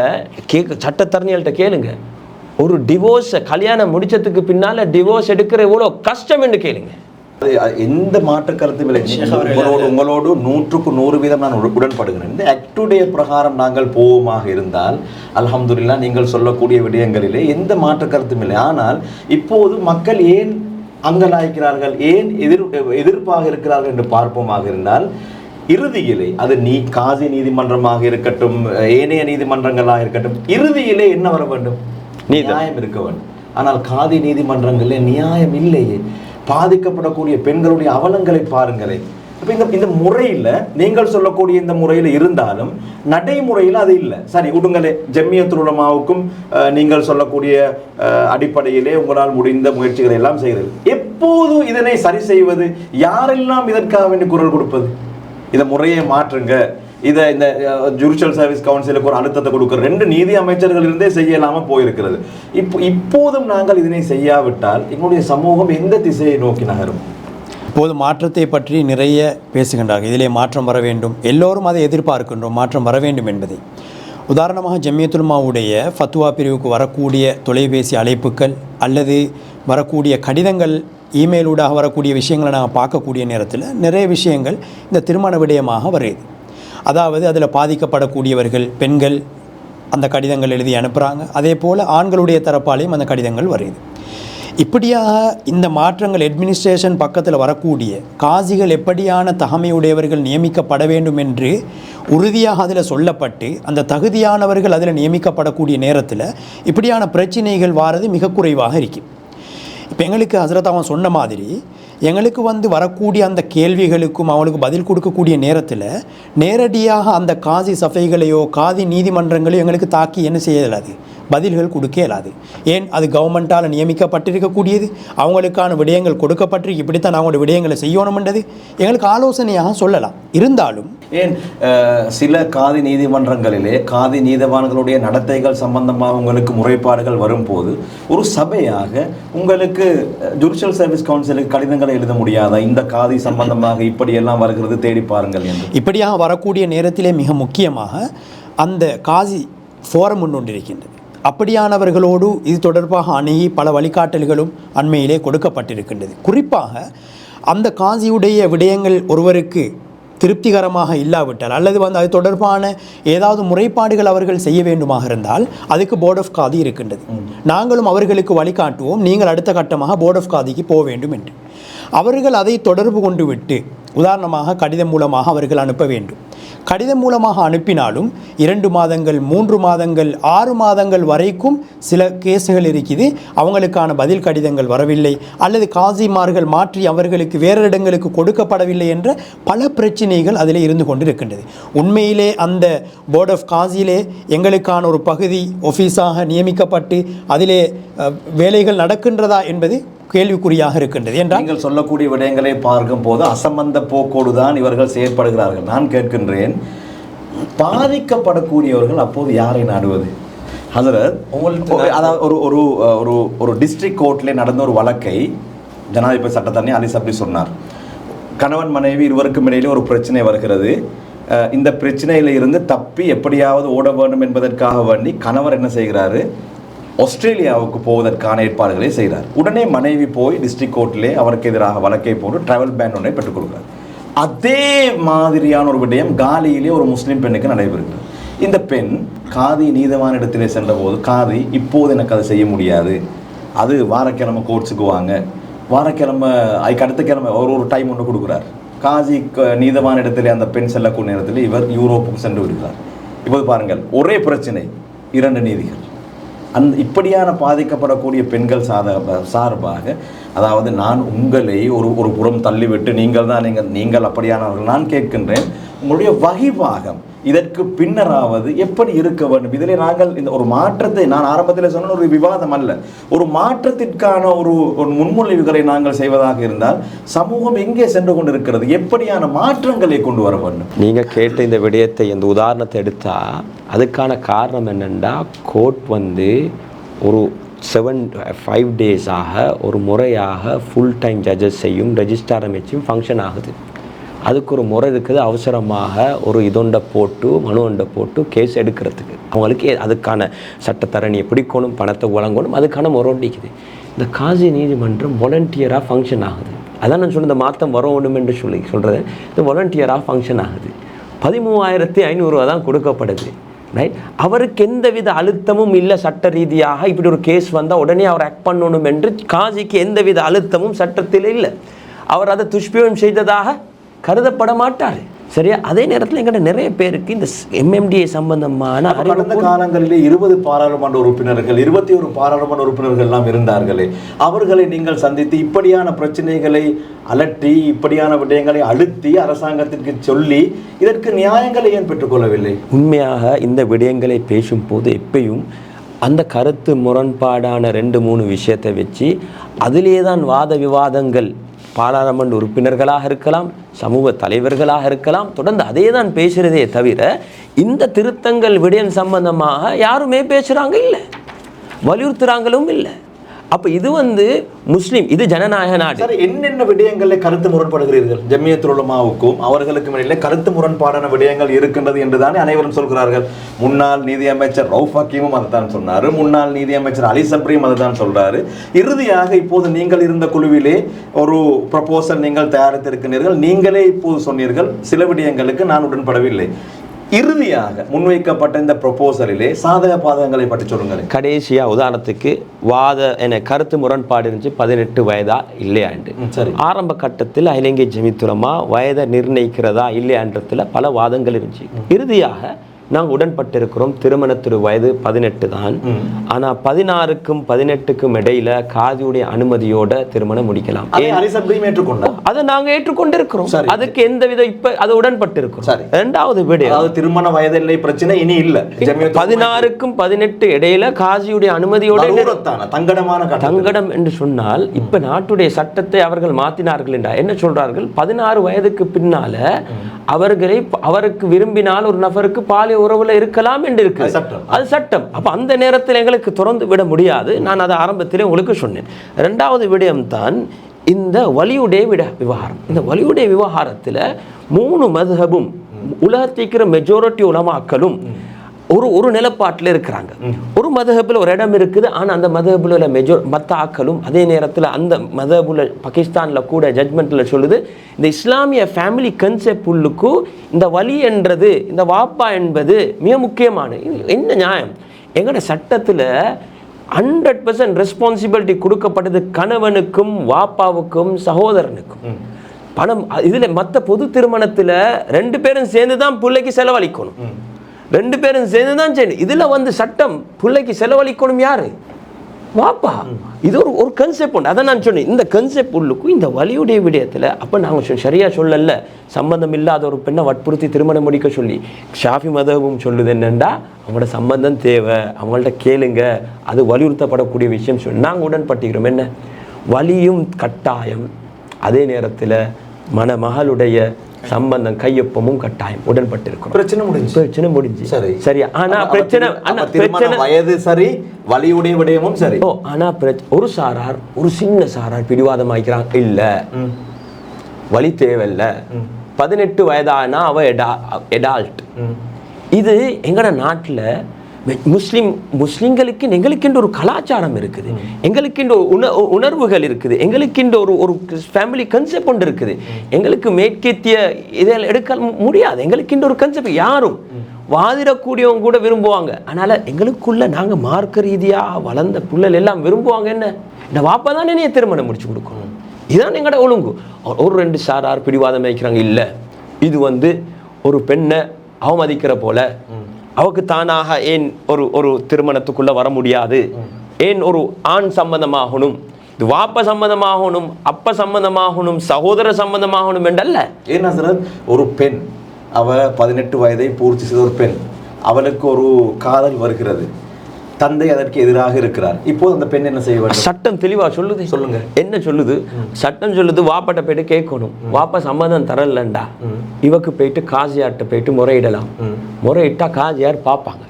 சட்டத்தரணிகள்கிட்ட கேளுங்க, ஒரு டிவோர்ஸை கல்யாணம் முடிச்சதுக்கு பின்னால் டிவோர்ஸ் எடுக்கிற எவ்வளோ கஷ்டம் என்று கேளுங்க. எந்த மாற்று கருத்தும் இல்லை. உங்களோடு 100% நான் உடன்படுகிறேன். இந்த ஆக்டுடைய பிரகாரம் நாங்கள் போவோமாக இருந்தால் அல்ஹம்துலில்லாஹ் நீங்கள் சொல்லக்கூடிய விடயங்களிலே எந்த மாற்று கருத்தும் இல்லை. ஆனால் இப்போது மக்கள் ஏன் அங்கலாய்க்கிறார்கள், ஏன் எதிர்ப்பாக இருக்கிறார்கள் என்று பார்ப்போமாக இருந்தால், இறுதியிலே அது காசி நீதிமன்றமாக இருக்கட்டும், ஏனைய நீதிமன்றங்களாக இருக்கட்டும், இறுதியிலே என்ன வர வேண்டும்? நியாயம் இருக்க வேண்டும். ஆனால் காதி நீதிமன்றங்களிலே நியாயம் இல்லையே. பாதிக்கப்படக்கூடிய பெண்களுடைய அவலங்களை பாருங்களேன். இப்போ இந்த முறையில் நீங்கள் சொல்லக்கூடிய இந்த முறையில் இருந்தாலும் நடைமுறையில் அது இல்லை. சரி விடுங்களே, ஜம்மியத்துல் உலமாவுக்கும் நீங்கள் சொல்லக்கூடிய அடிப்படையிலே உங்களால் முடிந்த முயற்சிகளை எல்லாம் செய்கிறது. எப்போது இதனை சரி செய்வது? யாரெல்லாம் இதற்காக வேண்டி குரல் கொடுப்பது? இதை முறையை மாற்றுங்க, இதை இந்த ஜுடிஷியல் சர்வீஸ் கவுன்சிலுக்கு ஒரு அழுத்தத்தை கொடுக்குற 2 நீதி அமைச்சர்கள் இருந்தே செய்யலாமல் போயிருக்கிறது. இப்போதும் நாங்கள் இதனை செய்யாவிட்டால் எங்களுடைய சமூகம் எந்த திசையை நோக்கி நகரும்? இப்போது மாற்றத்தை பற்றி நிறைய பேசுகின்றார்கள். இதிலே மாற்றம் வர வேண்டும், எல்லோரும் அதை எதிர்பார்க்கின்றோம், மாற்றம் வர வேண்டும் என்பதை. உதாரணமாக ஜம்மியத்துல் உலமாவுடைய ஃபத்வா பிரிவுக்கு வரக்கூடிய தொலைபேசி அழைப்புகள் அல்லது வரக்கூடிய கடிதங்கள், இமெயிலூடாக வரக்கூடிய விஷயங்களை நாங்கள் பார்க்கக்கூடிய நேரத்தில் நிறைய விஷயங்கள் இந்த திருமண விடயமாக வருது. அதாவது அதில் பாதிக்கப்படக்கூடியவர்கள் பெண்கள் அந்த கடிதங்கள் எழுதி அனுப்புகிறாங்க, அதே போல் ஆண்களுடைய தரப்பாலையும் அந்த கடிதங்கள் வருது. இப்படியாக இந்த மாற்றங்கள் அட்மினிஸ்ட்ரேஷன் பக்கத்தில் வரக்கூடிய காசிகள் எப்படியான தகமையுடையவர்கள் நியமிக்கப்பட வேண்டும் என்று உறுதியாக அதில் சொல்லப்பட்டு அந்த தகுதியானவர்கள் அதில் நியமிக்கப்படக்கூடிய நேரத்தில் இப்படியான பிரச்சனைகள் வாரது மிக குறைவாக இருக்குது. இப்போ எங்களுக்கு ஹசரத் அவன் சொன்ன மாதிரி எங்களுக்கு வரக்கூடிய அந்த கேள்விகளுக்கும் அவனுக்கு பதில் கொடுக்கக்கூடிய நேரத்தில் நேரடியாக அந்த காசி சபைகளையோ காதி நீதிமன்றங்களையோ எங்களுக்கு தாக்கி என்ன செய்ய இயலாது, பதில்கள் கொடுக்க இயலாது. ஏன்? அது கவர்மெண்ட்டால் நியமிக்கப்பட்டிருக்கக்கூடியது, அவங்களுக்கான விடயங்கள் கொடுக்கப்பட்டிருக்கு, இப்படித்தான் அவங்களோட விடயங்களை செய்யணும்ன்றது எங்களுக்கு ஆலோசனையாக சொல்லலாம். இருந்தாலும் ஏன் சில காதி நீதிமன்றங்களிலே காதி நீதிவான்களுடைய நடத்தைகள் சம்பந்தமாக உங்களுக்கு முறைப்பாடுகள் வரும்போது ஒரு சபையாக உங்களுக்கு ஜுடிஷியல் சர்வீஸ் கவுன்சிலுக்கு கடிதங்களை எழுத முடியாதா? இந்த காதி சம்பந்தமாக இப்படியெல்லாம் வருகிறது, தேடி பாருங்கள் என்று. இப்படியாக வரக்கூடிய நேரத்திலே மிக முக்கியமாக அந்த காசி ஃபோரம் ஒன்று இருக்கின்றது. அப்படியானவர்களோடு இது தொடர்பாக அணுகி பல வழிகாட்டல்களும் அண்மையிலே கொடுக்கப்பட்டிருக்கின்றது. குறிப்பாக அந்த காசியுடைய விடயங்கள் ஒருவருக்கு திருப்திகரமாக இல்லாவிட்டால் அல்லது அது தொடர்பான ஏதாவது முறைப்பாடுகள் அவர்கள் செய்ய வேண்டுமாக இருந்தால் அதுக்கு போர்ட் ஆஃப் காதி இருக்கின்றது. நாங்களும் அவர்களுக்கு வழிகாட்டுவோம், நீங்கள் அடுத்த கட்டமாக போர்ட் ஆஃப் காதிக்கு போக வேண்டும் என்று. அவர்கள் அதை தொடர்பு கொண்டு விட்டு உதாரணமாக கடிதம் மூலமாக அவர்கள் அனுப்ப வேண்டும். கடிதம் மூலமாக அனுப்பினாலும் 2 மாதங்கள் 3 மாதங்கள் 6 மாதங்கள் வரைக்கும் சில கேஸுகள் இருக்குது. அவங்களுக்கான பதில் கடிதங்கள் வரவில்லை அல்லது காசிமார்கள் மாற்றி அவர்களுக்கு வேறு இடங்களுக்கு கொடுக்கப்படவில்லை என்ற பல பிரச்சனைகள் அதில் இருந்து கொண்டிருக்கின்றது. உண்மையிலே அந்த போர்ட் ஆஃப் காசியிலே எங்களுக்கான ஒரு பகுதி ஆஃபீஸாக நியமிக்கப்பட்டு அதிலே வேலைகள் நடக்கின்றதா என்பது கேள்விக்குறியாக இருக்கின்றது. என்றால் நீங்கள் சொல்லக்கூடிய விடயங்களை பார்க்கும் போது அசம்பந்த போக்கோடு தான் இவர்கள் செயற்படுகிறார்கள். நான் கேட்கின்றேன், பாதிக்கப்படக்கூடியவர்கள் அப்போது யாரை நாடுவது? ஹசரத், அதாவது ஒரு ஒரு ஒரு டிஸ்ட்ரிக்ட் கோர்ட்ல நடந்த ஒரு வழக்கை ஜனாதிபதி சட்டத்தரணி அலி சப்ரி சொன்னார். கணவன் மனைவி இருவருக்கும் இடையிலே ஒரு பிரச்சனை வருகிறது. இந்த பிரச்சனையில இருந்து தப்பி எப்படியாவது ஓட வேண்டும் என்பதற்காக வேண்டி கணவர் என்ன செய்கிறாரு, ஆஸ்திரேலியாவுக்கு போவதற்கான ஏற்பாடுகளை செய்கிறார். உடனே மனைவி போய் டிஸ்ட்ரிக்ட் கோர்ட்டிலே அவருக்கு எதிராக வழக்கை போட்டு டிராவல் பேன் ஒன்றை பெற்றுக் கொடுக்கிறார். அதே மாதிரியான ஒரு விடயம் காலியிலே ஒரு முஸ்லீம் பெண்ணுக்கு நடைபெறுகிறது. இந்த பெண் காதி நீதவான் இடத்திலே சென்ற போது காதி இப்போது எனக்கு அதை செய்ய முடியாது, அது வாரக்கிழமை கோர்ட்ஸுக்கு வாங்க, வாரக்கிழமை அதுக்கு அடுத்த கிழமை ஒரு டைம் ஒன்று கொடுக்குறார். காதி நீதவான் இடத்திலே அந்த பெண் செல்லக்கூடிய நேரத்தில் இவர் யூரோப்புக்கு சென்று விடுகிறார். இப்போது பாருங்கள், ஒரே பிரச்சனை 2 நீதிகள். இப்படியான பாதிக்கப்படக்கூடிய பெண்கள் சார்பாக, அதாவது நான் உங்களை ஒரு புறம் தள்ளிவிட்டு நீங்கள் அப்படியானவர்கள், நான் கேட்கின்றேன் உங்களுடைய வகிபாகம் இதற்கு பின்னராவது எப்படி இருக்க வேண்டும்? இதிலே நாங்கள் இந்த ஒரு மாற்றத்தை, நான் ஆரம்பத்தில் சொன்ன ஒரு விவாதம் அல்ல, ஒரு மாற்றத்திற்கான ஒரு முன்மொழிவுகளை நாங்கள் செய்வதாக இருந்தால் சமூகம் எங்கே சென்று கொண்டிருக்கிறது, எப்படியான மாற்றங்களை கொண்டு வர வேண்டும்? நீங்கள் கேட்ட இந்த விடயத்தை, இந்த உதாரணத்தை எடுத்தால் அதுக்கான காரணம் என்னென்னா, கோர்ட் ஒரு 7-5 டேஸாக ஒரு முறையாக ஃபுல் டைம் ஜட்ஜஸையும் ரெஜிஸ்ட்ரார் அமைச்சும் ஃபங்க்ஷன் ஆகுது. அதுக்கு ஒரு முறை இருக்குது. அவசரமாக ஒரு இதொண்டை போட்டு மனு ஒண்டை போட்டு கேஸ் எடுக்கிறதுக்கு அவங்களுக்கு அதுக்கான சட்டத்தரணி பிடிக்கணும், பணத்தை வழங்கணும், அதுக்கான முறை ஒண்டிக்குது. இந்த காசி நீதிமன்றம் வாலண்டியராக ஃபங்க்ஷன் ஆகுது. அதான் நான் சொன்ன இந்த மாற்றம் வரணும் என்று சொல்கிறது. இந்த வாலண்டியராக ஃபங்க்ஷன் ஆகுது. 13,500 தான் கொடுக்கப்படுது. ரைட், அவருக்கு எந்தவித அழுத்தமும் இல்லை சட்ட ரீதியாக. இப்படி ஒரு கேஸ் வந்தால் உடனே அவர் ஆக்ட் பண்ணணும் என்று காசிக்கு எந்தவித அழுத்தமும் சட்டத்தில் இல்லை. அவர் அதை துஷ்பிரயோகம் செய்ததாக கருதப்பட மாட்டார். சரியா? அதே நேரத்தில் எங்கிட்ட நிறைய பேருக்கு இந்த எம்எம்டிஏ சம்பந்தமான கடந்த காலங்களிலே 20 பாராளுமன்ற உறுப்பினர்கள் 21 பாராளுமன்ற உறுப்பினர்கள் எல்லாம் இருந்தார்களே, அவர்களை நீங்கள் சந்தித்து இப்படியான பிரச்சனைகளை அலட்டி, இப்படியான விடயங்களை அழுத்தி அரசாங்கத்திற்கு சொல்லி இதற்கு நியாயங்களை ஏன் பெற்றுக்கொள்ளவில்லை? உண்மையாக இந்த விடயங்களை பேசும்போது எப்பயும் அந்த கருத்து முரண்பாடான 2-3 விஷயத்தை வச்சு அதிலே தான் வாத விவாதங்கள், பாராளுமன்ற உறுப்பினர்களாக இருக்கலாம், சமூக தலைவர்களாக இருக்கலாம், தொடர்ந்து அதே தான் பேசுகிறதே தவிர இந்த திருத்தங்கள் விடயம் சம்பந்தமாக யாருமே பேசுகிறாங்க இல்லை, வலியுறுத்துகிறாங்களும் இல்லை. அப்போ இது முஸ்லீம், இது ஜனநாயக நாடு. சார், என்னென்ன விடயங்களில் கருத்து முரண்படுகிறீர்கள்? ஜம்மியத்துல் உலமாவுக்கும் அவர்களுக்கும் இடையிலே கருத்து முரண்பாடான விடயங்கள் இருக்கின்றது என்று தானே அனைவரும் சொல்கிறார்கள். முன்னாள் நீதியமைச்சர் ரவுஃப் ஹக்கீமும் அதை தான் சொன்னார், முன்னாள் நீதியமைச்சர் அலி சப்ரியும் அதை தான் சொல்றாரு. இறுதியாக இப்போது நீங்கள் இருந்த குழுவிலே ஒரு ப்ரப்போசல் நீங்கள் தயாரித்திருக்கிறீர்கள். நீங்களே இப்போது சொன்னீர்கள் சில விடயங்களுக்கு நான் உடன்படவில்லை. இறுதியாக முன்வைக்கப்பட்ட இந்த ப்ரொபோசலிலே சாதக பாதகங்களை பற்றி சொல்லுங்கள். கடைசியாக உதாரணத்துக்கு கருத்து முரண்பாடு இருந்துச்சு 18 வயதா இல்லையாண்டு. சரி, ஆரம்ப கட்டத்தில் இலங்கை ஜமியத்துல் உலமா வயதை நிர்ணயிக்கிறதா இல்லையான்றதுல பல வாதங்கள் இருந்துச்சு. இறுதியாக நாங்கள் உடன்பட்டிருக்கிறோம், திருமணத்திற்கு வயது 18 தான். ஆனால் 16க்கும் 18க்கும் இடையில காதியுடைய அனுமதியோட திருமணம் முடிக்கலாம். அதை நாங்கள் ஏற்றுக்கொண்டிருக்கிறோம். அதுக்கு எந்தவித இப்ப அதை உடன்பட்டிருக்கிறோம். 2வது விடயம், திருமண வயதில்லை பிரச்சனை இனி இல்ல. 16க்கும் 18 இடையில காதியுடைய அனுமதியோட தங்கடம் என்று சொன்னால், இப்ப நாட்டுடைய சட்டத்தை அவர்கள் மாத்தினார்கள் என்றால் என்ன சொல்றார்கள்? 16 வயதுக்கு பின்னால அவருக்கு விரும்பினால் ஒரு நபருக்கு பாலியல் உறவுல இருக்கலாம் என்று இருக்கு. அது சட்டம். அப்ப அந்த நேரத்தில் எங்களுக்கு திறந்து விட முடியாது. நான் அதை ஆரம்பத்திலே உங்களுக்கு சொன்னேன். 2வது விடயம் தான் இந்த வலியுடைய விவகாரம். இந்த வலியுடைய விவகாரத்தில் 3 மதுஹபும் உலகத்திற்கிற மெஜாரிட்டி உலமாக்களும் ஒரு நிலப்பாட்டில் இருக்கிறாங்க. ஒரு மதஹபில் ஒரு இடம் இருக்குது, ஆனால் அந்த மதஹபில் உள்ள மற்ற ஆக்களும் அதே நேரத்தில் அந்த மதஹபுல பாகிஸ்தானில் கூட ஜட்மெண்ட்டில் சொல்லுது, இந்த இஸ்லாமிய ஃபேமிலி கன்செப்ட் உள்ளுக்கு இந்த வலி என்றது, இந்த வாப்பா என்பது மிக முக்கியமான. என்ன நியாயம்? எங்களோட சட்டத்தில் 100% ரெஸ்பான்சிபிலிட்டி கொடுக்கப்பட்டது கணவனுக்கும் வாப்பாவுக்கும் சகோதரனுக்கும். பணம் இதில் மற்ற பொது திருமணத்தில் 2 பேரும் சேர்ந்து தான் பிள்ளைக்கு செலவழிக்கணும், 2 பேரும் சேர்ந்து தான் செய்யணும். இதில் சட்டம் பிள்ளைக்கு செலவழிக்கணும் யாரு? வாப்பா. இது ஒரு கன்செப்ட் உண்டு. அதை நான் சொன்னேன், இந்த கன்செப்ட் உள்ளுக்கும் இந்த வலியுடைய விடயத்தில் அப்போ நாங்கள் சரியா சொல்லல, சம்பந்தம் இல்லாத ஒரு பெண்ணை வற்புறுத்தி திருமணம் முடிக்க சொல்லி ஷாஃபி மதமும் சொல்லுது என்னென்னா, அவங்களோட சம்பந்தம் தேவை, அவங்கள்ட்ட கேளுங்க, அது வலியுறுத்தப்படக்கூடிய விஷயம் சொல்லி நாங்கள் உடன்பட்டுக்கிறோம். என்ன வலியும் கட்டாயம், அதே நேரத்தில் மணமகளுடைய சம்பந்தம் கையொப்பமும் கட்டாயம் உடன்பட்டிருக்கிறோம். பிரச்சனை முடிஞ்சு சரியா. ஆனா பிரச்சனை வயது சரி, வலியுடைய விடயமும் சரி. ஆனா ஒரு சாரார், ஒரு சின்ன சாரார் பிடிவாதம் ஆகிக்கிறாங்க, இல்ல வலி தேவையில்ல, 18 வயதானா அவ எடால்ட். இது எங்கட நாட்டில் முஸ்லிம்களுக்கு எங்களுக்கென்று ஒரு கலாச்சாரம் இருக்குது, எங்களுக்கென்று உணர்வுகள் இருக்குது, எங்களுக்கென்று ஒரு ஃபேமிலி கன்செப்ட் ஒன்று இருக்குது. எங்களுக்கு மேற்கத்திய இதில் எடுக்க முடியாது. எங்களுக்கென்று ஒரு கன்செப்ட் யாரும் வாதிடக்கூடியவங்க கூட விரும்புவாங்க. அதனால எங்களுக்குள்ள நாங்கள் மார்க்க ரீதியாக வளர்ந்த பிள்ளைகள் எல்லாம் விரும்புவாங்க, என்ன இந்த வாப்பா தான் என்னைய திருமணம் முடிச்சு கொடுக்கணும், இதுதான் எங்கட ஒழுங்கு. ஒரு 2 சாரார் பிடிவாதம் வைக்கிறாங்க, இல்லை இது ஒரு பெண்ணை அவமதிக்கிற போல, அவக்கு தானாக ஏன் ஒரு திருமணத்துக்குள்ள வர முடியாது, ஏன் ஒரு ஆண் சம்பந்தமாகணும், இது வாப்ப சம்பந்தமாகணும், அப்ப சம்பந்தமாகணும், சகோதர சம்பந்தமாகணும் என்றல்ல. ஏன்னா சார், ஒரு பெண் அவ 18 வயதை பூர்த்தி செய்த ஒரு பெண், அவளுக்கு ஒரு காதல் வருகிறது, தந்தை அதற்கு எதிராக இருக்கிறார். இப்போது அந்த பெண் என்ன செய்ய வேண்டும்? சட்டம் தெளிவா சொல்லுது. சொல்லுங்க என்ன சொல்லுது? சட்டம் சொல்லுது, வாப்பாட்ட போயிட்டு கேட்கணும், வாப்பா சம்மதம் தரலண்டா இவக்கு போயிட்டு காசியார்ட்ட போயிட்டு முறையிடலாம். முறையிட்டா காசியார் பார்ப்பாங்க,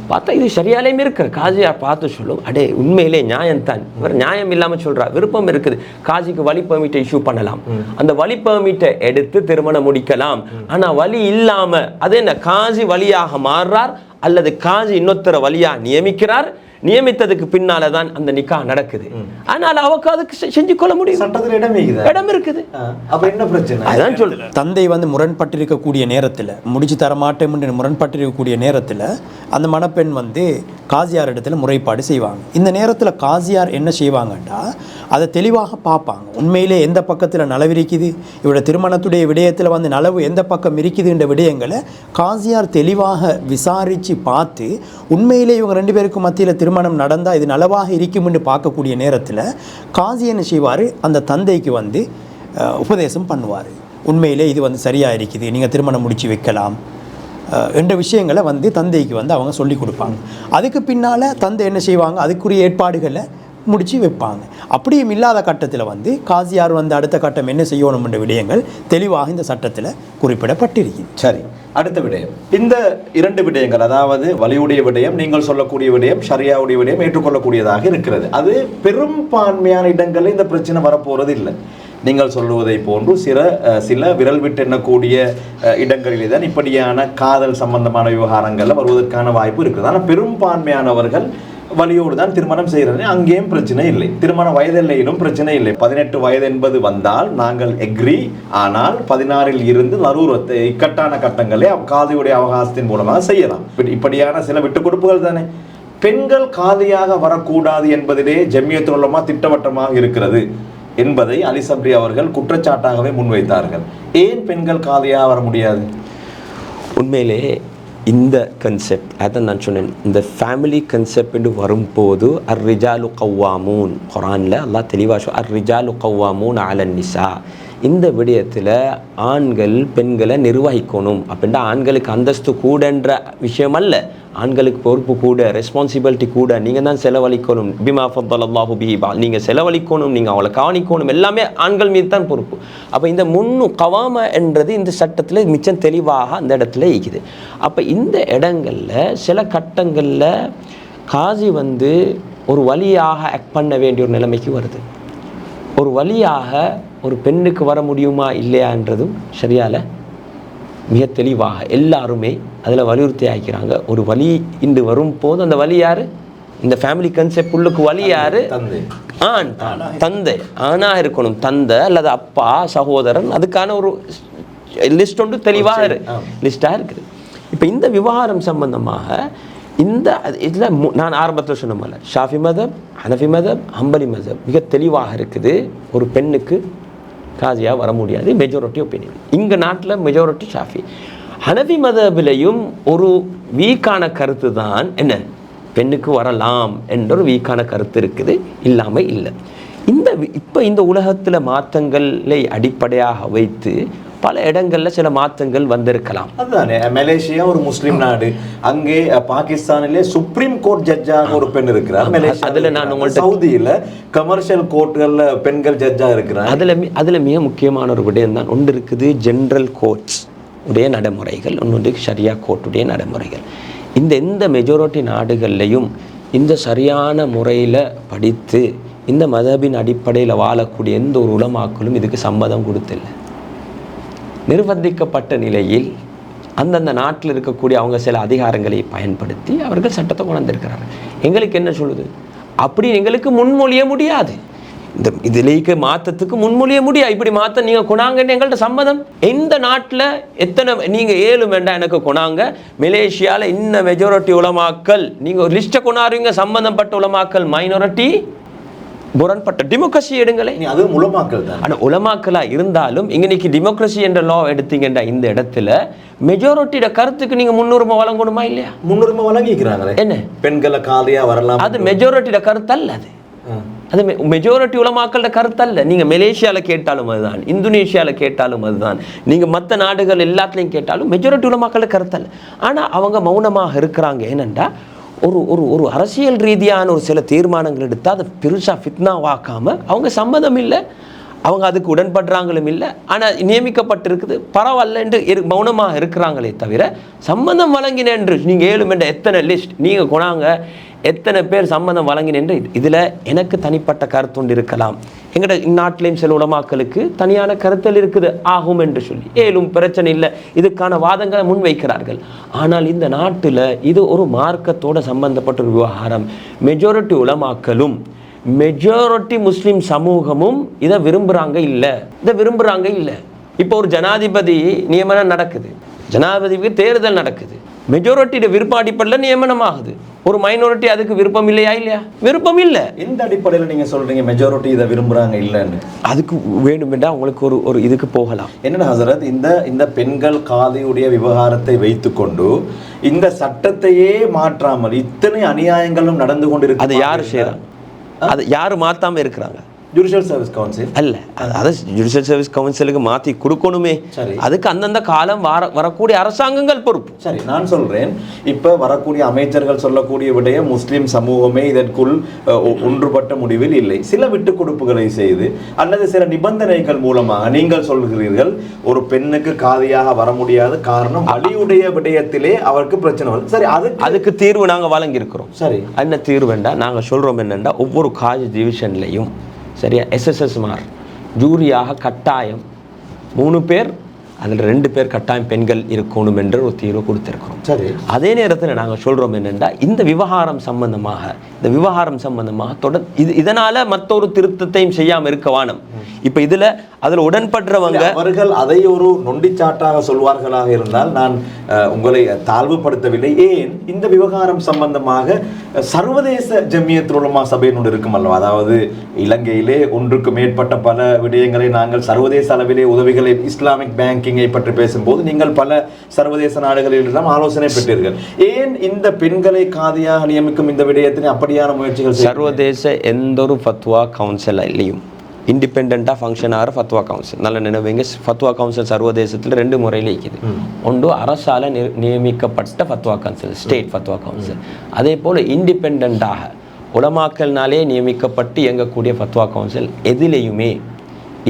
பார்த்தா இது சரியாலேயுமே இருக்கிற காசியார் பார்த்து சொல்லும், அடே உண்மையிலே நியாயம்தான், இவர் நியாயம் இல்லாமல் சொல்றா, விருப்பம் இருக்குது, காசிக்கு வழி பெர்மிட்டை இஷ்யூ பண்ணலாம், அந்த வழி பெர்மிட்டை எடுத்து திருமணம் முடிக்கலாம். ஆனா வழி இல்லாம அது என்ன, காசி வழியாக மாறுறார் அல்லது காசி இன்னொருத்தர வழியா நியமிக்கிறார், நியமித்ததுக்கு பின்னாலதான் அந்த நிக்கா நடக்குது. ஆனால் அவக்கு அதுக்கு செஞ்சு கொள்ள முடியும், சட்டத்தில் இடம் இருக்குது. அப்ப என்ன பிரச்சனை? அதான் சொல்லு, தந்தை முரண்பட்டிருக்கக்கூடிய நேரத்தில், முடிச்சு தர மாட்டேன் என்று முரண்பட்டிருக்கக்கூடிய நேரத்தில் அந்த மணப்பெண் காசியார் இடத்துல முறைப்பாடு செய்வாங்க. இந்த நேரத்தில் காசியார் என்ன செய்வாங்கன்னா, அதை தெளிவாக பார்ப்பாங்க, உண்மையிலே எந்த பக்கத்தில் நலவு இருக்குது, இவரோட திருமணத்துடைய விடயத்தில் நலவு எந்த பக்கம் இருக்குதுன்ற விடயங்களை காசியார் தெளிவாக விசாரித்து பார்த்து, உண்மையிலே இவங்க 2 பேருக்கும் மத்தியில் திருமணம் நடந்தால் இது நலவாக இருக்கும் என்று பார்க்கக்கூடிய நேரத்தில் காசி என்ன செய்வார், அந்த தந்தைக்கு உபதேசம் பண்ணுவார், உண்மையிலே இது சரியாக இருக்குது, நீங்கள் திருமணம் முடித்து வைக்கலாம் என்ற விஷயங்களை தந்தைக்கு அவங்க சொல்லி கொடுப்பாங்க. அதுக்கு பின்னால் தந்தை என்ன செய்வாங்க, அதுக்குரிய ஏற்பாடுகளை முடிச்சு வைப்பாங்க. அப்படியும் இல்லாத கட்டத்தில் காசியார் அடுத்த கட்டம் என்ன செய்யணும் என்ற விடயங்கள் தெளிவாக இந்த சட்டத்தில் குறிப்பிடப்பட்டிருக்கு. சரி, அடுத்த விடயம், இந்த 2 விடயங்கள், அதாவது வலியுடைய விடயம், நீங்கள் சொல்லக்கூடிய விடயம், ஷரியாவுடைய விடயம் ஏற்றுக்கொள்ளக்கூடியதாக இருக்கிறது. அது பெரும்பான்மையான இடங்களில் இந்த பிரச்சனை வரப்போறது இல்லை. நீங்கள் சொல்லுவதை போன்று சில விரல் விட்டு எண்ணக்கூடிய இடங்களிலே தான் இப்படியான காதல் சம்பந்தமான விவகாரங்களில் வருவதற்கான வாய்ப்பு இருக்குது. ஆனால் பெரும்பான்மையானவர்கள் வலியோடு தான் திருமணம் செய்கிறது, அங்கேயும் பிரச்சனை இல்லை. திருமண வயதிலும் பிரச்சனை இல்லை. 18 வயது என்பது வந்தால் நாங்கள் எக்ரி, ஆனால் 16 இருந்து நரூரத்தை இக்கட்டான கட்டங்களே காதியுடைய அவகாசத்தின் மூலமாக செய்யலாம். இப்படியான சில விட்டு கொடுப்புகள் தானே. பெண்கள் காதியாக வரக்கூடாது என்பதிலே ஜம்மியத்துல் உலமா திட்டவட்டமாக இருக்கிறது என்பதை அலி சப்ரி அவர்கள் குற்றச்சாட்டாகவே முன்வைத்தார்கள். ஏன் பெண்கள் காதியாக வர முடியாது? உண்மையிலே இந்த கன்செப்ட், அதான் நான் சொன்னேன், இந்த ஃபேமிலி கன்செப்ட் வரும்போது அர்ரிஜாலு கவ்வாமூன், குரானில் அல்லாஹ் தெளிவாக அர்ரிஜாலு கவ்வாமூன் அலன் நிசா, இந்த விடயத்தில் ஆண்கள் பெண்களை நிர்வகிக்கணும் அப்படின்னா ஆண்களுக்கு அந்தஸ்து கூடன்ற விஷயம் அல்ல, ஆண்களுக்கு பொறுப்பு கூட, ரெஸ்பான்சிபிலிட்டி கூட, நீங்கள் தான் செலவழிக்கணும், பிமா ஃபத்தலல்லாஹு பிஹி பஅத், நீங்கள் செலவழிக்கணும், நீங்கள் அவளை கவனிக்கணும், எல்லாமே ஆண்கள் மீது தான் பொறுப்பு. அப்போ இந்த கவாம என்றது இந்த சட்டத்தில் மிச்சம் தெளிவாக அந்த இடத்துல இருக்குது. அப்போ இந்த இடங்களில் சில கட்டங்களில் காசி ஒரு வழியாக ஆக்ட் பண்ண வேண்டிய ஒரு நிலைமைக்கு வருது. ஒரு வழியாக ஒரு பெண்ணுக்கு வர முடியுமா இல்லையான்றதும் சரியால மிக தெளிவாக எல்லாருமே அதில் வலியுறுத்தி ஆக்கிறாங்க. ஒரு வலி இன்று வரும் போது அந்த வலி யாரு? இந்த ஃபேமிலி கன்செப்ட் உள்ளுக்கு வலி யாரு? ஆண் தான், தந்தை ஆணாக இருக்கணும், தந்தை அல்லது அப்பா சகோதரன். அதுக்கான ஒரு லிஸ்ட் ஒன்று தெளிவாக லிஸ்டாக இருக்குது. இப்போ இந்த விவகாரம் சம்பந்தமாக இந்த இதில் நான் ஆரம்பத்தில் சொன்ன மாதிரி ஷாஃபி மதப், ஹனஃபி மதப், ஹம்பலி மதப் மிக தெளிவாக இருக்குது. ஒரு பெண்ணுக்கு காதியாக வர முடியாது, மெஜாரிட்டி ஒப்பீனியன். இங்கே நாட்டில் மெஜாரிட்டி ஷாஃபி. ஹனஃபி மதபிலையும் ஒரு வீக்கான கருத்து தான் என்ன, பெண்ணுக்கு வரலாம் என்ற ஒரு வீக்கான கருத்து இருக்குது, இல்லாமல் இல்லை. இப்போ இந்த உலகத்தில் மாற்றங்களை அடிப்படையாக வைத்து பல இடங்களில் சில மாற்றங்கள் வந்திருக்கலாம். அதுதானே, மலேசியா ஒரு முஸ்லீம் நாடு, அங்கே பாகிஸ்தானிலே சுப்ரீம் கோர்ட் ஜட்ஜாக ஒரு பெண் இருக்கிறார். அதில் நான் உங்கள்கிட்ட சவுதியில் கமர்ஷியல் கோர்ட்டுகளில் பெண்கள் ஜட்ஜாக இருக்கிறார். அதில் மிக முக்கியமான ஒரு விடயம் தான் ஒன்று இருக்குது, ஜென்ரல் கோர்ட்ஸ் உடைய நடைமுறைகள், ஒன்று ஷரியா கோர்ட்டுடைய நடைமுறைகள். எந்த மெஜாரிட்டி நாடுகள்லையும் இந்த சரியான முறையில் படித்து இந்த மதபின் அடிப்படையில் வாழக்கூடிய எந்த ஒரு உலமாக்களும் இதுக்கு சம்மதம் கொடுத்தில்லை. நிர்பந்திக்கப்பட்ட நிலையில் அந்தந்த நாட்டில் இருக்கக்கூடிய அவங்க சில அதிகாரங்களை பயன்படுத்தி அவர்கள் சட்டத்தை கொண்டிருக்கிறார்கள். எங்களுக்கு என்ன சொல்லுது, அப்படி எங்களுக்கு முன்மொழிய முடியாது, இந்த இதிலேக்கு மாற்றத்துக்கு முன்மொழிய முடியாது. இப்படி மாற்ற நீங்கள் கொண்டாங்கன்னு எங்கள்கிட்ட சம்மதம். எந்த நாட்டில் எத்தனை நீங்கள் 7 வேண்டாம் எனக்கு கொண்டாங்க, மலேசியாவில் இன்னும் மெஜாரிட்டி உலமாக்கள், நீங்கள் ஒரு லிஸ்ட்டை கொண்டாடுவீங்க, சம்பந்தப்பட்ட உலமாக்கள் மைனாரிட்டி, முரண்பட்ட டெமோக்ரஸி எடுங்களே, அது உலமாக்கள் தான். ஆனால் உலமாக்களாக இருந்தாலும் இன்னைக்கு டெமோக்ரஸி என்ற லா எடுத்தீங்கன்னா இந்த இடத்துல மெஜாரிட்டியோட கருத்துக்கு நீங்கள் முன்னுரிமை வழங்கணுமா இல்லையா? முன்னுரிமை வழங்கிக்கிறாங்களே, என்ன பெண்களை காலியாக வரலாம், அது மெஜாரிட்டியோட கருத்து அல்ல. அது மெஜாரிட்டி உலமாக்களோட கருத்து அல்ல. நீங்கள் மலேசியாவில் கேட்டாலும் அதுதான், இந்தோனேஷியாவில் கேட்டாலும் அதுதான், நீங்கள் மற்ற நாடுகள் எல்லாத்துலேயும் கேட்டாலும் மெஜாரிட்டி உலமாக்களோட கருத்து அல்ல. ஆனால் அவங்க மௌனமாக இருக்கிறாங்க. ஏனென்றா ஒரு ஒரு ஒரு அரசியல் ரீதியான ஒரு சில தீர்மானங்கள் எடுத்தால் அதை பெருசாக ஃபித்னாவாக்காமல் அவங்க சம்மதம் இல்லை, அவங்க அதுக்கு உடன்படுறாங்களும் இல்லை, ஆனால் நியமிக்கப்பட்டிருக்குது பரவாயில்ல என்று மௌனமாக இருக்கிறாங்களே தவிர சம்மதம் வழங்கின என்று நீங்கள் 7 என்ற எத்தனை லிஸ்ட் நீங்கள் கொண்டாங்க, எத்தனை பேர் சம்மதம் வழங்கின என்று இதில் எனக்கு தனிப்பட்ட கருத்து ஒன்று இருக்கலாம். எங்கட இந்நாட்டிலையும் சில உலமாக்களுக்கு தனியான கருத்தல் இருக்குது, ஆகும் என்று சொல்லி 7 பிரச்சனை இல்லை, இதுக்கான வாதங்களை முன்வைக்கிறார்கள். ஆனால் இந்த நாட்டில் இது ஒரு மார்க்கத்தோடு சம்பந்தப்பட்ட ஒரு விவகாரம். மெஜாரிட்டி உலமாக்களும் மெஜாரிட்டி முஸ்லீம் சமூகமும் இதை விரும்புகிறாங்க இல்லை. இப்போ ஒரு ஜனாதிபதி நியமனம் நடக்குது, ஜனாதிபதிக்கு தேர்தல் நடக்குது, மெஜாரிட்டியோட விருப்ப அடிப்படையில் நியமனம் ஆகுது. ஒரு மைனாரிட்டி அதுக்கு விருப்பம் இல்லையா? விருப்பம் இல்லை. இந்த அடிப்படையில் நீங்கள் சொல்கிறீங்க மெஜாரிட்டி இதை விரும்புகிறாங்க இல்லைன்னு, அதுக்கு வேண்டுமென்றா உங்களுக்கு ஒரு இதுக்கு போகலாம். என்னென்ன ஹசரத், இந்த பெண்கள் காதியுடைய விவகாரத்தை வைத்துக்கொண்டு இந்த சட்டத்தையே மாற்றாமல் இத்தனை அநியாயங்களும் நடந்து கொண்டு இருக்கு. அது யார் செய்கிறாங்க? அது யார் மாற்றாமல் இருக்கிறாங்க? ஜுடிஷியல் சர்வீஸ் கவுன்சில் அல்ல, அதை ஜுடிஷியல் சர்வீஸ் கவுன்சிலுக்கு மாற்றி கொடுக்கணுமே. சரி, அதுக்கு அந்தந்த காலம் வரக்கூடிய அரசாங்கங்கள் பொறுப்பு. சரி, நான் சொல்கிறேன், இப்போ வரக்கூடிய அமைச்சர்கள் சொல்லக்கூடிய விடயம் முஸ்லீம் சமூகமே இதற்குள் ஒன்றுபட்ட முடிவில் இல்லை. சில விட்டு கொடுப்புகளை செய்து அல்லது சில நிபந்தனைகள் மூலமாக நீங்கள் சொல்கிறீர்கள் ஒரு பெண்ணுக்கு காதியாக வர முடியாத காரணம் வலியுடைய விடயத்திலே அவருக்கு பிரச்சனை வருது. சரி, அதுக்கு தீர்வு நாங்கள் வழங்கியிருக்கிறோம். சரி, என்ன தீர்வு வேண்டாம், நாங்கள் சொல்கிறோம் என்னென்னா ஒவ்வொரு காலேஜ் டிவிஷன்லையும் சரியா எஸ்எஸ்எஸ்மார் ஜூரியாக கட்டாயம் 3 பேர், அதில் 2 பேர் கட்டாயம் பெண்கள் இருக்கணும் என்ற ஒரு தீர்வு கொடுத்துருக்கிறோம். சரி, அதே நேரத்தில் நாங்கள் சொல்கிறோம் என்னென்னா இந்த விவகாரம் சம்பந்தமாக இதனால் மற்றொரு திருத்தத்தையும் செய்யாமல் இருக்க வானம். இப்போ அதில் உடன்படுறவங்க அவர்கள் அதை ஒரு நொண்டிச்சாட்டாக சொல்வார்களாக இருந்தால் நான் உங்களை தாழ்வுபடுத்தவில்லை. ஏன் இந்த விவகாரம் சம்பந்தமாக சர்வதேச ஜமியத்துல் உலமா சபையினோடு இருக்கும் அல்லவா, அதாவது இலங்கையிலே ஒன்றுக்கு மேற்பட்ட பல விடயங்களை நாங்கள் சர்வதேச அளவிலே உதவிகளை இஸ்லாமிக் பேங்கிங்கை பற்றி பேசும்போது நீங்கள் பல சர்வதேச நாடுகளிடம் ஆலோசனை பெற்றீர்கள். ஏன் இந்த பெண்களை காதியாக நியமிக்கும் இந்த விடயத்தினை அப்படியான முயற்சிகள்? சர்வதேச எந்த ஒரு ஃபத்வா கவுன்சிலையும் இண்டிபெண்டாக ஃபங்க்ஷன் ஆகிற ஃபத்வா கவுன்சில், நல்ல நினைவுங்க, ஃபத்வா கவுன்சில் சர்வதேசத்தில் 2 முறையில் இருக்குது. ஒன்று அரசால் நியமிக்கப்பட்ட ஃபத்வா கவுன்சில், ஸ்டேட் ஃபத்வா கவுன்சில். அதே போல் இண்டிபெண்டாக உலமாக்கல்னாலே நியமிக்கப்பட்டு இயங்கக்கூடிய ஃபத்வா கவுன்சில். எதிலேயுமே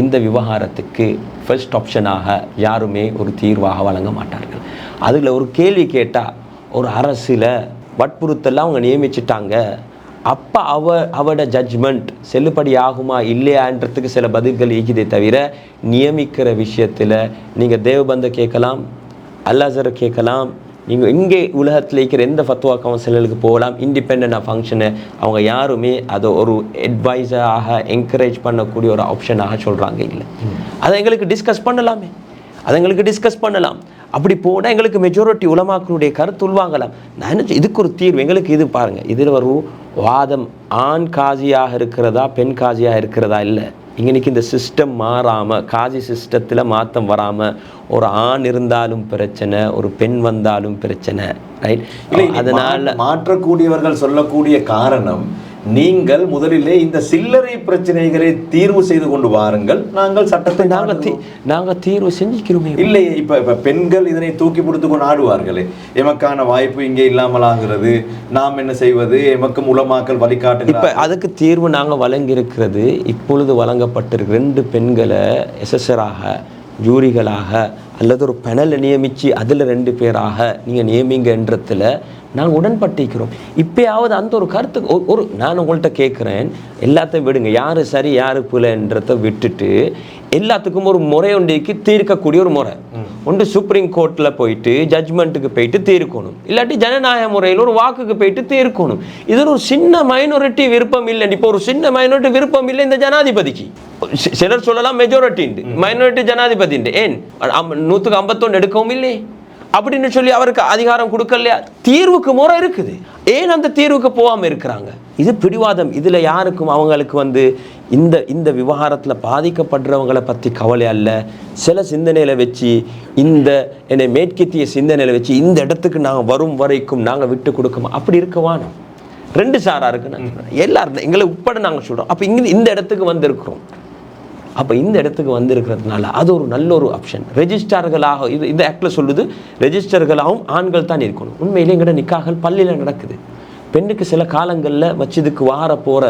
இந்த விவகாரத்துக்கு ஃபர்ஸ்ட் ஆப்ஷனாக யாருமே ஒரு தீர்வாக வழங்க மாட்டார்கள். அதில் ஒரு கேள்வி கேட்டால் ஒரு அரசில் வற்புறுத்தெல்லாம் அவங்க நியமிச்சிட்டாங்க, அப்போ அவட ஜட்ஜ்மெண்ட் செல்லுபடி ஆகுமா இல்லையான்றதுக்கு சில பதில்கள் இருக்குதே தவிர நியமிக்கிற விஷயத்தில் நீங்கள் தேவபந்தை கேட்கலாம், அல்லாஹ் கேட்கலாம், நீங்கள் இங்கே உலகத்தில் இருக்கிற எந்த ஃபத்வா கவுன்சிலருக்கு போகலாம், இண்டிபெண்டாக ஃபங்க்ஷனை அவங்க யாருமே அதை ஒரு அட்வைஸராக என்கரேஜ் பண்ணக்கூடிய ஒரு ஆப்ஷனாக சொல்கிறாங்க. இல்லை, அதை எங்களுக்கு டிஸ்கஸ் பண்ணலாமே, அதை எங்களுக்கு டிஸ்கஸ் பண்ணலாம். அப்படி போனால் எங்களுக்கு மெஜாரிட்டி உலமாக்களுடைய கருத்து உள்வாங்கலாம். நான் என்ன இதுக்கு ஒரு தீர்வு எங்களுக்கு இது பாருங்கள், இதில் ஒரு வாதம் ஆண் காஜியாக இருக்கிறதா பெண் காஜியாக இருக்கிறதா இல்லை. இன்னைக்கு இந்த சிஸ்டம் மாறாமல், காஜி சிஸ்டத்தில் மாற்றம் வராமல், ஒரு ஆண் இருந்தாலும் பிரச்சனை, ஒரு பெண் வந்தாலும் பிரச்சனை, ரைட்? இல்லை, அதனால் மாற்றக்கூடியவர்கள் சொல்லக்கூடிய காரணம், நீங்கள் முதலிலே இந்த சில்லறை பிரச்சனைகளை தீர்வு செய்து கொண்டு வாருங்கள், நாங்கள் சட்டத்தை நாங்கள் தீர்வு செஞ்சுக்கிறோமே. இல்லை, இப்ப பெண்கள் இதனை தூக்கி பிடித்து கொண்டு ஆடுவார்களே, எமக்கான வாய்ப்பு இங்கே இல்லாமல் ஆகிறது, நாம் என்ன செய்வது, எமக்கும் உலமாக்கல் வழிகாட்டு. இப்ப அதுக்கு தீர்வு நாங்கள் வழங்கியிருக்கிறது. இப்பொழுது வழங்கப்பட்டிருக்க 2 பெண்களை எஸ்எஸ்ஆராக ஜூரிகளாக அல்லது ஒரு பெனலை நியமித்து அதில் 2 பேராக நீங்கள் நியமிங்கன்றத்தில் நாங்கள் உடன்பட்டிருக்கிறோம். இப்போயாவது அந்த ஒரு கருத்து ஒரு நான் உங்கள்கிட்ட கேட்குறேன், எல்லாத்தையும் விடுங்க, யார் சரி யார் பிள்ளைன்றதை விட்டுட்டு எல்லாத்துக்கும் ஒரு முறை ஒன்றைக்கு தீர்க்கக்கூடிய ஒரு முறை ஒன்று. சுப்ரீம் கோர்ட்டில் போயிட்டு ஜட்ஜ்மெண்ட்டுக்கு போயிட்டு தீர்க்கணும், இல்லாட்டி ஜனநாயக முறையில் ஒரு வாக்குக்கு போயிட்டு தீர்க்கணும். இதில் ஒரு சின்ன மைனாரிட்டி விருப்பம் இல்லை. இப்போ ஒரு சின்ன மைனாரிட்டி விருப்பம் இல்லை இந்த ஜனாதிபதிக்கு. சிலர் சொல்லலாம் மெஜாரிட்டி உண்டு, மைனாரிட்டி ஜனாதிபதி உண்டு. ஏன் 151 எடுக்கவும் இல்லை அப்படின்னு சொல்லி அவருக்கு அதிகாரம் கொடுக்கலையா? தீர்வுக்கு முறை இருக்குது, ஏன் அந்த தீர்வுக்கு போகாமல் இருக்கிறாங்க? இது பிடிவாதம். இதில் யாருக்கும் அவங்களுக்கு இந்த விவகாரத்தில் பாதிக்கப்படுறவங்களை பற்றி கவலை அல்ல. சில சிந்தனையில் வச்சு இந்த என்னை மேற்கத்திய சிந்தனையில் வச்சு இந்த இடத்துக்கு நாங்கள் வரும் வரைக்கும் நாங்கள் விட்டு கொடுக்கமா, அப்படி இருக்கவானோம். 2 சாரா இருக்கு, நாங்கள் எல்லாரும் எங்களை உட்பட நாங்கள் சொல்கிறோம். அப்போ இங்கே இந்த இடத்துக்கு வந்திருக்கிறோம். அப்போ இந்த இடத்துக்கு வந்திருக்கிறதுனால அது ஒரு நல்ல ஒரு ஆப்ஷன். ரெஜிஸ்டர்களாக இந்த ஆக்டில் சொல்லுது, ரெஜிஸ்டர்களாகவும் ஆண்கள் தான் இருக்கணும். உண்மையிலே எங்கள்ட நிக்காகள் பள்ளியில் நடக்குது. பெண்ணுக்கு சில காலங்களில் மஸ்ஜிதுக்கு வார போகிற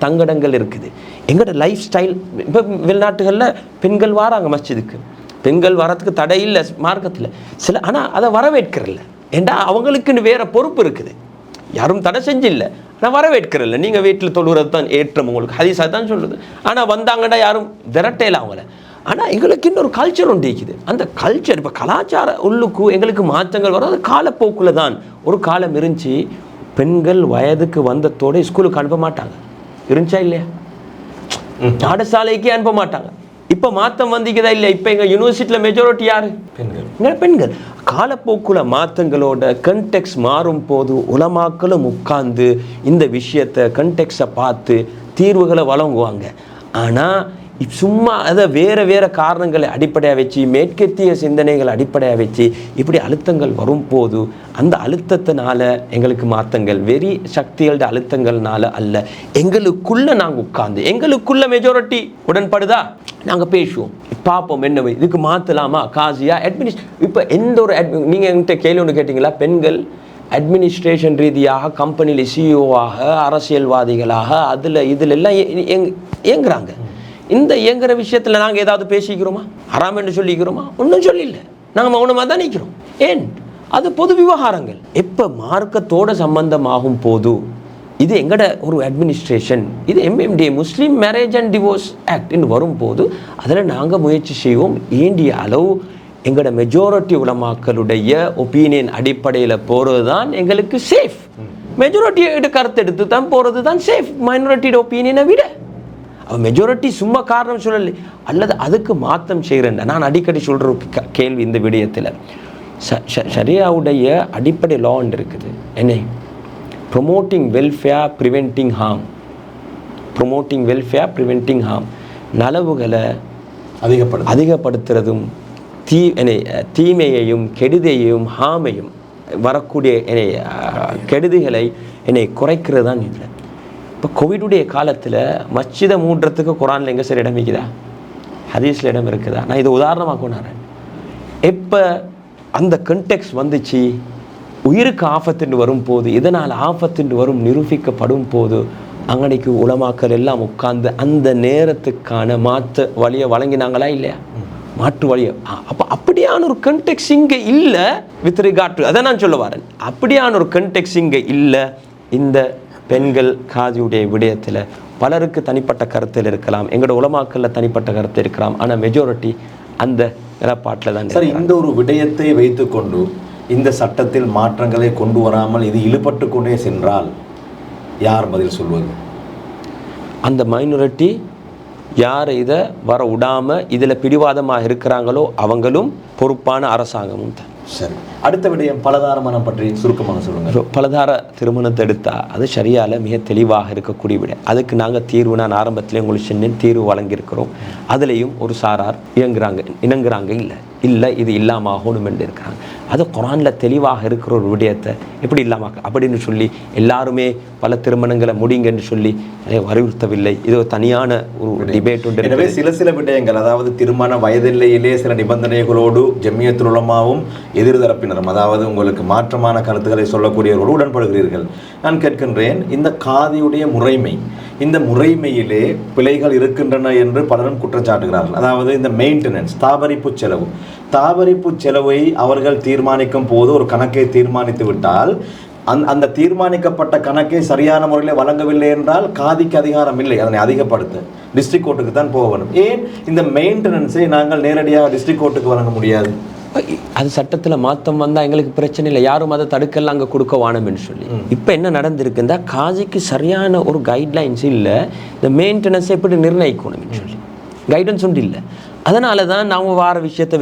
தங்கடங்கள் இருக்குது. எங்களோட லைஃப் ஸ்டைல் இப்போ வெளிநாட்டுகளில் பெண்கள் வாராங்க மஸ்ஜிதுக்கு, பெண்கள் வரத்துக்கு தடை இல்லை மார்க்கத்தில் சில, ஆனால் அதை வரவேற்கிறல்ல. ஏண்டா அவங்களுக்குன்னு வேறு பொறுப்பு இருக்குது, யாரும் தடை செஞ்சில்லை, நான் வரவேற்கிறல்ல. நீங்கள் வீட்டில் தொழுகிறது தான் ஏற்றம், உங்களுக்கு ஹதீஸாக தான் சொல்லுது. ஆனால் வந்தாங்கன்னா யாரும் விரட்டையில அவங்கள. ஆனால் எங்களுக்கு இன்னொரு கல்ச்சர் ஒன்று இருக்குது. அந்த கல்ச்சர் இப்போ கலாச்சார உள்ளுக்கு எங்களுக்கு மாற்றங்கள் வரும். அது காலப்போக்கில் தான். ஒரு காலம் இருந்துச்சு, பெண்கள் வயதுக்கு வந்ததோடு ஸ்கூலுக்கு அனுப்ப மாட்டாங்க, இருந்துச்சா இல்லையா? பாடசாலைக்கு அனுப்ப மாட்டாங்க. இப்போ மாற்றம் வந்திக்குதா இல்லை? இப்போ எங்கள் யூனிவர்சிட்டியில் மெஜாரிட்டி யார்? பெண்கள். காலப்போக்குல மாற்றங்களோட கண்டெக்ஸ் மாறும் போது உலமாக்களும் உட்கார்ந்து இந்த விஷயத்தை கண்டெக்ஸை பார்த்து தீர்வுகளை வழங்குவாங்க. ஆனால் சும்மா அதை வேறு காரணங்களை அடிப்படையாக வச்சு, மேற்கத்திய சிந்தனைகளை அடிப்படையாக வச்சு இப்படி அழுத்தங்கள் வரும்போது அந்த அழுத்தத்தினால எங்களுக்கு மாற்றங்கள் வெறி சக்திகளோட அழுத்தங்கள்னால அல்ல, எங்களுக்குள்ளே நாங்கள் உட்கார்ந்து எங்களுக்குள்ள மெஜாரிட்டி உடன்படுதா நாங்கள் பேசுவோம், பார்ப்போம் என்ன இதுக்கு மாற்றலாமா காசியா இப்போ எந்த ஒரு நீங்கள் என்கிட்ட கேள்வி ஒன்று கேட்டிங்களா? பெண்கள் அட்மினிஸ்ட்ரேஷன் ரீதியாக கம்பெனியில் சிஇஓவாக அரசியல்வாதிகளாக இதில் எல்லாம் இயங்குறாங்க. இந்த இயங்குற விஷயத்தில் நாங்கள் ஏதாவது பேசிக்கிறோமா? ஹராம் என்று சொல்லிக்கிறோமா? ஒன்றும் சொல்லில்லை, நாங்கள் மௌனமாக தான் நிற்கிறோம். ஏன்? அது பொது விவகாரங்கள். எப்போ மார்க்கத்தோட சம்பந்தமாகும் போது இது எங்கட ஒரு அட்மினிஸ்ட்ரேஷன், இது MMDA Muslim marriage and divorce ஆக்ட்னு வரும்போது அதில் நாங்கள் முயற்சி செய்வோம் வேண்டிய அளவு எங்களோட மெஜாரிட்டி உலமாக்களுடைய ஒப்பீனியன் அடிப்படையில் போகிறது தான் எங்களுக்கு சேஃப். மெஜாரிட்டியோட கருத்து எடுத்து தான் போகிறது தான் சேஃப் மைனாரிட்டியோட ஒப்பீனியனை விட. அவன் மெஜாரிட்டி சும்மா காரணம் சொல்லலை, அல்லது அதுக்கு மாற்றம் செய்கிறேன். நான் அடிக்கடி சொல்கிற ஒரு கேள்வி இந்த விடயத்தில், ஷரியாவுடைய அடிப்படை லா ஒன்று இருக்குது, என்ன? Promoting welfare preventing harm. Promoting welfare preventing harm. நலவுகளை அதிகப்படுத்துறதும் தீமையையும் கெடுதியையும் ஹாமையும் வரக்கூடிய கெடுதிகளை குறைக்கிறது தான் இல்லை. இப்போ கோவிடுடைய காலத்தில் மஸ்ஜிதை மூடுறதுக்கு குரானில் எங்கே சார் இடம் இருக்குதா? ஹதீஸில் இடம் இருக்குதா? நான் இதை உதாரணமாக கொண்டாடுறேன். எப்போ அந்த கண்டெக்ஸ் வந்துச்சு, உயிருக்கு ஆபத்துன்னு வரும்போது, இதனால் ஆபத்துன்னு வரும் நிரூபிக்கப்படும் போது அங்கனைக்கு உலமாக்கள் எல்லாம் உட்கார்ந்து அந்த நேரத்துக்கான மாற்று வழியை வழங்கினாங்களா இல்லையா? மாற்று வழியை. அப்போ அப்படியான ஒரு கண்டெக்ஸ் இங்கே இல்லை. வித் ரிகார்ட் டு அதை நான் சொல்ல வரேன், அப்படியான ஒரு கண்டெக்ஸ் இங்கே இல்லை. இந்த பெண்கள் காதியுடைய விடயத்தில் பலருக்கு தனிப்பட்ட கருத்தில் இருக்கலாம், எங்களோட உலமாக்களில் தனிப்பட்ட கருத்து இருக்கலாம், ஆனால் மெஜாரிட்டி அந்த நிலப்பாட்டில் தான். சரி, இந்த ஒரு விடயத்தை வைத்துக்கொண்டு இந்த சட்டத்தில் மாற்றங்களை கொண்டு வராமல் இது இழுபட்டு கொண்டே சென்றால் யார் பதில் சொல்வது? அந்த மைனாரிட்டி யார் இதை வர விடாமல் இதில் பிடிவாதமாக இருக்கிறாங்களோ அவங்களும் பொறுப்பான அரசாங்கமும் தான். சரி, அடுத்த விடயம் பலதார மனம் பற்றி சுருக்கமாக சொல்லுங்கள். பலதார திருமணத்தை எடுத்தால் அது சரியால் மிக தெளிவாக இருக்கக்கூடிய விட. அதுக்கு நாங்கள் தீர்வு, நான் ஆரம்பத்திலே உங்களுக்கு சொன்னேன், தீர்வு வழங்கியிருக்கிறோம். அதுலேயும் ஒரு சாரார் இணங்குறாங்க, இல்லை இது இல்லாமல் ஆகணும் என்று இருக்கிறாங்க. அது குரானில் தெளிவாக இருக்கிற ஒரு விடயத்தை எப்படி இல்லாமல் அப்படின்னு சொல்லி எல்லாருமே பல திருமணங்களை முடிங்கன்னு சொல்லி வலியுறுத்தவில்லை. இது ஒரு தனியான ஒரு டிபேட் உண்டு. எனவே சில விடயங்கள், அதாவது திருமண வயதில்லையிலே சில நிபந்தனைகளோடு ஜம்மியத்துல் உலமாவும் எதிர்தரப்பினரும், அதாவது உங்களுக்கு மாற்றமான கருத்துக்களை சொல்லக்கூடியவர்களோடு உடன்படுகிறீர்கள். நான் கேட்கின்றேன், இந்த காதியுடைய முறைமை, இந்த முறைமையிலே பிழைகள் இருக்கின்றன என்று பலரும் குற்றச்சாட்டுகிறார்கள். அதாவது இந்த மெயின்டெனன்ஸ், தாபரிப்பு செலவை அவர்கள் தீர்மானிக்கும் போது ஒரு கணக்கை தீர்மானித்து விட்டால் அந்த தீர்மானிக்கப்பட்ட கணக்கை சரியான முறையில் வழங்கவில்லை என்றால் காதிக்கு அதிகாரம் இல்லை அதனை அதிகப்படுத்த. டிஸ்ட்ரிக்ட் கோர்ட்டுக்கு தான் போக வேண்டும். ஏன் இந்த மெயின்டெனன்ஸை நாங்கள் நேரடியாக டிஸ்ட்ரிக்ட் கோர்ட்டுக்கு வழங்க முடியாது? அது சட்டத்தில் மாற்றம் வந்தால் எங்களுக்கு பிரச்சனை இல்லை, யாரும் அதை தடுக்கலாம் அங்கே கொடுக்க வாணும்னு சொல்லி. இப்போ என்ன நடந்திருக்குந்தா, காஜிக்கு சரியான ஒரு கைட்லைன்ஸ் இல்லை, இந்த மெயின்டெனன்ஸை எப்படி நிர்ணயிக்கணும்னு சொல்லி கைடன்ஸ் ஒன்று இல்லை. அதனால தான் நாம் வார விஷயத்தை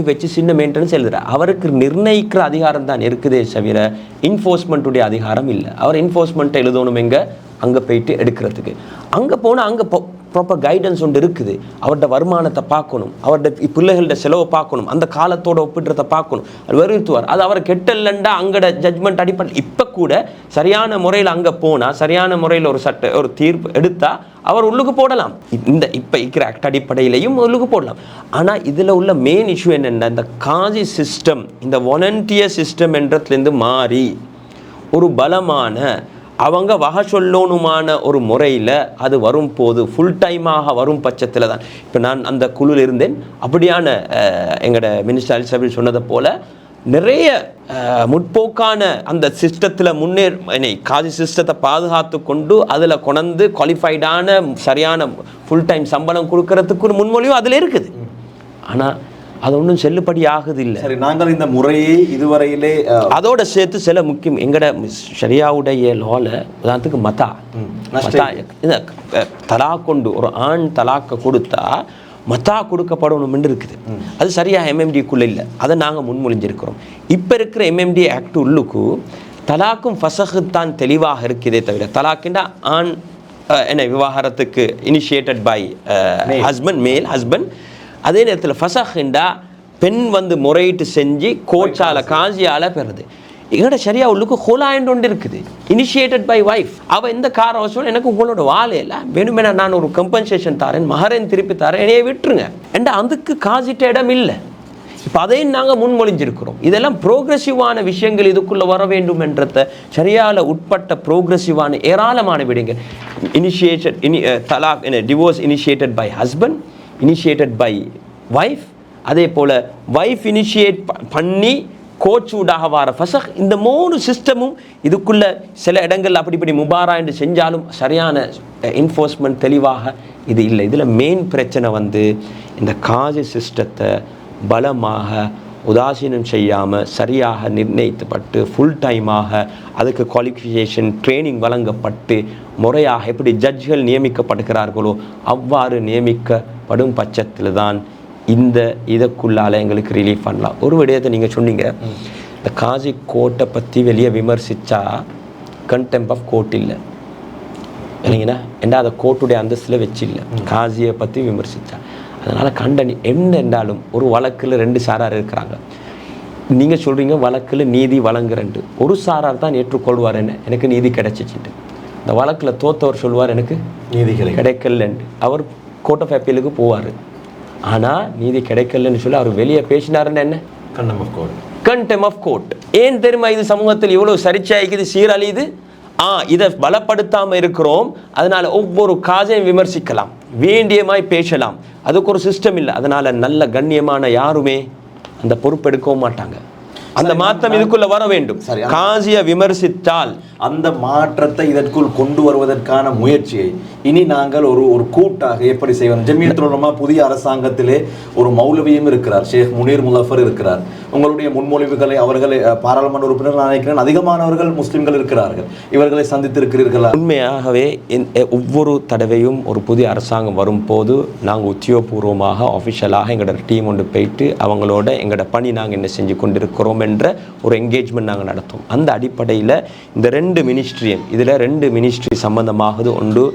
வச்சு சின்ன மெயின்டெனன்ஸ் எழுதுகிறார். அவருக்கு நிர்ணயிக்கிற அதிகாரம் தான் இருக்குதே தவிர என்ஃபோர்ஸ்மெண்ட்டுடைய அதிகாரம் இல்லை. அவர் என்ஃபோர்ஸ்மெண்ட்டை எழுதணும் எங்கே, அங்கே போயிட்டு எடுக்கிறதுக்கு. அங்கே போனால் அங்கே ப்ராப்பர் கைடன்ஸ் ஒன்று இருக்குது. அவர்கிட்ட வருமானத்தை பார்க்கணும், அவர்கிட்ட பிள்ளைகளோட செலவை பார்க்கணும், அந்த காலத்தோட ஒப்பிடுறதை பார்க்கணும். அது வலியுறுத்துவார். அது அவரை கெட்டலண்டா அங்கட ஜட்மெண்ட் அடிப்படை. இப்போ கூட சரியான முறையில் அங்கே போனால், சரியான முறையில் ஒரு தீர்ப்பு எடுத்தால் அவர் உள்ளுக்கு போடலாம். இப்போ இருக்கிற ஆக்ட் அடிப்படையிலையும் உள்ளுக்கு போடலாம். ஆனால் இதில் உள்ள மெயின் இஷ்யூ என்னென்னா, இந்த காஜி சிஸ்டம், இந்த வாலண்டியர் சிஸ்டம் என்றதுலேருந்து மாறி ஒரு பலமான அவங்க வகை சொல்லணுமான ஒரு முறையில் அது வரும் போது, ஃபுல் டைமாக வரும் பட்சத்தில் தான். இப்போ நான் அந்த குழுவில் இருந்தேன். அப்படியான எங்களோட மினிஸ்டர் அலி சாபில் சொன்னதை போல் நிறைய முற்போக்கான அந்த சிஸ்டத்தில் காஜி சிஸ்டத்தை பாதுகாத்து கொண்டு அதில் கொண்டு குவாலிஃபைடான சரியான ஃபுல் டைம் சம்பளம் கொடுக்கறதுக்கு ஒரு முன்மொழியும் அதில் இருக்குது. ஆனால் அது ஒன்றும் செல்லுபடி ஆகுது இல்லை. சரி, நாங்கள் இந்த முறையை இதுவரையிலே அதோட சேர்த்து சில முக்கியம் எங்கட ஷரியாவுடைய லால உதாரணத்துக்கு தலா கொண்டு ஒரு ஆண் தலாக்க கொடுத்தா மத்தா கொடுக்கப்படணும்னு இருக்குது. அது சரியாக எம்எம்டிக்குள்ளே இல்லை. அதை நாங்கள் முன்மொழிஞ்சிருக்கிறோம். இப்போ இருக்கிற எம்எம்டி ஆக்ட் உள்ளுக்கு தலாக்கும் ஃபசகு தான் தெளிவாக இருக்குதே தவிர, தலாக்கின்றா ஆண் விவாகரத்துக்கு இனிஷியேட்டட் பை ஹஸ்பண்ட், மேல் ஹஸ்பண்ட். அதே நேரத்தில் ஃபசஹ்ண்டா பெண் முறையீட்டு செஞ்சு கோச்சால காஞ்சியால் பெறுது. எங்கள்ட சரியா உள்ளுக்கு ஹோலாயண்ட் ஒன்று இருக்குது, இனிஷியேட்டட் பை வைஃப். அவள் எந்த காரணம் எனக்கு உங்களோட வாழை இல்லை, வேணுமென நான் ஒரு கம்பன்சேஷன் தரேன், மகரேன் திருப்பி தரேன், என்னையே விட்டுருங்க என்ற அதுக்கு காஜிட்ட இடம் இல்லை. இப்போ அதையும் நாங்கள் முன்மொழிஞ்சிருக்கிறோம். இதெல்லாம் ப்ரோக்ரெசிவான விஷயங்கள் இதுக்குள்ளே வர வேண்டும் என்றத சரியால உட்பட்ட ப்ரோக்ரெசிவான ஏராளமான விடயங்கள். Divorce initiated by husband, initiated by wife, அதே போல் வைஃப் இனிஷியேட் பண்ணி கோச்சூடாக வர ஃபசக். இந்த 3 சிஸ்டமும் இதுக்குள்ள சில இடங்கள் அப்படி முபாரா என்று செஞ்சாலும் சரியான என்ஃபோர்ஸ்மெண்ட் தெளிவாக இது இல்லை. இதில் மெயின் பிரச்சனை இந்த காஜி சிஸ்டத்தை பலமாக உதாசீனம் செய்யாமல் சரியாக நிர்ணயிக்கப்பட்டு ஃபுல் டைமாக அதுக்கு குவாலிஃபிகேஷன் ட்ரைனிங் வழங்கப்பட்டு முறையாக எப்படி ஜட்ஜ்கள் நியமிக்கப்படுகிறார்களோ அவ்வாறு நியமிக்கப்படும் பட்சத்தில் தான் இதற்குள்ளால் எங்களுக்கு ரிலீஃப் பண்ணலாம். ஒரு விடயத்தை நீங்கள் சொன்னீங்க, இந்த காஜி கோர்ட்டை பற்றி வெளியே விமர்சித்தா கண்டெம்ப் ஆஃப் கோர்ட் இல்லை இல்லைங்கண்ணா, ஏன்னா அதை கோர்ட்டுடைய அந்தஸ்தில் வச்சில்லை. காஜியை பற்றி விமர்சித்தா அதனால் கண்டனி என்ன என்றாலும் ஒரு வழக்கில் 2 சாரார் இருக்கிறாங்க. நீங்கள் சொல்கிறீங்க வழக்கில் நீதி வழங்குறேன்ட்டு. ஒரு சாரார் தான் ஏற்றுக்கொள்வார், எனக்கு நீதி கிடைச்சிச்சுட்டு. இந்த வழக்கில் தோத்தவர் சொல்வார் எனக்கு நீதி கிடைக்கலன்ட்டு. அவர் கோர்ட் ஆஃப் அப்பீலுக்கு போவார். ஆனால் நீதி கிடைக்கலன்னு சொல்லி அவர் வெளியே பேசினாருன்னு என்ன கண்டெம் ஆஃப் கோர்ட். ஏன் தெரியுமா? இது சமூகத்தில் இவ்வளோ சரிச்சாய்க்குது, சீரழியுது. இதை பலப்படுத்தாமல் இருக்கிறோம். அதனால் ஒவ்வொரு காஜையும் விமர்சிக்கலாம், வேண்டியமாய் பேசலாம். அதுக்கு ஒரு சிஸ்டம் இல்லை. அதனால் நல்ல கண்ணியமான யாருமே அந்த பொறுப்பெடுக்கவும் மாட்டாங்க. அந்த மாற்றம் இதுக்குள்ள வர வேண்டும். சரி, காசியை விமர்சித்தால் அந்த மாற்றத்தை இதற்குள் கொண்டு வருவதற்கான முயற்சியை இனி நாங்கள் ஒரு கூட்டாக எப்படி செய்வோம்? ஜமியத்துல் உலமா புதிய அரசாங்கத்திலே ஒரு மௌலவியும் இருக்கிறார், ஷேக் முனீர் முலஃபர் இருக்கிறார். உங்களுடைய முன்மொழிவுகளை அவர்களை பாராளுமன்ற உறுப்பினர் நான் நினைக்கிறேன் அதிகமானவர்கள் முஸ்லிம்கள் இருக்கிறார்கள், இவர்களை சந்தித்திருக்கிறீர்களா? உண்மையாகவே ஒவ்வொரு தடவையும் ஒரு புதிய அரசாங்கம் வரும்போது நாங்கள் உத்தியோகபூர்வமாக ஆஃபிஷியலாக எங்களோட டீம் ஒன்று போயிட்டு அவங்களோட எங்களோட பணி நாங்கள் என்ன செஞ்சு கொண்டிருக்கிறோம் என்ற ஒரு என்கேஜ்மெண்ட் நாங்கள் நடத்தோம். அந்த அடிப்படையில் இந்த 2 மினிஸ்ட்ரியும் இதில் 2 மினிஸ்ட்ரி சம்பந்தமாகுது. ஒன்று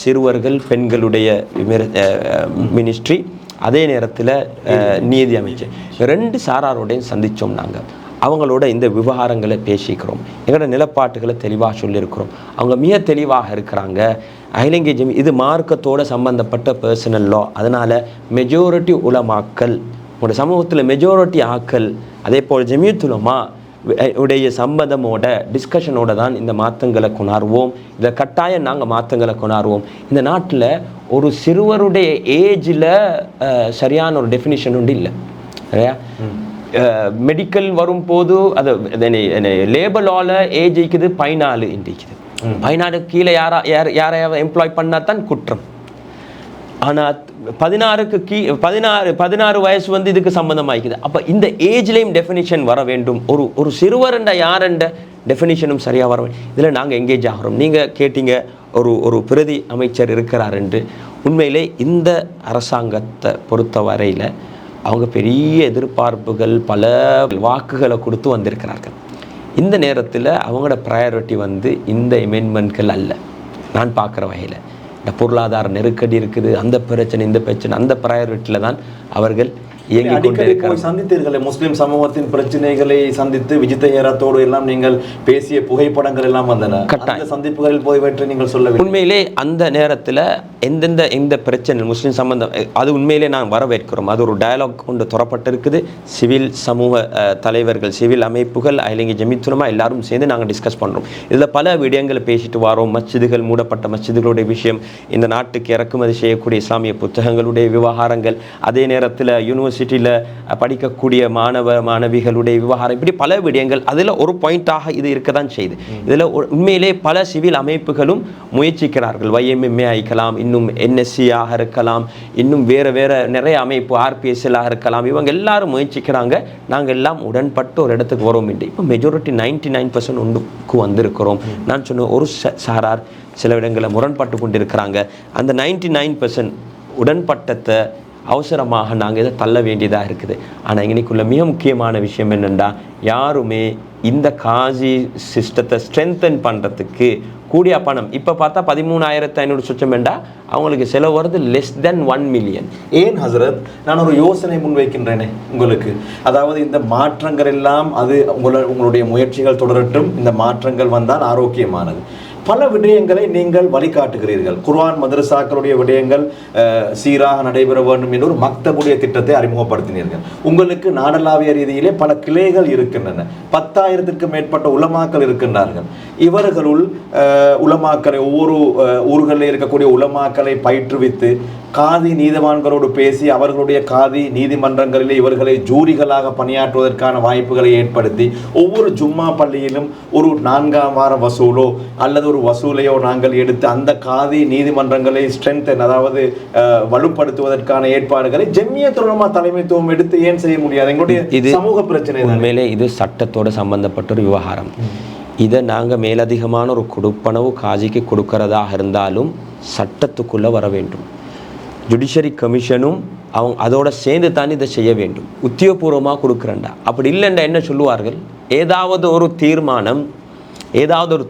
சிறுவர்கள் பெண்களுடைய மினிஸ்ட்ரி, அதே நேரத்தில் நீதி அமைச்சர், 2 சாராரோடையும் சந்தித்தோம். நாங்கள் அவங்களோட இந்த விவகாரங்களை பேசிக்கிறோம், எங்களோட நிலப்பாட்டுகளை தெளிவாக சொல்லியிருக்கிறோம். அவங்க மிக தெளிவாக இருக்கிறாங்க. அகிலங்கை இது மார்க்கத்தோடு சம்பந்தப்பட்ட பர்சனல் லா, அதனால் மெஜாரிட்டி உலமாக்கள் உங்களோட சமூகத்தில் மெஜாரிட்டி ஆக்கள் அதே போல் ஜமியத்துல் உலமா உடைய சம்பந்தமோட டிஸ்கஷனோட தான் இந்த மாற்றங்களை கொண்டாடுவோம். இதை கட்டாயம் நாங்கள் மாற்றங்களை கொண்டாடுவோம். இந்த நாட்டில் ஒரு சிறுவருடைய ஏஜில் சரியான ஒரு டெஃபினிஷன் ஒன்று இல்லை. சரியா? மெடிக்கல் வரும்போது அது லேபலால ஏஜ் இருக்குது 14 இருக்குது. 14 கீழே யாரையாவது எம்ப்ளாய் பண்ணால் தான் குற்றம். ஆனால் 16 வயசு வந்து இதுக்கு சம்பந்தமாகிக்குது. அப்போ இந்த ஏஜ்லேயும் டெஃபினிஷன் வர வேண்டும். ஒரு சிறுவரண்ட யாரண்ட டெஃபினிஷனும் சரியாக வர வேண்டும். இதில் நாங்கள் எங்கேஜ் ஆகிறோம். நீங்கள் கேட்டீங்க ஒரு பிரதி அமைச்சர் இருக்கிறார் என்று. உண்மையிலே இந்த அரசாங்கத்தை பொறுத்த வரையில் அவங்க பெரிய எதிர்பார்ப்புகள் பல வாக்குகளை கொடுத்து வந்திருக்கிறார்கள். இந்த நேரத்தில் அவங்களோட ப்ரையாரிட்டி வந்து இந்த அமெண்ட்மெண்ட்கள் அல்ல. நான் பார்க்குற வகையில் இந்த பொருளாதார நெருக்கடி இருக்குது, அந்த பிரச்சனை இந்த பிரச்சனை, அந்த ப்ரையாரிட்டியில் தான் அவர்கள் இயங்கிக் கொண்டிருக்கிறார்கள். சந்தித்தீர்களே முஸ்லிம் சமூகத்தின் பிரச்சனைகளை சந்தித்து விஜித்த ஏராத்தோடு எல்லாம் நீங்கள் பேசிய புகைப்படங்கள் எல்லாம் வந்தன. அந்த சந்திப்புகளில் போய்வற்றை நீங்கள் சொல்ல வேண்டும். உண்மையிலே அந்த நேரத்தில் எந்த பிரச்சனை முஸ்லிம் சம்பந்தம் அது உண்மையிலே நான் வரவேற்கிறோம். அது ஒரு டயலாக் கொண்டு துறப்பட்டிருக்குது. சிவில் சமூக தலைவர்கள், சிவில் அமைப்புகள், அகிலங்கை ஜமியத்துல் உலமா எல்லாரும் சேர்ந்து நாங்கள் டிஸ்கஸ் பண்ணுறோம். இதில் பல விடயங்களை பேசிட்டு வரோம். மஸ்ஜிதுகள், மூடப்பட்ட மஸ்ஜிதுகளுடைய விஷயம், இந்த நாட்டுக்கு இறக்குமதி செய்யக்கூடிய இஸ்லாமிய புத்தகங்களுடைய விவகாரங்கள், அதே நேரத்தில் யூனிவர்சிட்டியில் படிக்கக்கூடிய மாணவிகளுடைய விவகாரம், இப்படி பல விடயங்கள். அதில் ஒரு பாயிண்டாக இது இருக்க தான் செய்யுது. இதில் உண்மையிலே பல சிவில் அமைப்புகளும் முயற்சிக்கிறார்கள். YMMA ஆகிக்கலாம், இன்னும் NSC-ஆக இருக்கலாம், இன்னும் வேறு நிறைய அமைப்பு RPSL-ஆக இருக்கலாம். இவங்க எல்லாரும் முயற்சிக்கிறாங்க. நாங்கள் எல்லாம் உடன்பட்டு ஒரு இடத்துக்கு வரோம் என்று. இப்போ மெஜாரிட்டி 99% ஒன்றுக்கு வந்திருக்கிறோம். நான் சொன்ன ஒரு சாரார் சில இடங்களில் முரண்பட்டு கொண்டு இருக்கிறாங்க. அந்த 99% உடன்பட்டத்தை அவசரமாக நாங்கள் இதை தள்ள வேண்டியதாக இருக்குது. ஆனால் இன்னைக்குள்ள மிக முக்கியமான விஷயம் என்னென்னா, யாருமே இந்த காசி சிஸ்டத்தை ஸ்ட்ரென்தன் பண்ணுறதுக்கு கூடிய பணம் இப்போ பார்த்தா 13,500 சொச்சம் வேண்டாம், அவங்களுக்கு செலவு வருது less than 1 million. ஏன் ஹசரத், நான் ஒரு யோசனை முன்வைக்கின்றேனே உங்களுக்கு. அதாவது இந்த மாற்றங்கள் எல்லாம் அது உங்களுடைய முயற்சிகள் தொடரட்டும். இந்த மாற்றங்கள் வந்தால் ஆரோக்கியமானது. பல விடயங்களை நீங்கள் வழிகாட்டுகிறீர்கள். குர்ஆன் மதரசாக்களுடைய விடயங்கள் சீராக நடைபெற வேண்டும் என்று ஒரு மக்தபுடைய திட்டத்தை அறிமுகப்படுத்தினீர்கள். உங்களுக்கு நாடளாவிய ரீதியிலே பல கிளைகள் இருக்கின்றன. 10,000க்கும் மேற்பட்ட உலமாக்கள் இருக்கின்றார்கள். இவர்களுள் உலமாக்களை ஒவ்வொரு ஊர்களில் இருக்கக்கூடிய உலமாக்களை பயிற்றுவித்து காதி நீதிவான்களோடு பேசி அவர்களுடைய காதி நீதிமன்றங்களிலே இவர்களை ஜூரிகளாக பணியாற்றுவதற்கான வாய்ப்புகளை ஏற்படுத்தி ஒவ்வொரு ஜும்மா பள்ளியிலும் ஒரு 4ஆம் வார வசூலோ அல்லது ஒரு வசூலையோ நாங்கள் எடுத்து அந்த காதி நீதிமன்றங்களை ஸ்ட்ரென்தன், அதாவது வலுப்படுத்துவதற்கான ஏற்பாடுகளை ஜமியத்துல் உலமா தலைமைத்துவம் எடுத்து ஏன் செய்ய முடியாது? எங்களுடைய சமூக பிரச்சனை உண்மையிலே இது சட்டத்தோடு சம்பந்தப்பட்ட ஒரு விவகாரம். இதை நாங்கள் மேலதிகமான ஒரு கொடுப்பனவு காஜிக்கு கொடுக்கறதாக இருந்தாலும் சட்டத்துக்குள்ளே வர வேண்டும். ஜுடிஷரி கமிஷனும் அதோட சேர்ந்து தான் இதை செய்ய வேண்டும். உத்தியோகபூர்வமாக கொடுக்குறேன்டா, அப்படி இல்லைண்டா என்ன சொல்லுவார்கள்? ஏதாவது ஒரு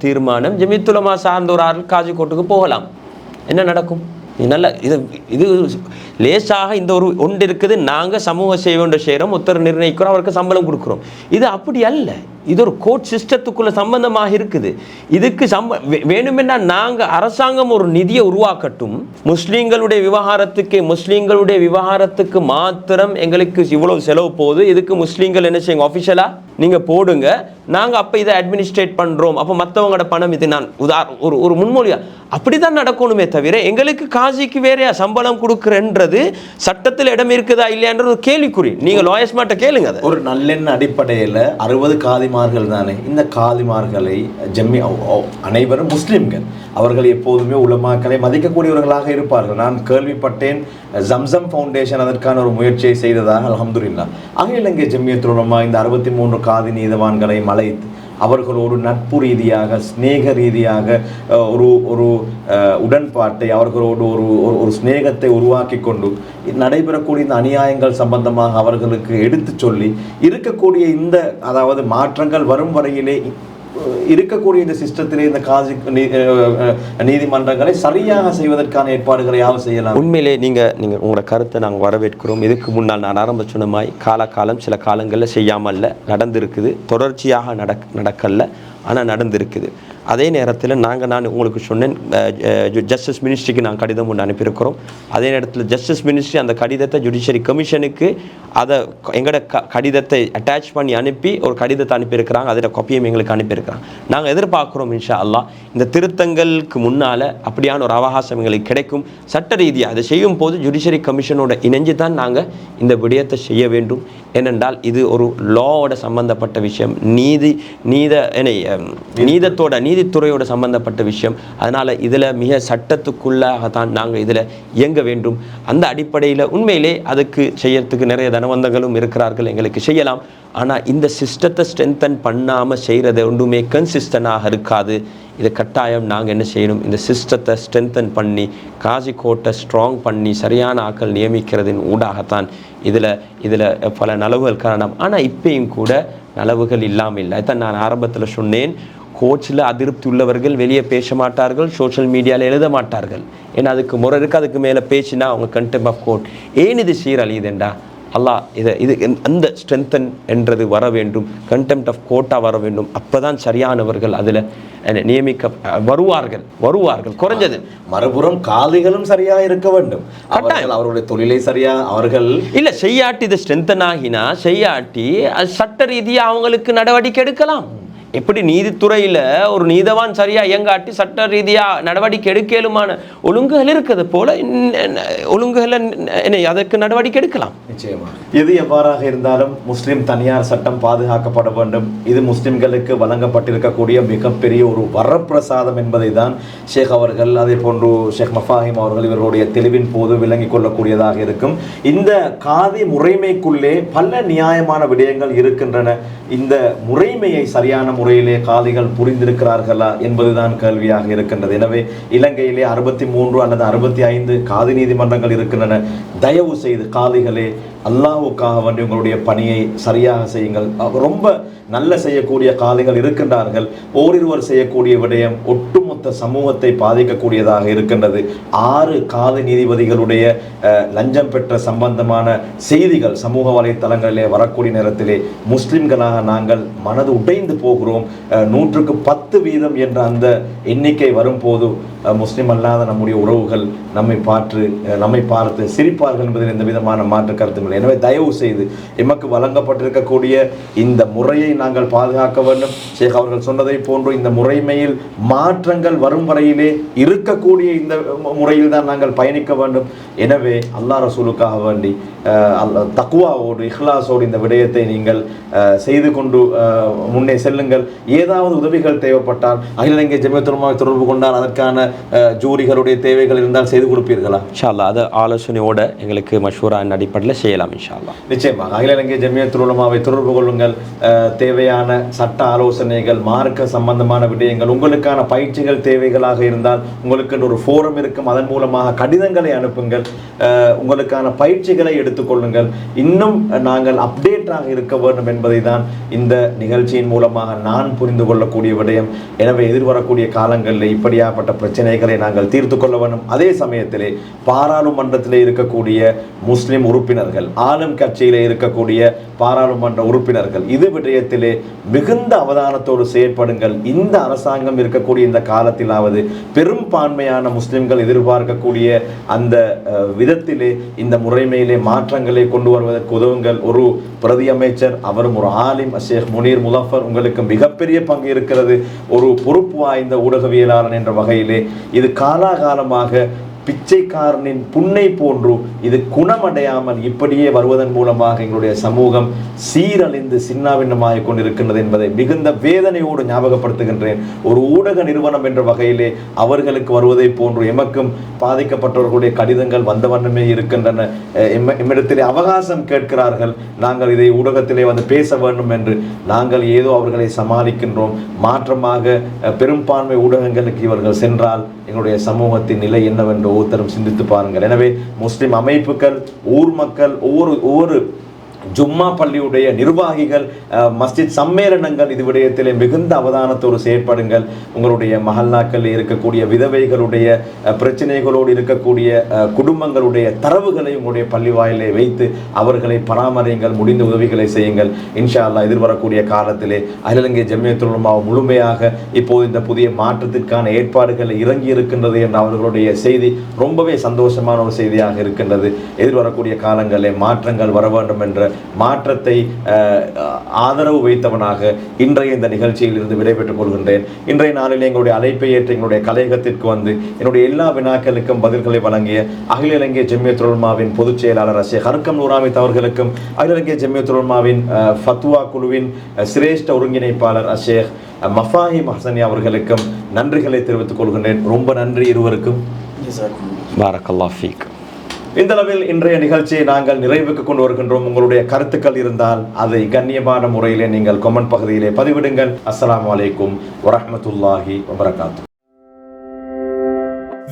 தீர்மானம் ஜமியத்துல் உலமா சார்ந்த ஒரு ஆள் காஜி கோர்ட்டுக்கு போகலாம். என்ன நடக்கும்? நல்ல இது லேசாக இந்த ஒரு ஒன்று இருக்குது. நாங்கள் சமூக சேவை ஒன்று செய்கிறோம், ஒருத்தர் நிர்ணயிக்கிறோம், அவருக்கு சம்பளம் கொடுக்குறோம். இது அப்படி அல்ல. இது ஒரு கோர்ட் சிஸ்டத்துக்குள்ள சம்பந்தமாக இருக்குது. இதுக்கு வேணுமென்னா நாங்கள் அரசாங்கம் ஒரு நிதியை உருவாக்கட்டும், முஸ்லீம்களுடைய விவகாரத்துக்கு மாத்திரம் எங்களுக்கு இவ்வளவு செலவு போகுது, இதுக்கு முஸ்லீம்கள் என்ன செய்யுங்க ஆஃபிஷியலாக நீங்கள் போடுங்க, நாங்கள் அப்போ இதை அட்மினிஸ்ட்ரேட் பண்ணுறோம், அப்போ மற்றவங்களோட பணம் இது நான் ஒரு முன்மொழியா அப்படி தான் நடக்கணுமே தவிர எங்களுக்கு காசிக்கு வேறையா சம்பளம் கொடுக்குறன்றது சட்டத்தில் இடம் இருக்குதா இல்லையான்ற ஒரு கேள்விக்குறி. நீங்கள் லாயர்ஸ் மாட்ட கேளுங்க. அதை ஒரு நல்லெண்ண அடிப்படையில் 60 காதிமார்கள் தானே, இந்த காதிமார்களை அனைவரும் முஸ்லிம்கள், அவர்கள் எப்போதுமே உலமாக்களை மதிக்கக்கூடியவர்களாக இருப்பார்கள். நான் கேள்விப்பட்டேன் ஜம்சம் ஃபவுண்டேஷன் அதற்கான ஒரு முயற்சியை செய்ததாக. அல்ஹம்துலில்லாஹ் அகில இலங்கை ஜம்மியத்துல் உலமா இந்த 63 காதி நீதவான்களை மலைத்து அவர்களோடு நட்பு ரீதியாக ஸ்நேக ரீதியாக ஒரு உடன்பாட்டை அவர்களோடு ஒரு ஸ்நேகத்தை உருவாக்கி கொண்டு நடைபெறக்கூடிய இந்த அநியாயங்கள் சம்பந்தமாக அவர்களுக்கு எடுத்து சொல்லி இருக்கக்கூடிய இந்த அதாவது மாற்றங்கள் வரும் வரையிலே இருக்கக்கூடிய இந்த சிஸ்டத்திலே இந்த காசி நீதிமன்றங்களை சரியாக செய்வதற்கான ஏற்பாடுகளை யாரும் செய்யலாம். உண்மையிலே நீங்கள் உங்களோட கருத்தை நாங்கள் வரவேற்கிறோம். இதுக்கு முன்னால் நான் ஆரம்ப சொன்னமாய் காலகாலம் சில காலங்களில் செய்யாமல் நடந்திருக்குது, தொடர்ச்சியாக நடக்கல, ஆனால் நடந்திருக்குது. அதே நேரத்தில் நான் உங்களுக்கு சொன்னேன், ஜஸ்டிஸ் மினிஸ்ட்ரிக்கு நாங்கள் கடிதம் ஒன்று அனுப்பியிருக்கிறோம். அதே நேரத்தில் ஜஸ்டிஸ் மினிஸ்ட்ரி அந்த கடிதத்தை ஜுடிஷியரி கமிஷனுக்கு அதை எங்களோட கடிதத்தை அட்டாச் பண்ணி அனுப்பி ஒரு கடிதத்தை அனுப்பியிருக்கிறாங்க. அதில் காப்பியும் எங்களுக்கு அனுப்பியிருக்கிறாங்க. நாங்கள் எதிர்பார்க்குறோம் இன்ஷா அல்லாஹ் இந்த திருத்தங்களுக்கு முன்னால் அப்படியான ஒரு அவகாசம் எங்களுக்கு கிடைக்கும். சட்ட ரீதியாக அதை செய்யும் போது ஜுடிஷியரி கமிஷனோட இணைஞ்சு தான் நாங்கள் இந்த விடயத்தை செய்ய வேண்டும். ஏனென்றால் இது ஒரு லாவோட சம்பந்தப்பட்ட விஷயம், நீதித்துறையோட சம்பந்தப்பட்ட விஷயம். அதனால் இதில் மிக சட்டத்துக்குள்ளாகத்தான் நாங்கள் இதில் இயங்க வேண்டும். அந்த அடிப்படையில் உண்மையிலே அதுக்கு செய்யறதுக்கு நிறைய தனவந்தங்களும் இருக்கிறார்கள், எங்களுக்கு செய்யலாம். ஆனால் இந்த சிஸ்டத்தை ஸ்ட்ரென்தன் பண்ணாமல் செய்கிறது ஒன்றுமே கன்சிஸ்டனாக இருக்காது. இதை கட்டாயம் நாங்கள் என்ன செய்யணும், இந்த சிஸ்டத்தை ஸ்ட்ரென்தன் பண்ணி காசி கோர்ட்டை ஸ்ட்ராங் பண்ணி சரியான ஆக்கள் நியமிக்கிறதின் ஊடாகத்தான் இதில் பல நலவுகள் காரணம். ஆனால் இப்பயும் கூட நலவுகள் இல்லாமல் இல்லை. அதான் நான் ஆரம்பத்தில் சொன்னேன், கோர்ட்ஸில் அதிருப்தி உள்ளவர்கள் வெளியே பேச மாட்டார்கள், சோஷியல் மீடியாவில் எழுத மாட்டார்கள். ஏன்னா அதுக்கு முறை இருக்குது. அதுக்கு மேலே பேசினா அவங்க கண்டெம்ப் ஆஃப் கோர்ட். ஏன் இது சீரழியுதுண்டா? அல்லாஹ் இது அந்த ஸ்ட்ரென்தன் என்றது வர வேண்டும், கண்டெம்ப்ட் ஆஃப் கோர்ட்டாக வர வேண்டும். அப்போ தான் சரியானவர்கள் அதில் நியமிக்க வருவார்கள் குறைஞ்சது. மறுபுறம் காதிகளும் சரியாக இருக்க வேண்டும், அவருடைய தொழிலை சரியா அவர்கள் இல்லை செய்யாட்டி இதை ஸ்ட்ரென்தன் ஆகினா செய்யாட்டி சட்ட ரீதியாக அவங்களுக்கு நடவடிக்கை எடுக்கலாம். எப்படி நீதித்துறையில் ஒரு நீதவான் சரியாக இயங்காட்டி சட்ட ரீதியாக நடவடிக்கை எடுக்கலுமான ஒழுங்குகள் இருக்கிறது போல ஒழுங்குகளை அதற்கு நடவடிக்கை எடுக்கலாம். நிச்சயமா எது எவ்வாறாக இருந்தாலும் முஸ்லிம் தனியார் சட்டம் பாதுகாக்கப்பட வேண்டும். இது முஸ்லிம்களுக்கு வழங்கப்பட்டிருக்கக்கூடிய மிகப்பெரிய ஒரு வரப்பிரசாதம் என்பதை தான் ஷேக் அவர்கள், அதே போன்று ஷேக் மஃபாஹிம் அவர்கள் இவர்களுடைய தெளிவின் போது விளங்கிக் கொள்ளக்கூடியதாக இருக்கும். இந்த காதி முறைமைக்குள்ளே பல நியாயமான விடயங்கள் இருக்கின்றன. இந்த முறைமையை சரியான முறையிலே காதிகள் புரிந்திருக்கிறார்களா என்பதுதான் கேள்வியாக இருக்கின்றது. எனவே இலங்கையிலே 63 அல்லது 65 காதி நீதிமன்றங்கள் இருக்கின்றன. தயவு செய்து காதிகளே, அல்லாஹ்வுக்காக வேண்டி உங்களுடைய பணியை சரியாக செய்யுங்கள். ரொம்ப நல்ல செய்யக்கூடிய காதிகள் இருக்கின்றார்கள். ஓரிருவர் செய்யக்கூடிய விடயம் ஒட்டுமொத்த சமூகத்தை பாதிக்கக்கூடியதாக இருக்கின்றது. 6 காதி நீதிபதிகளுடைய லஞ்சம் பெற்ற சம்பந்தமான செய்திகள் சமூக வலைத்தளங்களிலே வரக்கூடிய நேரத்திலே முஸ்லிம்களாக நாங்கள் மனது உடைந்து போகிறோம். 100க்கு 10% என்ற அந்த எண்ணிக்கை வரும்போது முஸ்லிம் அல்லாத நம்முடைய உறவுகள் நம்மை பார்த்து சிரிப்பார்கள் என்பதில் எந்த விதமான மாற்று கருத்தும் இல்லை. எனவே தயவு செய்து எமக்கு வழங்கப்பட்டிருக்கக்கூடிய இந்த முறையை நாங்கள் பாதுகாக்க வேண்டும். ஷேக் அவர்கள் சொன்னதை போன்று இந்த முறைமையில் மாற்றங்கள் வரும் வரையிலே இருக்கக்கூடிய இந்த முறையில் தான் நாங்கள் பயணிக்க வேண்டும். எனவே அல்லாஹ் ரசூலுக்காக வேண்டி தக்வாவோடு இஹ்லாஸோடு இந்த விடயத்தை நீங்கள் செய்து கொண்டு முன்னே செல்லுங்கள். ஏதாவது உதவிகள் தேவைப்பட்டால் அகில இலங்கை ஜமியத்துல் உலமாவை தொடர்பு கொண்டால் அதற்கான ஜூரிகளுடைய தேவைகள் இருந்தால் செய்து கொடுப்பீர்களா? இன்ஷா அல்லாஹ் அதை ஆலோசனையோடு எங்களுக்கு மஷூரான் அடிப்படையில் செய்யலாம். இன்ஷா அல்லாஹ் நிச்சயமாக அகில இலங்கை ஜமியத்துல் உலமாவை தொடர்பு கொள்ளுங்கள். தேவையான சட்ட ஆலோசனைகள், மார்க்க சம்பந்தமான விடயங்கள், உங்களுக்கான பயிற்சிகள் தேவைகளாக இருந்தால் உங்களுக்கு ஒரு ஃபோரம் இருக்கும், அதன் மூலமாக கடிதங்களை அனுப்புங்கள். உங்களுக்கான பயிற்சிகளை எடுத்துக்கொள்ளுங்கள். இன்னும் நாங்கள் அப்டேட்டாக இருக்க வேண்டும் என்பதை தான் இந்த நிகழ்ச்சியின் மூலமாக நான் புரிந்து கொள்ளக்கூடிய விடயம். எனவே எதிர்வரக்கூடிய காலங்களில் இப்படியாப்பட்ட பிரச்சனைகளை நாங்கள் தீர்த்து கொள்ள வேண்டும். அதே சமயத்திலே பாராளுமன்றத்திலே இருக்கக்கூடிய முஸ்லிம் உறுப்பினர்கள் முஸ்லிம்கள், ஆளும் கட்சியிலே இருக்கக்கூடிய பாராளுமன்ற உறுப்பினர்கள் இது விடயத்திலே மிகுந்த அவதானத்தோடு செயற்படுங்கள். இந்த அரசாங்கம் இருக்கக்கூடிய இந்த காலத்திலாவது பெரும்பான்மையான முஸ்லிம்கள் எதிர்பார்க்கக்கூடிய அந்த விதத்திலே இந்த முறைமையிலே மாற்றங்களை கொண்டு வருவதற்கு உதவுங்கள். ஒரு பிரதி அமைச்சர், அவரும் ஒரு ஆலிம், ஷேக் முனீர் முலஃபர், உங்களுக்கு மிகப்பெரிய பங்கு இருக்கிறது. ஒரு பொறுப்பு வாய்ந்த ஊடகவியலாளர் என்ற வகையிலே இது காலாகாலமாக பிச்சைக்காரனின் புண்ணை போன்று இது குணமடையாமல் இப்படியே வருவதன் மூலமாக எங்களுடைய சமூகம் சீரழிந்து சின்னாபின்னமாகிக் கொண்டிருக்கின்றது என்பதை மிகுந்த வேதனையோடு ஞாபகப்படுத்துகின்றேன். ஒரு ஊடக நிறுவனம் என்ற வகையிலே அவர்களுக்கு வருவதை போன்று எமக்கும் பாதிக்கப்பட்டவர்களுடைய கடிதங்கள் வந்த வண்ணமே இருக்கின்றன. எம்மிடத்திலே அவகாசம் கேட்கிறார்கள், நாங்கள் இதை ஊடகத்திலே வந்து பேச வேண்டும் என்று. நாங்கள் ஏதோ அவர்களை சமாளிக்கின்றோம். மாற்றமாக பெரும்பான்மை ஊடகங்களுக்கு இவர்கள் சென்றால் எங்களுடைய சமூகத்தின் நிலை என்னவென்று ஒவ்வொருத்தரும் சிந்தித்து பாருங்கள். எனவே முஸ்லிம் அமைப்புகள், ஊர் மக்கள், ஒவ்வொரு ஜும்மா பள்ளியுடைய நிர்வாகிகள், மஸ்ஜித் சம்மேளனங்கள் இது விடயத்திலே மிகுந்த அவதானத்தோடு செயற்படுங்கள். உங்களுடைய மஹல்லாக்களில் இருக்கக்கூடிய விதவைகளுடைய பிரச்சனைகளோடு இருக்கக்கூடிய குடும்பங்களுடைய தரவுகளை உங்களுடைய பள்ளி வாயிலே வைத்து அவர்களை பராமரியுங்கள், முடிந்த உதவிகளை செய்யுங்கள். இன்ஷா அல்லாஹ் எதிர்வரக்கூடிய காலத்திலே அகில இலங்கை ஜம்மியத்துல் உலமா முழுமையாக இப்போது இந்த புதிய மாற்றத்திற்கான ஏற்பாடுகள் இறங்கி இருக்கின்றது என்ற அவர்களுடைய செய்தி ரொம்பவே சந்தோஷமான ஒரு செய்தியாக இருக்கின்றது. எதிர்வரக்கூடிய காலங்களிலே மாற்றங்கள் வர வேண்டும் என்ற மாற்றத்தை ஆதரவு வைத்தவனாக இன்றைய இந்த நிகழ்ச்சியில் இருந்து விடைபெற்றுக் கொள்கின்றேன். இன்றைய நாளில் எங்களுடைய அழைப்பை ஏற்று எங்களுடைய கலையகத்திற்கு வந்து என்னுடைய எல்லா வினாக்களுக்கும் பதில்களை வழங்கிய அகில இலங்கை ஜம்மியத்துல் உலமாவின் பொதுச் செயலாளர் ஷேக் ஹர்கம் நூராமித் அவர்களுக்கும், அகில இலங்கை ஜம்மியத்துல் உலமாவின் ஃபத்வா குழுவின் சிரேஷ்ட ஒருங்கிணைப்பாளர் ஷேக் மஃபாஹிம் ஹசனி அவர்களுக்கும் நன்றிகளை தெரிவித்துக் கொள்கின்றேன். ரொம்ப நன்றி இருவருக்கும். பாரக்கல்லாஹ் ஃபீக். இந்த அளவில் இன்றைய நிகழ்ச்சியை நாங்கள் நிறைவுக்கு கொண்டு வருகின்றோம். உங்களுடைய கருத்துக்கள் இருந்தால் அதை கண்ணியமான முறையிலே நீங்கள் கமெண்ட் பகுதியிலே பதிவிடுங்கள். அஸ்ஸலாமு அலைக்கும் வரஹ்மத்துல்லாஹி வபரகாத்துஹு.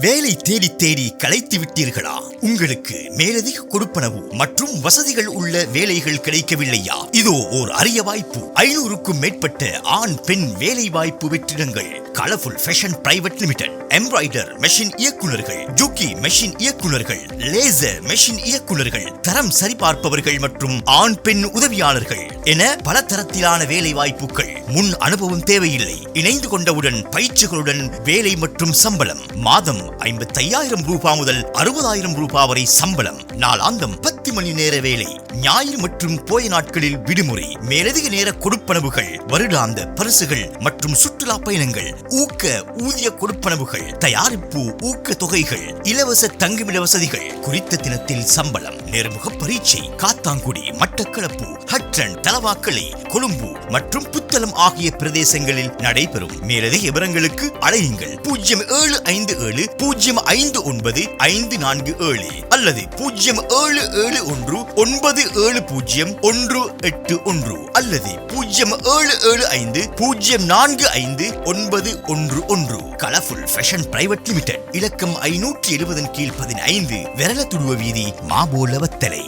வேலை தேடி தேடி களைத்து விட்டீர்களா? உங்களுக்கு மேலதிக கொடுப்பனவு மற்றும் வசதிகள் உள்ள வேலைகள் கிடைக்கவில்லையா? இதோ ஓர் அரிய வாய்ப்பு. 500க்கும் மேற்பட்ட ஆண் பெண் வேலை வாய்ப்பு வெற்றிடங்கள். Colourful fashion private limited, embroider machine இயக்குநர்கள், ஜூக்கி மெஷின் இயக்குநர்கள், லேசர் மெஷின் இயக்குநர்கள், தரம் சரிபார்ப்பவர்கள் மற்றும் ஆண் பெண் உதவியாளர்கள் என பல தரத்திலான வேலை வாய்ப்புகள். முன் அனுபவம் தேவையில்லை. இணைந்து கொண்டவுடன் பயிற்சிகளுடன் வேலை மற்றும் சம்பளம். மாதம் 55,000 ரூபாய் முதல் 60,000 ரூபாய் வரை சம்பளம். நாளாந்தம் 10 மணி நேர வேலை. ஞாயிறு மற்றும் போய நாட்களில் விடுமுறை. மேலதிக நேர கொடுப்பனவுகள், வருடாந்த பரிசுகள் மற்றும் சுற்றுலா பயணங்கள், ஊக்க ஊதிய கொடுப்பனவுகள், தயாரிப்பு ஊக்க தொகைகள், இலவச தங்குமிட வசதிகள், குறித்த தினத்தில் சம்பளம். நேர்முக பரீட்சை காத்தாங்குடி, மட்டக்களப்பு, ஹட்டன், தலவாக்கலை, கொழும்பு மற்றும் புத்தளம் ஆகிய பிரதேசங்களில் நடைபெறும். மேலதிக விவரங்களுக்கு அழையுங்கள் 0757 059 547 அல்லது 0771 970 181 அல்லது 0775 045 911. கலர்ஃபுல் ஃபேஷன் பிரைவேட் லிமிடெட், இலக்கம் 570 கீழ் 15, வெரலத்துடுவ வீதி, மாபோலவத்தலை.